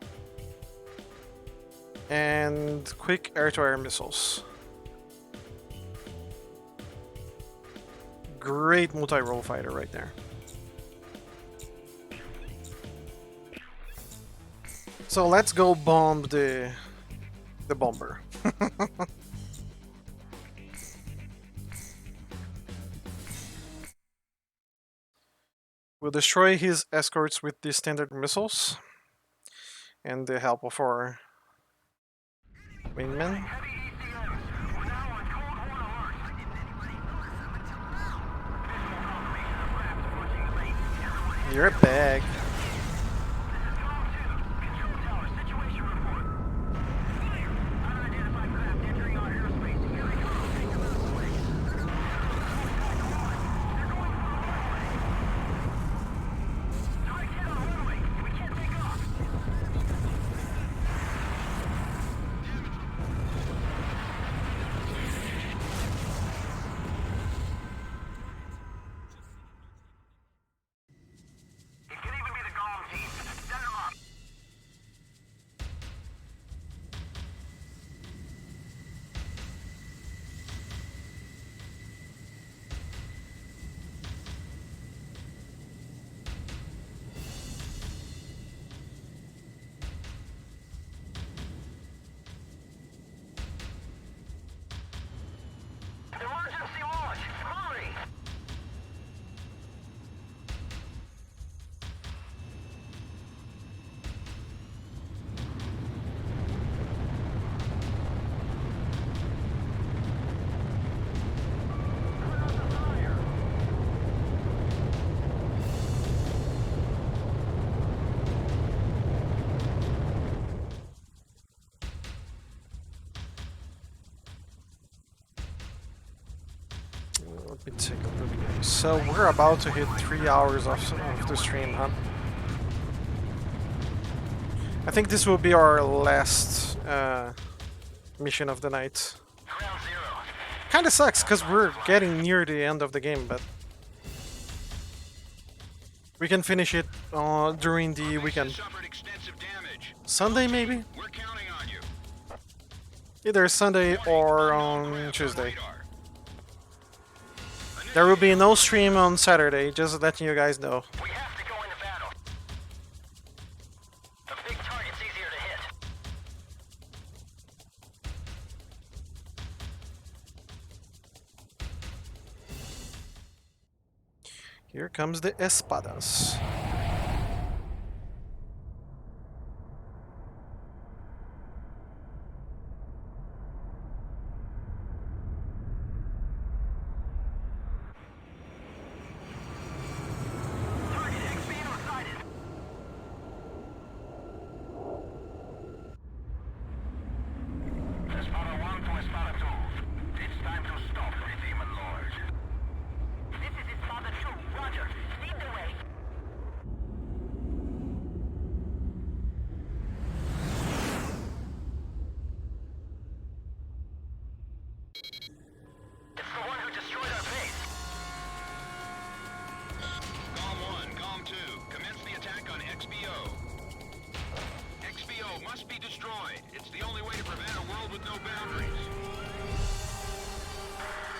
And quick air-to-air missiles. Great multi-role fighter right there. So let's go bomb the bomber. We'll destroy his escorts with the standard missiles and the help of our wingmen. You're back. Let me take a look. So we're about to hit 3 hours of the stream, huh? I think this will be our last mission of the night. Kinda sucks, because we're getting near the end of the game, but we can finish it during the weekend. Sunday, maybe? Either Sunday or on Tuesday. There will be no stream on Saturday, just letting you guys know. We have to go into battle. A big target's easier to hit. Here comes the espadas. Espada 1 to Espada 2. It's time to stop the Demon Lord. This is Espada 2. Roger. Lead the way. It's the one who destroyed our base. Calm 1, Calm 2, commence the attack on XBO. XBO must be destroyed. It's the only way to prevent a world with no boundaries.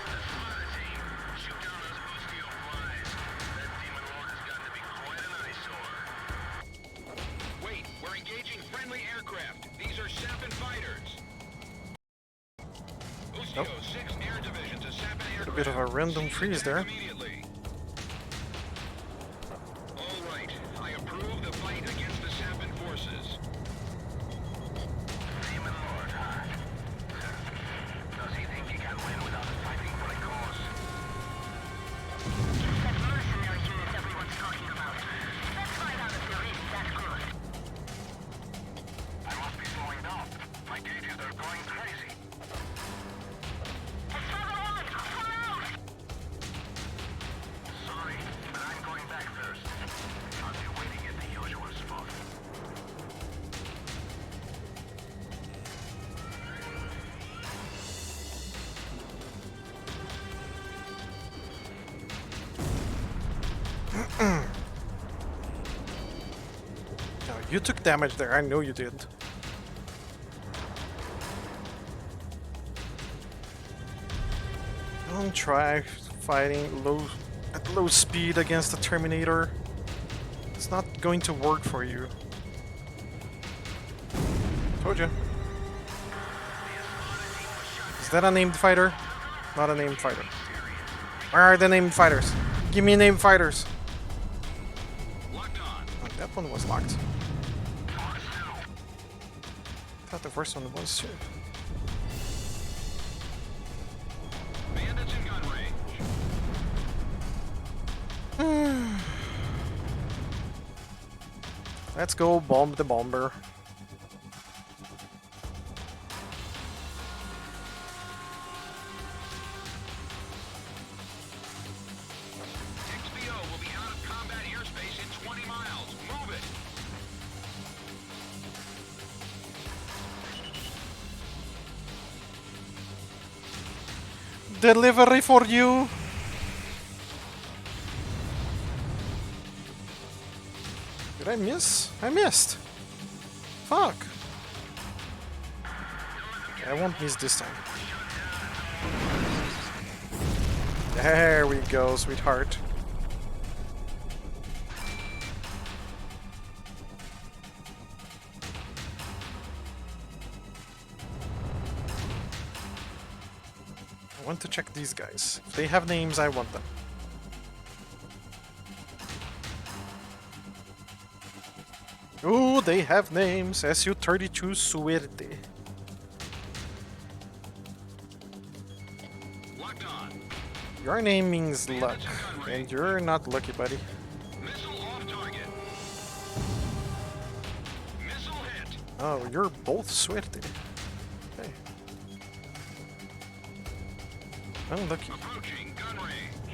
Espada team, shoot down those Hostio flies. That Demon Lord has got to be quite an eyesore. Wait, we're engaging friendly aircraft. These are Sapin fighters. Hostio, 6 air divisions of Sapin aircraft. A bit of a random freeze there. Immediately. All right, I approve the fight against the Sapin forces. Demon Lord, huh? Does he think he can win without fighting for a cause? It's that mercenary unit everyone's talking about. Let's find out if they're really that good. I must be slowing down. My gauges are going crazy. Sorry, but I'm going back first. I'll be waiting at the usual spot. No, you took damage there, I know you did. Don't try fighting at low speed against the Terminator. It's not going to work for you. Told you. Is that a named fighter? Not a named fighter. Where are the named fighters? Give me named fighters. Locked on. Oh, that one was locked. I thought the first one was too. Bandits in gun range. Let's go bomb the bomber. XBO will be out of combat airspace in 20 miles. Move it. Delivery for you. Did I miss? I missed. Fuck. I won't miss this time. There we go, sweetheart. I want to check these guys. If they have names, I want them. Ooh, they have names. SU-32 Suerte. Locked on. Your name means luck, and you're not lucky, buddy. Missile off target. Missile hit. Oh, you're both Suerte. Okay. Unlucky. Approaching gun range.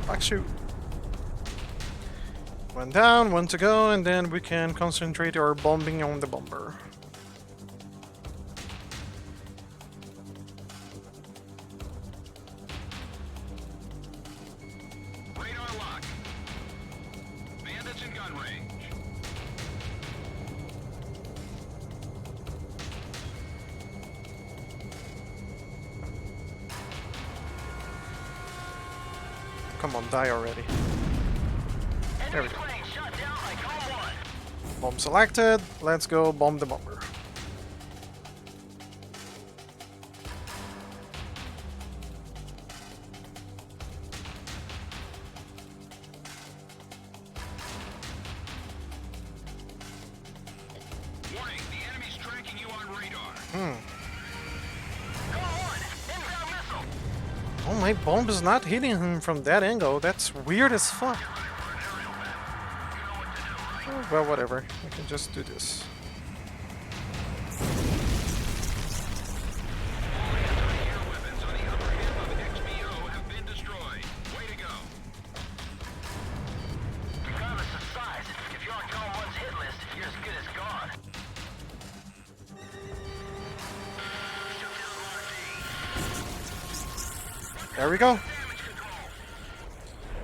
Back shoot. One down, one to go, and then we can concentrate our bombing on the bomber. Radar lock. Bandits in gun range. Come on, die already. There we go. Plane shot down by Call 1. Bomb selected. Let's go bomb the bomber. Warning, the enemy's tracking you on radar. Call 1. Inbound missile. Oh, my bomb is not hitting him from that angle. That's weird as fuck. Oh, well, whatever. I can just do this. Air weapons on the upper hip of XBO have been destroyed. Way to go. Regardless of size, if you're on Call 1's hit list, you're as good as gone. There we go.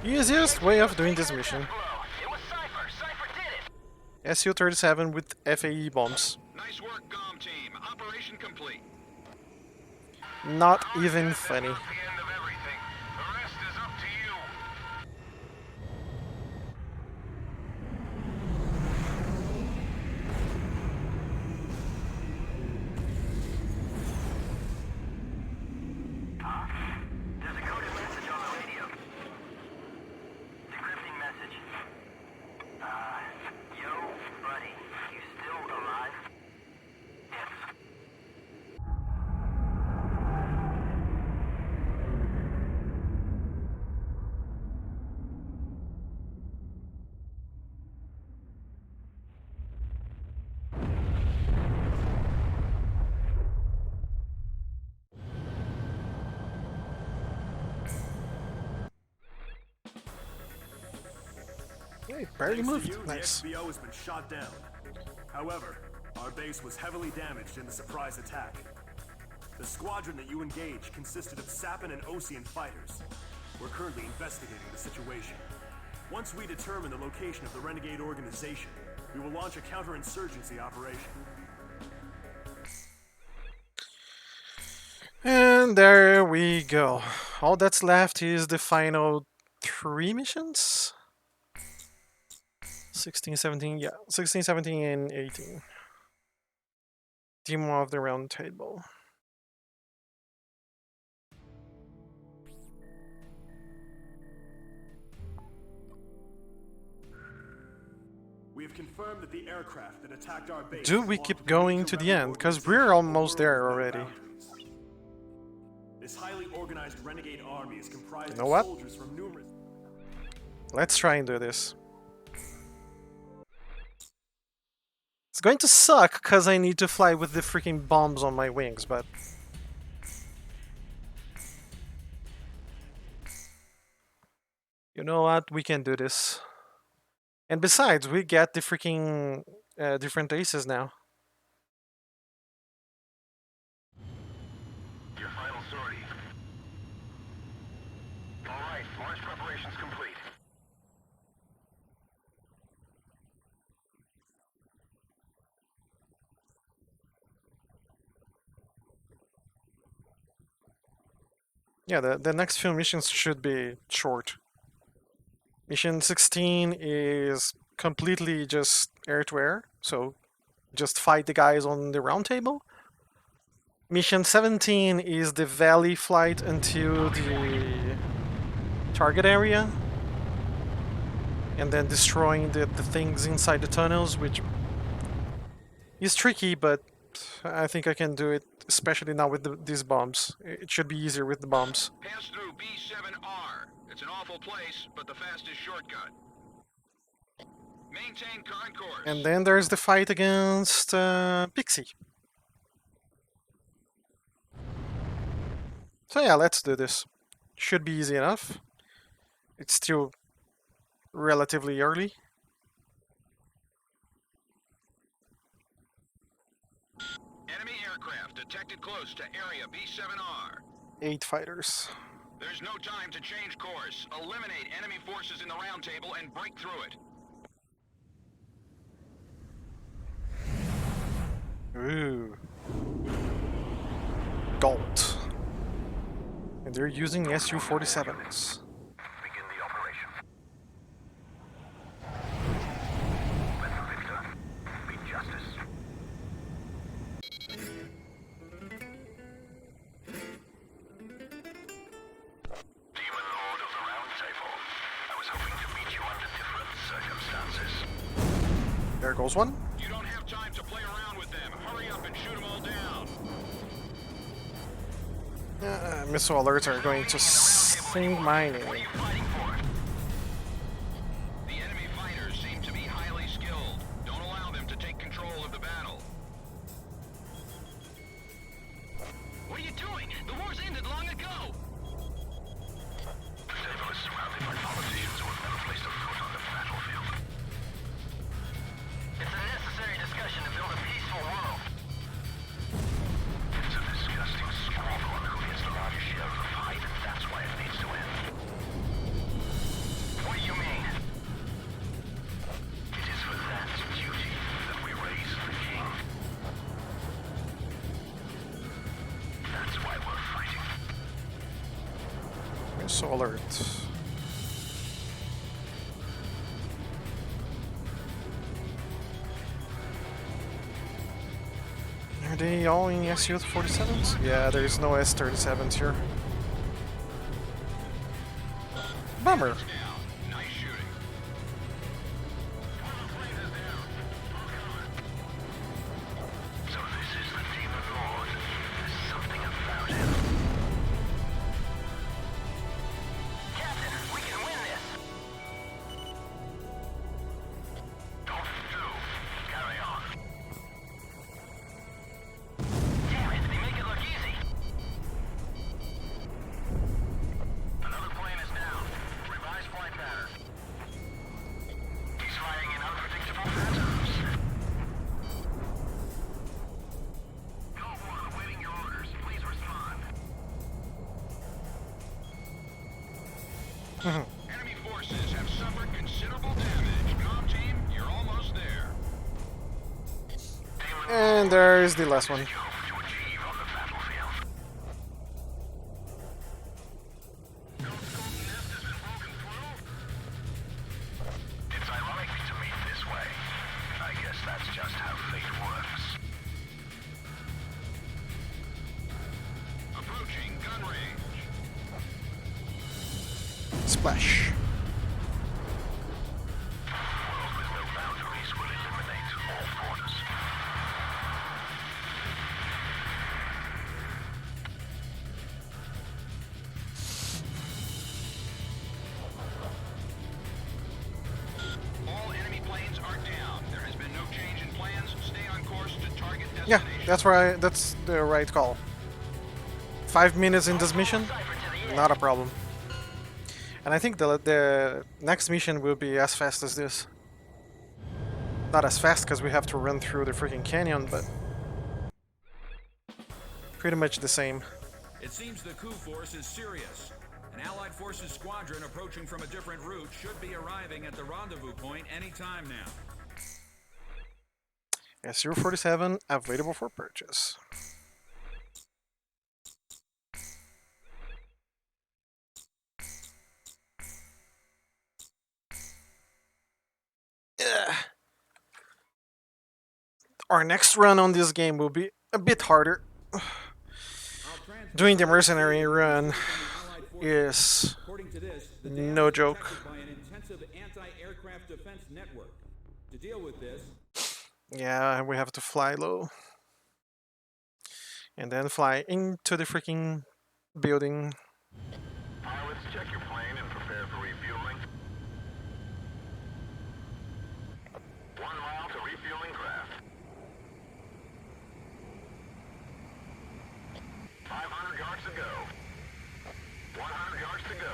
Easiest way of doing this mission. It was Cypher. Cypher did it. Su-37 with FAE bombs. Nice work, GOM team. Operation complete. Not even funny. That's the end of everything. The rest is up to you. There's a coded message on the radio. Decrypting message. Yo, buddy, you still alive? Yes. Hey, barely Thanks to moved. you, Nice. the XBO has been shot down. However, our base was heavily damaged in the surprise attack. The squadron that you engaged consisted of Sapin and Osean fighters. We're currently investigating the situation. Once we determine the location of the Renegade organization, we will launch a counterinsurgency operation. And there we go. All that's left is the final 3 missions? 16, 17, yeah. 16, 17, and 18. Demon of the Round Table. We have confirmed that the aircraft that attacked our base Do we belong keep the going major to the rebel end? Because organization we're almost World there Without already. Boundaries. This highly organized renegade army is comprised You know of what? soldiers from numerous. Let's try and do this. It's going to suck because I need to fly with the freaking bombs on my wings, but... You know what? We can do this. And besides, we get the freaking different aces now. Your final sortie. All right, launch preparations complete. Yeah, the next few missions should be short. Mission 16 is completely just air-to-air, so just fight the guys on the round table. Mission 17 is the valley flight into the target area, and then destroying the things inside the tunnels, which is tricky, but I think I can do it, especially now with these bombs. It should be easier with the bombs. Pass through B7R. It's an awful place, but the fastest shortcut. Maintain current course. And then there's the fight against Pixie. So yeah, let's do this. Should be easy enough. it's still relatively early. Enemy aircraft detected close to area B7R. 8 fighters. There's no time to change course. Eliminate enemy forces in the round table and break through it. Ooh. Galt. And they're using Su-47s. Begin the operation. Let the victor be justice. Demon Lord of the Round Table. I was hoping to meet you under different circumstances. There goes one. You don't have time to play around with them. Hurry up and shoot them all down. Missile alerts are going to sing mining. What are you fighting for? The enemy fighters seem to be highly skilled. Don't allow them to take control of the battle. What are you doing? The war's ended long ago. The table is surrounded by politicians who have never placed a foot on the battlefield. It's a necessary discussion to build a peaceful world. It's a disgusting squabble on who gets the largest share of the pie, and that's why it needs to end. What do you mean? It is for that duty that we raise the king. That's why we're fighting. Missile alert. Are they all in Su-47s? Yeah, there's no S-37s here. Bummer. Down. Nice shooting. So this is the Demon Lord. There's something about him. Captain, we can win this! Don't do. Carry on. Damn it, they make it look easy. Another plane is down. Revised flight pattern. He's flying in unpredictable patterns. Code 1, awaiting your orders. Please respond. Enemy forces have suffered considerable damage. Comm team, you're almost there. And there's the last one. You hope to achieve on the battlefield. It's ironic to meet this way. I guess that's just how fate works. Approaching gun range. Splash. World with no boundaries will eliminate all borders. All enemy planes are down. There has been no change in plans. Stay on course to target Yeah, destination. that's right. That's the right call. 5 minutes in this mission, not a problem. And I think the next mission will be as fast as this. Not as fast because we have to run through the freaking canyon, but pretty much the same. It seems the coup force is serious. An Allied Forces squadron approaching from a different route should be arriving at the rendezvous point any time now. Su-47 available for purchase. Ugh. Our next run on this game will be a bit harder. Doing the mercenary run is According to this, the no joke. protected by an intensive anti-aircraft defense network. To deal with this, Yeah, we have to fly low. And then fly into the freaking building. Pilots, check your plane and prepare for refueling. 1 mile to refueling craft. 500 yards to go. 100 yards to go.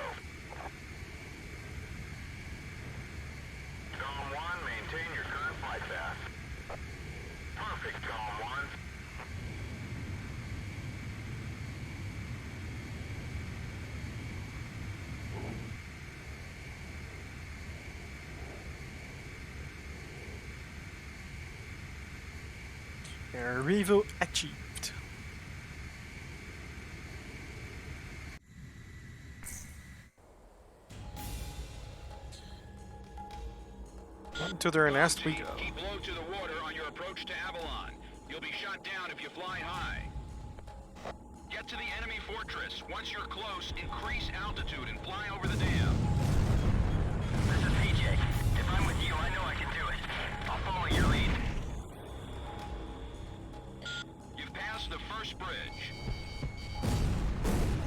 Revo achieved. Into their nest we go. Keep low to the water on your approach to Avalon. You'll be shot down if you fly high. Get to the enemy fortress. Once you're close, increase altitude and fly over the dam. This is PJ. If I'm with you, I know I can do it. I'll follow your lead. You've passed the first bridge.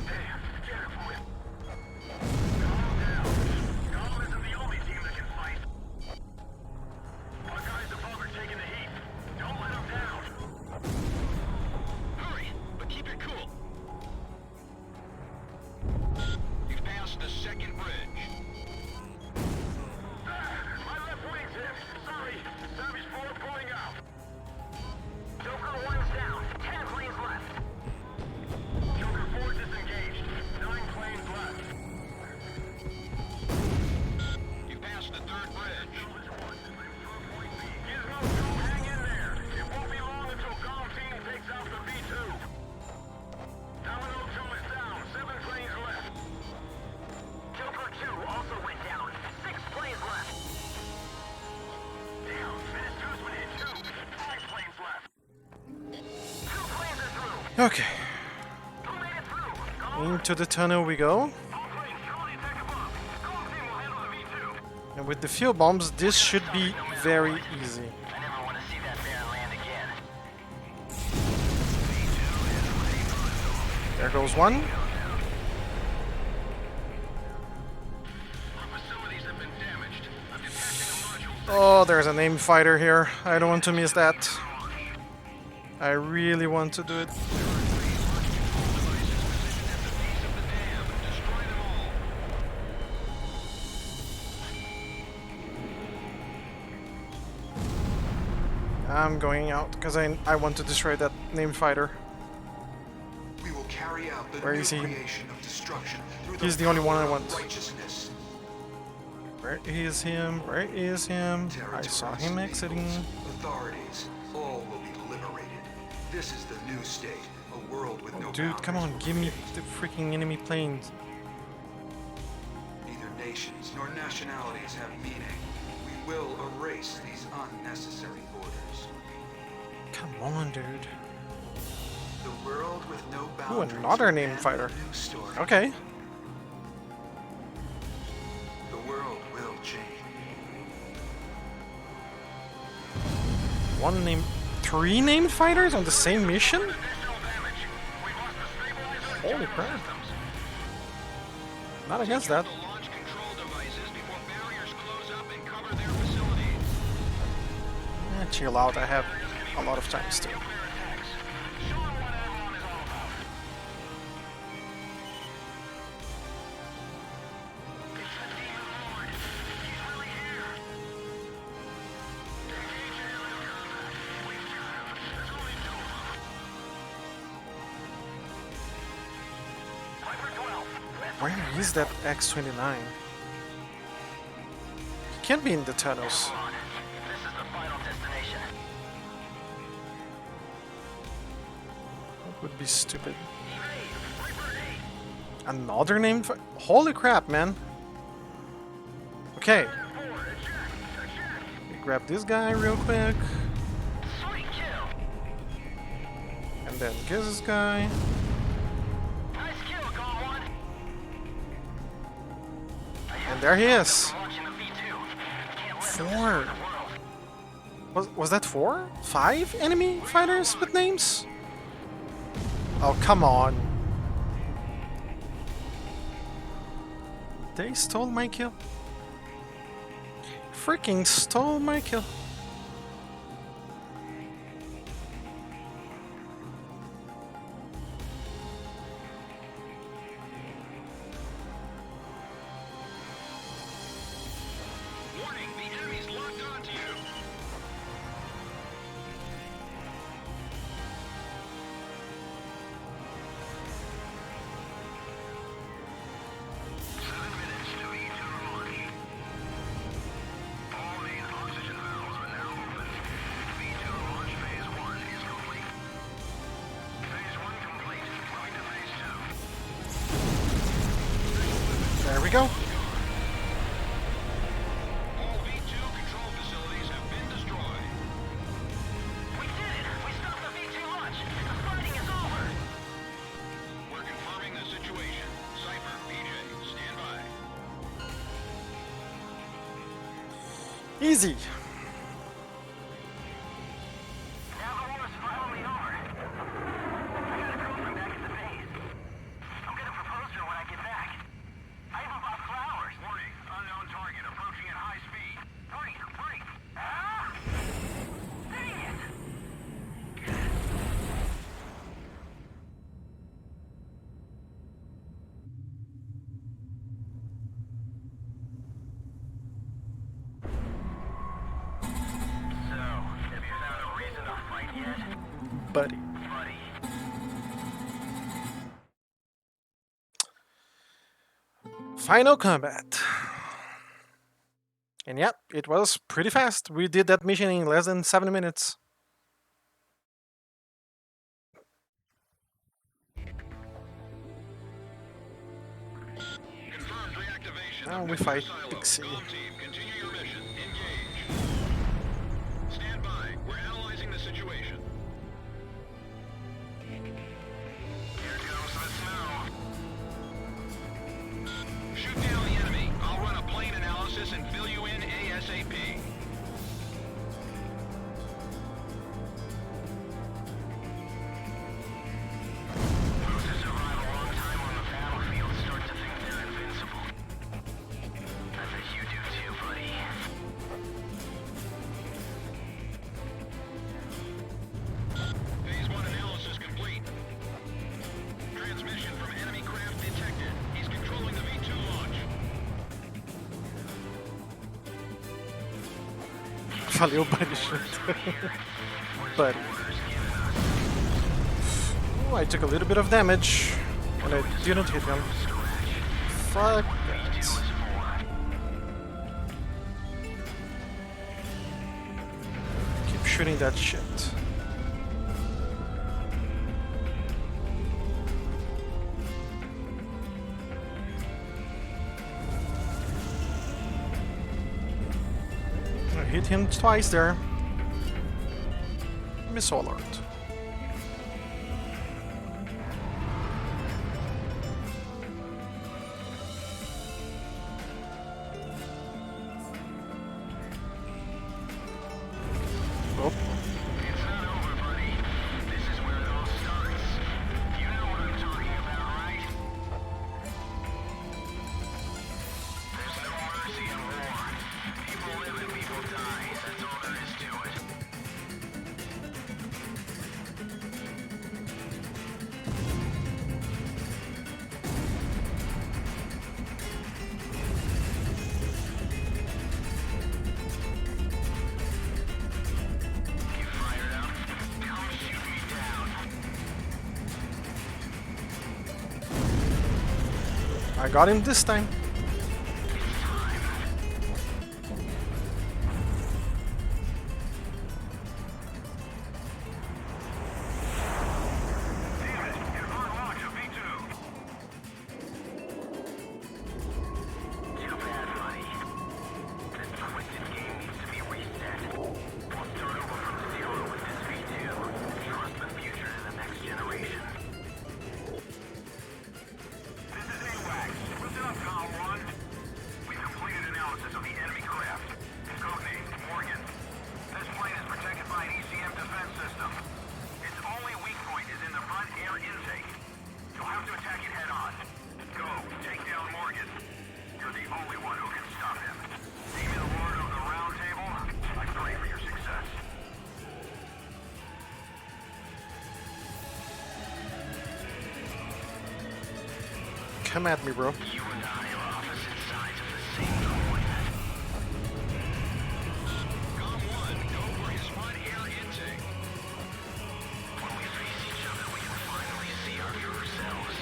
Damn, careful. Calm down. Calm isn't the only team that can fight. Our guys above are taking the heat. Don't let them down. Hurry, but keep it cool. You've passed the second bridge. My left wing's hit. Sorry. Savage 4 pulling out. Joker 1's down. 10 planes left. Joker 4 disengaged. 9 planes left. You've passed the third bridge. Gizmo 2, hang in there. It won't be long until Golem Team takes out the V2. Domino 2 is down. 7 planes left. Joker 2 also went down. 6 planes left. Damn, Menace 2's been hit too. 5 planes left. 2 planes are through. Okay, Who made it through? into the tunnel we go. All planes, call the attack above. Golem Team will handle the V2. And with the fuel bombs, this should be very easy. I never want to see that bear land again. There goes one. Our facilities have been damaged. I'm detaching a module. Oh, there's an aim fighter here. I don't want to miss that. I really want to do it. I'm going out because I want to destroy that named fighter. We will carry out the Where new is he? creation of destruction through He's the only one I power of want. righteousness. Where is him? Where is him? I saw him exiting. Authorities, all will be liberated. This is the new state, a world with no Dude, come on, boundaries give me for the faith. freaking enemy planes. Neither nations nor nationalities have meaning. We will erase these unnecessary borders. Come on, dude. The world with no Ooh, boundaries. another will named end fighter. a new story. Okay. The world will change. One name, 3 named fighters on the same mission? Holy crap. Not against that. The launch control devices before barriers close up and cover their facilities. Chill out, I have a lot of time still. Show 'em what Avalon is all about. It's the Demon Lord. He's really here. Engage in aerial combat. We've got him. There's only 2 of them. Viper 12. Where is that X-29? He can't be in the tunnels. Avalon. This is the final destination. That would be stupid. Evade. Viper 8. Another named fi- Holy crap, man. Okay. 4. Eject. Eject. Grab this guy real quick. Sweet kill. And then get this guy. Nice kill, Golem 1. And there he is. Launching the V2. Can't let them 4. destroy the world. Was that 4? 5 enemy fighters with names? Oh, come on. They stole my kill. Freaking stole my kill. Warning, the enemy's locked onto you. All main oxygen valves go. All V2 control facilities have been destroyed. We did it! We stopped the V2 launch! The fighting is over! We're confirming the situation. Cypher, PJ, stand by. Easy. Now the war is finally over. I got a girlfriend back at the base. I'm gonna propose to her when I get back. I even bought flowers. Warning, unknown target approaching at high speed. Hurry, hurry! Ah! Dang it! So, have you found a reason to fight yet? Buddy. Buddy. Final combat. And yeah, it was pretty fast. We did that mission in less than 7 minutes. Confirmed reactivation. Now of we nuclear fight silos. Pixie. Comm team, continue your mission. Engage. Stand by. We're analyzing the situation. Here comes the snow. Shoot down the enemy. I'll run a plane analysis and fill you in ASAP. Those who survive a long time on the battlefield start to think they're invincible. I bet you do too, buddy. Phase 1 analysis complete. Transmission from enemy craft detected. He's controlling the V2 launch. Valeu, Buddy. Buddy. Oh, I took a little bit of damage. And I didn't hit him. Fuck that. Keep shooting that shit. I hit him twice there. Missile alert. Oh, It's not over, buddy. This is where it all starts. You know what I'm talking about, right? There's no mercy in war. People live and people die. That's all there is to it. You fired up? Come shoot me down. I got him this time. Damn it! Confirmed launch of V2. Too bad, buddy. This twisted game needs to be reset. We'll start over from zero with this V2. Trust the future to the next generation. This is AWACS. Listen up, Call 1. We completed analysis of the enemy craft. Codename Morgan. This plane is protected by an ECM defense system. Its only weak point is in the front air intake. You'll have to attack it head on. Go, take down Morgan. You're the only one who can stop him. See me, the Lord of the Round Table. I pray for your success. Come at me, bro. You and I are opposite sides of the same coin. Comm 1, go for his front air intake. When we face each other, we can finally see our true selves.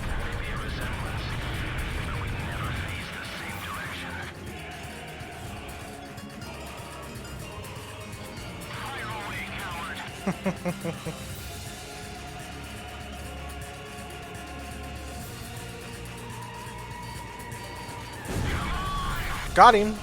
There may be a resemblance, but we never face the same direction. Fire away, coward! Got him!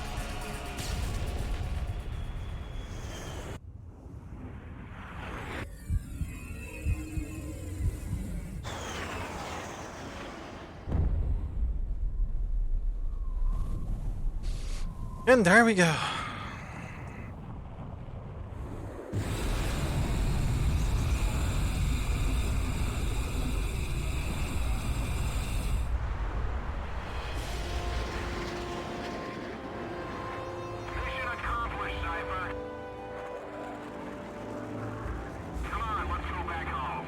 And there we go. Mission accomplished, Cypher. Come on, let's go back home.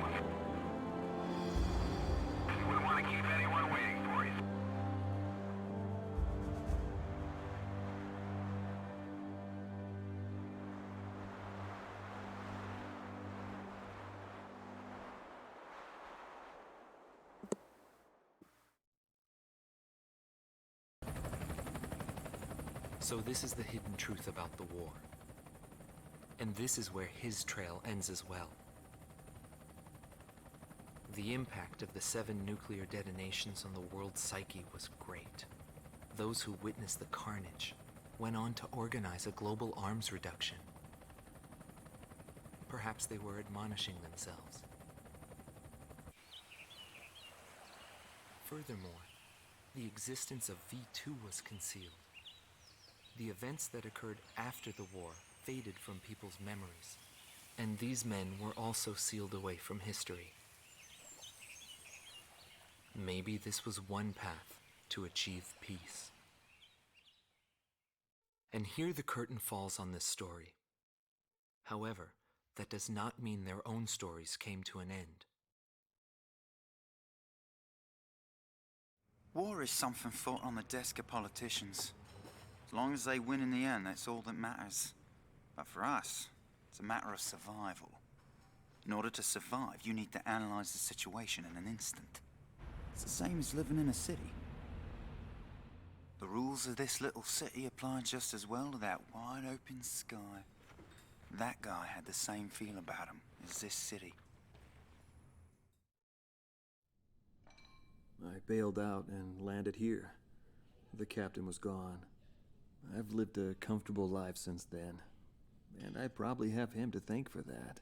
Wouldn't want to keep anyone waiting for you. So this is the hidden truth about the war. And this is where his trail ends as well. The impact of the 7 nuclear detonations on the world's psyche was great. Those who witnessed the carnage went on to organize a global arms reduction. Perhaps they were admonishing themselves. Furthermore, the existence of V2 was concealed. The events that occurred after the war faded from people's memories, and these men were also sealed away from history. Maybe this was one path to achieve peace. And here the curtain falls on this story. However, that does not mean their own stories came to an end. War is something fought on the desk of politicians. As long as they win in the end, that's all that matters. But for us, it's a matter of survival. In order to survive, you need to analyze the situation in an instant. It's the same as living in a city. The rules of this little city apply just as well to that wide open sky. That guy had the same feel about him as this city. I bailed out and landed here. The captain was gone. I've lived a comfortable life since then, and I probably have him to thank for that.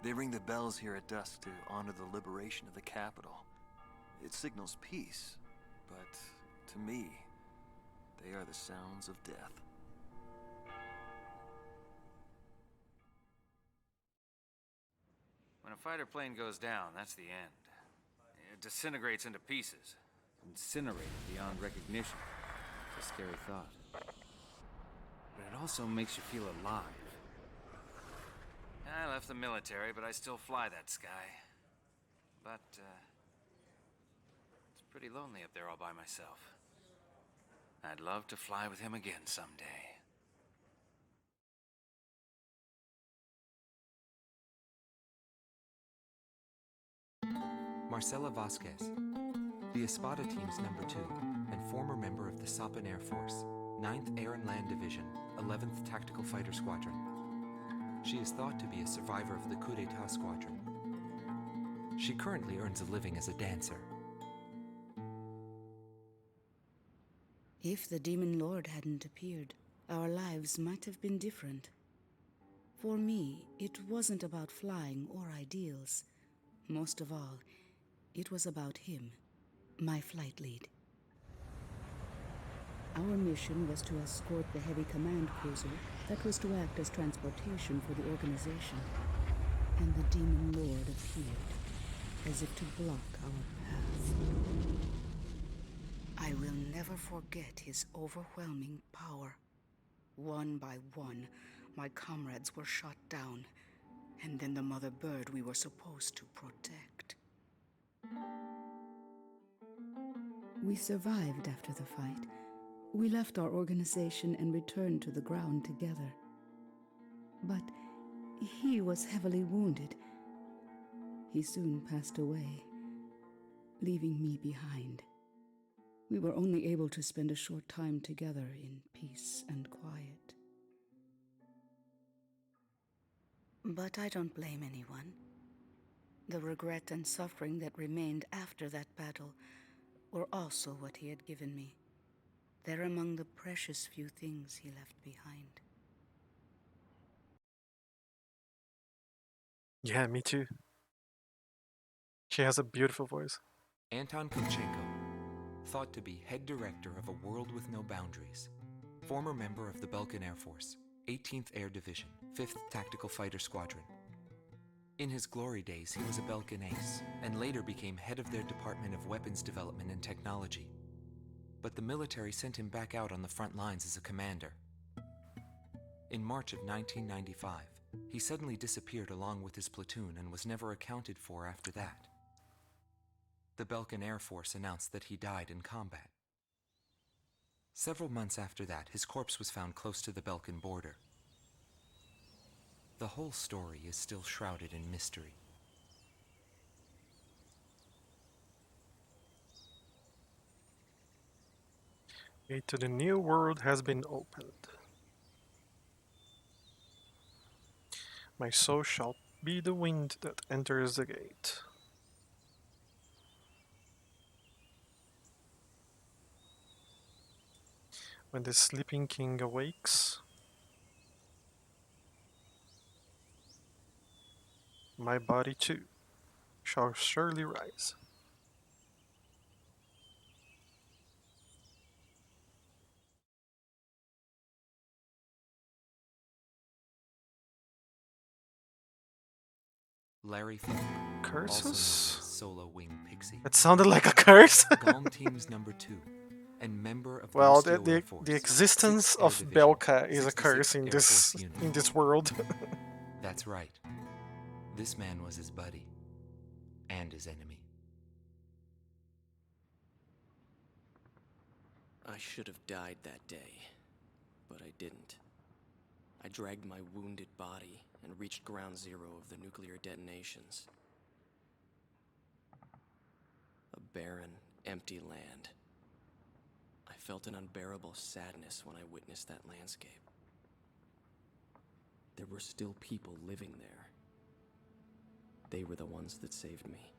They ring the bells here at dusk to honor the liberation of the capital. It signals peace, but to me, they are the sounds of death. When a fighter plane goes down, that's the end. It disintegrates into pieces. Incinerated beyond recognition. It's a scary thought. But it also makes you feel alive. I left the military, but I still fly that sky. But, it's pretty lonely up there all by myself. I'd love to fly with him again someday. Marcela Vasquez, the Espada team's #2 and former member of the Sapan Air Force, 9th Air and Land Division, 11th Tactical Fighter Squadron. She is thought to be a survivor of the Coup d'etat squadron. She currently earns a living as a dancer. If the Demon Lord hadn't appeared, our lives might have been different. For me, it wasn't about flying or ideals. Most of all, it was about him, my flight lead. Our mission was to escort the heavy command cruiser that was to act as transportation for the organization. And the Demon Lord appeared, as if to block our path. I will never forget his overwhelming power. One by one, my comrades were shot down, and then the mother bird we were supposed to protect. We survived after the fight. We left our organization and returned to the ground together. But he was heavily wounded. He soon passed away, leaving me behind. We were only able to spend a short time together in peace and quiet. But I don't blame anyone. The regret and suffering that remained after that battle were also what he had given me. They're among the precious few things he left behind. Yeah, me too. She has a beautiful voice. Anton Kunchenko, thought to be head director of A World with No Boundaries, former member of the Belkan Air Force, 18th Air Division, 5th Tactical Fighter Squadron. In his glory days, he was a Belkan ace, and later became head of their Department of Weapons Development and Technology. But the military sent him back out on the front lines as a commander. In March of 1995, he suddenly disappeared along with his platoon and was never accounted for after that. The Belkan Air Force announced that he died in combat. Several months after that, his corpse was found close to the Belkan border. The whole story is still shrouded in mystery. Gate to the new world has been opened. My soul shall be the wind that enters the gate. When the sleeping king awakes, my body too shall surely rise. Larry Fink, Curses? also known as Solo Wing Pixie. It sounded like a curse. Golem Team's number 2, and member of Well, the Air Force, the existence 6th Air of Division, Belka is a 66th curse in Air this Force Unit. in this world. That's right. This man was his buddy and his enemy. I should have died that day, but I didn't. I dragged my wounded body and reached ground zero of the nuclear detonations. A barren, empty land. I felt an unbearable sadness when I witnessed that landscape. There were still people living there. They were the ones that saved me.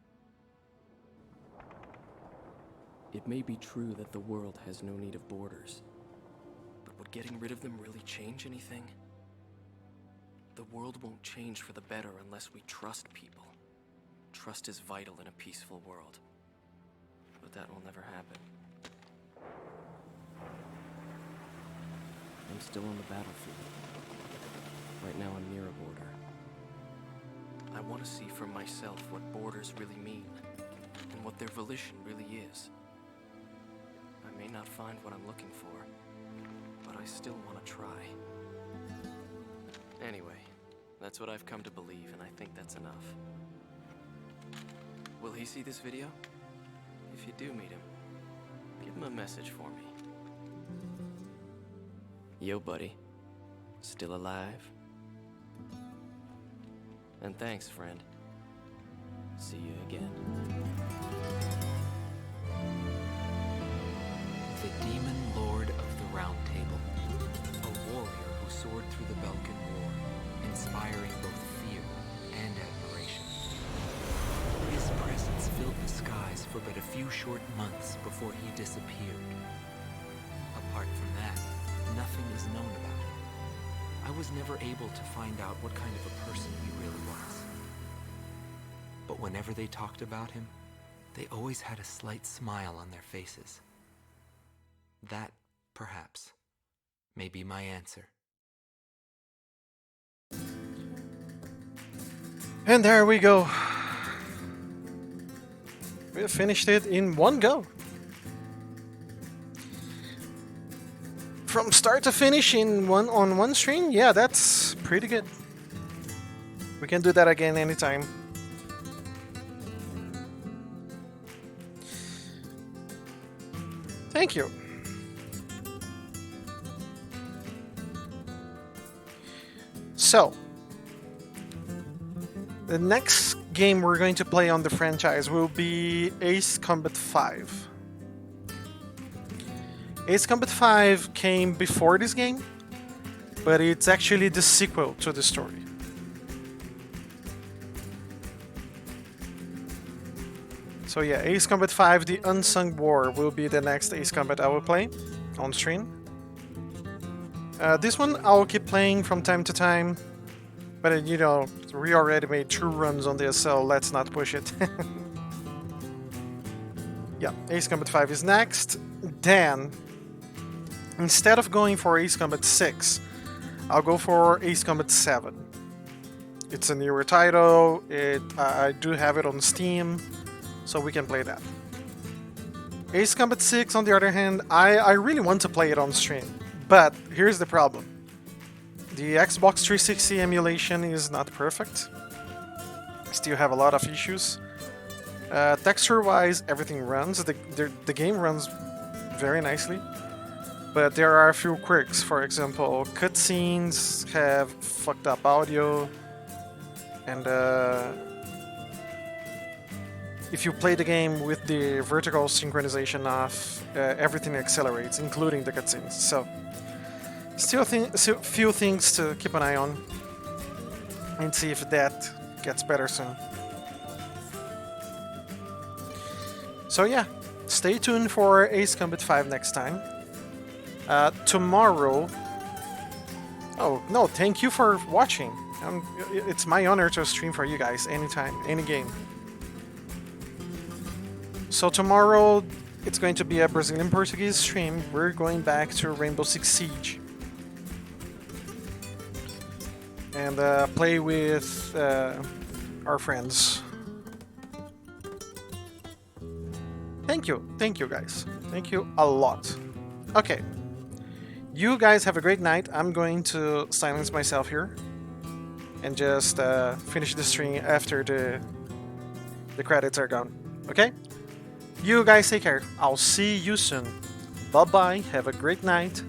It may be true that the world has no need of borders, but would getting rid of them really change anything? The world won't change for the better unless we trust people. Trust is vital in a peaceful world, but that will never happen. I'm still on the battlefield. Right now I'm near a border. I want to see for myself what borders really mean, and what their volition really is. I may not find what I'm looking for, but I still want to try. Anyway, that's what I've come to believe, and I think that's enough. Will he see this video? If you do meet him, give him a message for me. Yo, buddy. Still alive? And thanks, friend. See you again. The Demon Lord of the Round Table, a warrior who soared through the Belkan War, inspiring both fear and admiration. His presence filled the skies for but a few short months before he disappeared. Apart from that, nothing is known about him. I was never able to find out what kind of a person he really was. But whenever they talked about him, they always had a slight smile on their faces. That, perhaps, may be my answer. And there we go. We finished it in one go. From start to finish on one stream, yeah, that's pretty good. We can do that again anytime. Thank you. So, the next game we're going to play on the franchise will be Ace Combat 5. Ace Combat 5 came before this game, but it's actually the sequel to the story. So yeah, Ace Combat 5, The Unsung War will be the next Ace Combat I will play on stream. This one I'll keep playing from time to time, but you know, we already made 2 runs on this, so let's not push it. Yeah, Ace Combat 5 is next. Then, instead of going for Ace Combat 6, I'll go for Ace Combat 7. It's a newer title, I do have it on Steam, so we can play that. Ace Combat 6, on the other hand, I really want to play it on stream, but here's the problem. The Xbox 360 emulation is not perfect. Still have a lot of issues. Texture-wise, everything runs. The game runs very nicely, but there are a few quirks. For example, cutscenes have fucked up audio, and if you play the game with the vertical synchronization off, everything accelerates, including the cutscenes. So, still few things to keep an eye on, and see if that gets better soon. So yeah, stay tuned for Ace Combat 5 next time. Tomorrow... Oh, no, thank you for watching. It's my honor to stream for you guys anytime, any game. So tomorrow, it's going to be a Brazilian Portuguese stream. We're going back to Rainbow Six Siege. And play with our friends. Thank you guys. Thank you a lot. Okay. You guys have a great night. I'm going to silence myself here. And just finish the stream after the credits are gone. Okay? You guys take care. I'll see you soon. Bye-bye. Have a great night.